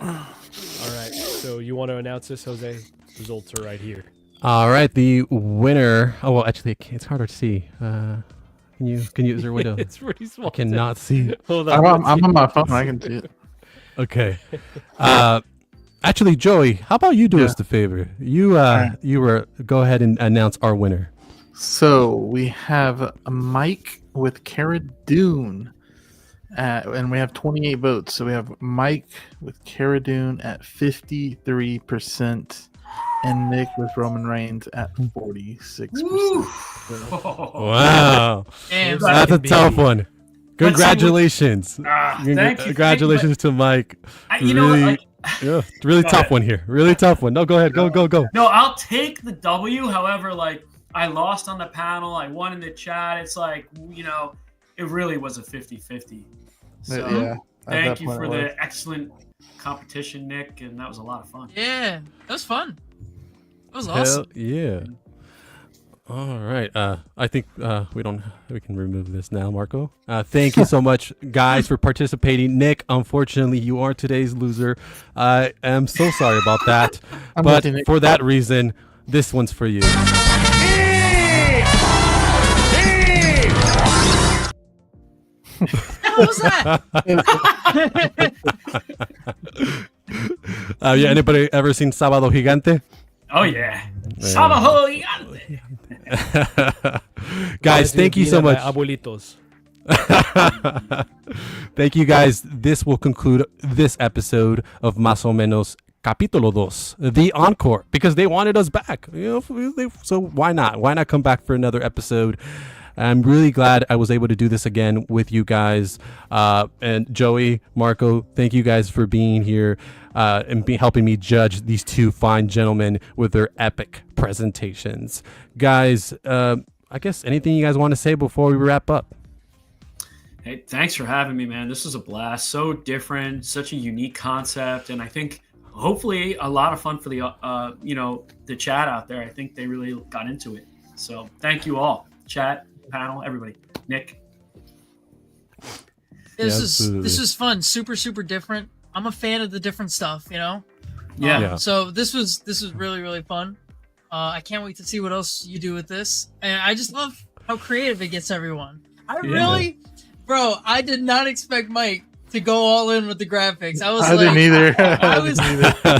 All right, so you want to announce this, Jose? Results are right here. All right, the winner. Oh well, actually, it's harder to see. Can you? Is there a way to? It's pretty small. I cannot see. Hold on. I'm on my phone. I can see it. Okay. Actually, Joey, how about you do us the favor? You go ahead and announce our winner. So we have a Mike with Cara Dune, and we have 28 votes. So we have Mike with Cara Dune at 53%, and Nick with Roman Reigns at 46%. Wow, Damn, that's a tough one. But see, Congratulations. Thank you. Congratulations to Mike. You know what, Really, like, yeah, really Go tough ahead. one here. Really tough one. No, go ahead. Go. no, I'll take the W. However, like I lost on the panel, I won in the chat. It's like, you know, it really was a 50-50. So Yeah, thank you definitely for was. the excellent competition, Nick, and that was a lot of fun. Yeah, that was fun. That was Hell awesome. yeah. All right. I think we can remove this now, Marco. Thank you so much, guys, for participating. Nick, unfortunately, you are today's loser. I am so sorry about that. I'm But with you, Nick. for that reason, this one's for you. What was that? Yeah, anybody ever seen Sábado Gigante? Oh yeah. Sábado Gigante. Guys, thank you so much. Abuelitos. Thank you, guys. This will conclude this episode of Más o Menos Capítulo 2, the encore, because they wanted us back. You know, so why not? Why not come back for another episode? I'm really glad I was able to do this again with you guys. And Joey, Marco, thank you guys for being here and helping me judge these two fine gentlemen with their epic presentations. Guys, I guess anything you guys want to say before we wrap up? Hey, thanks for having me, man. This was a blast. So different, such a unique concept, and I think hopefully a lot of fun for the the chat out there. I think they really got into it. So thank you all, chat, panel, everybody. Nick. This absolutely. is fun. Super different. I'm a fan of the different stuff, you know. Yeah. Yeah. So this was really fun. I can't wait to see what else you do with this, and I just love how creative it gets everyone. I did not expect Mike to go all in with the graphics. I didn't either.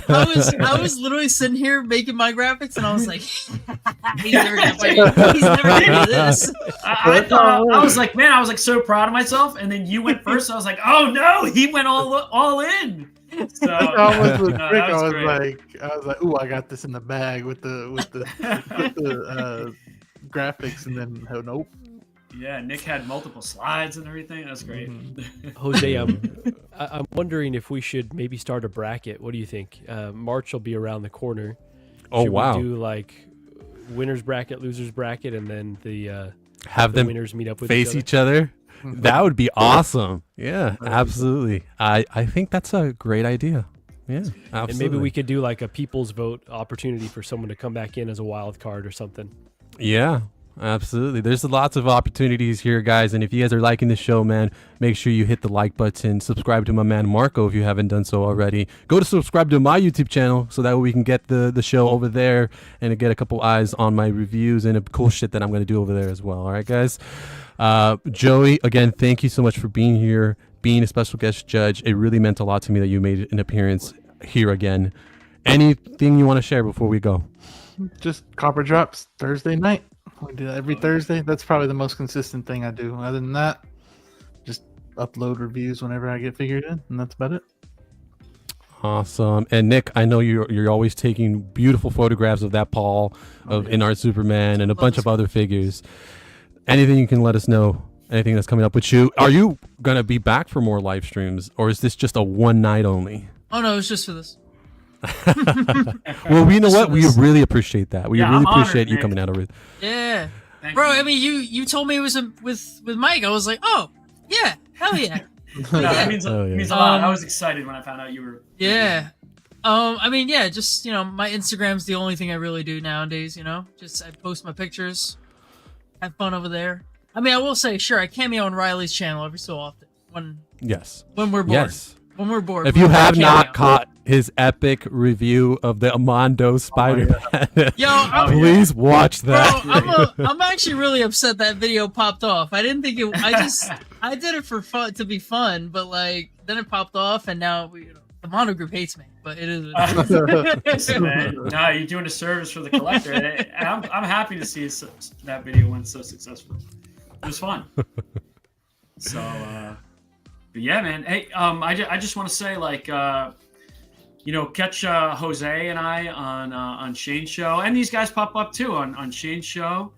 I was literally sitting here making my graphics, and I was like, he's never gonna do this. I thought I was like, man, I was like so proud of myself, and then you went first. So I was like, oh no, he went all in. So I was with no, Rick. that was great. I was like, ooh, I got this in the bag with the graphics, and then oh, nope. Yeah, Nick had multiple slides and everything. That's great. Jose, I'm wondering if we should maybe start a bracket. What do you think? March will be around the corner. Oh, Should wow. we do like winners bracket, losers bracket, and then Have the them winners meet up with face each other? That would be awesome. Yeah, absolutely. I think that's a great idea. Yeah, absolutely. And maybe we could do like a people's vote opportunity for someone to come back in as a wild card or something. Yeah, absolutely. There's lots of opportunities here, guys. And if you guys are liking the show, man, make sure you hit the like button. Subscribe to my man Marco if you haven't done so already. Go to subscribe to my YouTube channel so that way we can get the show over there and get a couple eyes on my reviews and the cool shit that I'm going to do over there as well. All right, guys. Joey, again, thank you so much for being here, being a special guest judge. It really meant a lot to me that you made an appearance here again. Anything you want to share before we go? Just Copper drops Thursday night. We do that every Thursday. That's probably the most consistent thing I do. Other than that, just upload reviews whenever I get figured in, and that's about it. Awesome. And Nick, I know you're always taking beautiful photographs of that Paul, of In Art Superman, and a bunch of other figures. Anything you can let us know, anything that's coming up with you. Are you going to be back for more live streams, or is this just a one night only? Oh no, it's just for this. Well, we know what? We really appreciate that. We Yeah, really I'm honored, appreciate you Nick. coming out of it. Yeah, Thank bro. you. I mean, you told me it was with Mike. I was like, oh yeah, hell yeah. No, that means, Oh, yeah. means a lot. I was excited when I found out you were. Yeah. I mean, yeah, just, my Instagram's the only thing I really do nowadays, Just I post my pictures, have fun over there. I mean, I will say, sure, I cameo on Riley's channel every so often when Yes. we're bored. Yes. When we're bored. If you we'll have cameo. not caught his epic review of the Amando Spider-Man, Yo, please watch bro, that. I'm actually really upset that video popped off. I didn't think it. I did it for fun to be fun, but then it popped off, and now the Mono Group hates me. But it is. Listen, man, no, you're doing a service for the collector, and I'm happy to see that video went so successful. It was fun. So, but yeah, man. Hey, I just want to say, catch Jose and I on Shane's show, and these guys pop up too on Shane's show,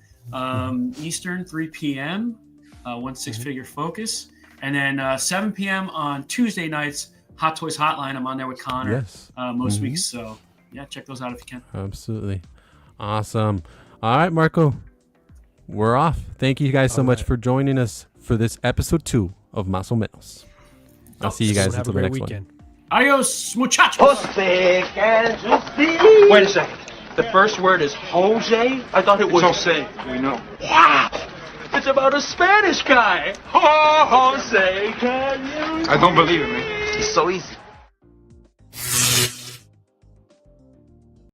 Eastern, 3 p.m. 1 6-figure focus, and then 7 p.m. on Tuesday nights. Hot Toys Hotline. I'm on there with Connor. Yes. Most weeks. So yeah, check those out if you can. Absolutely. Awesome. All right, Marco. We're off. Thank you guys so much for joining us for this episode 2 of Más o Menos. I'll see you guys Have a until the great next weekend. one. Adios, muchachos. Wait a second. The first word is Jose? I thought it was Jose. We know. Wow! It's about a Spanish guy. Jose, can you? I don't believe it, man. It's so easy.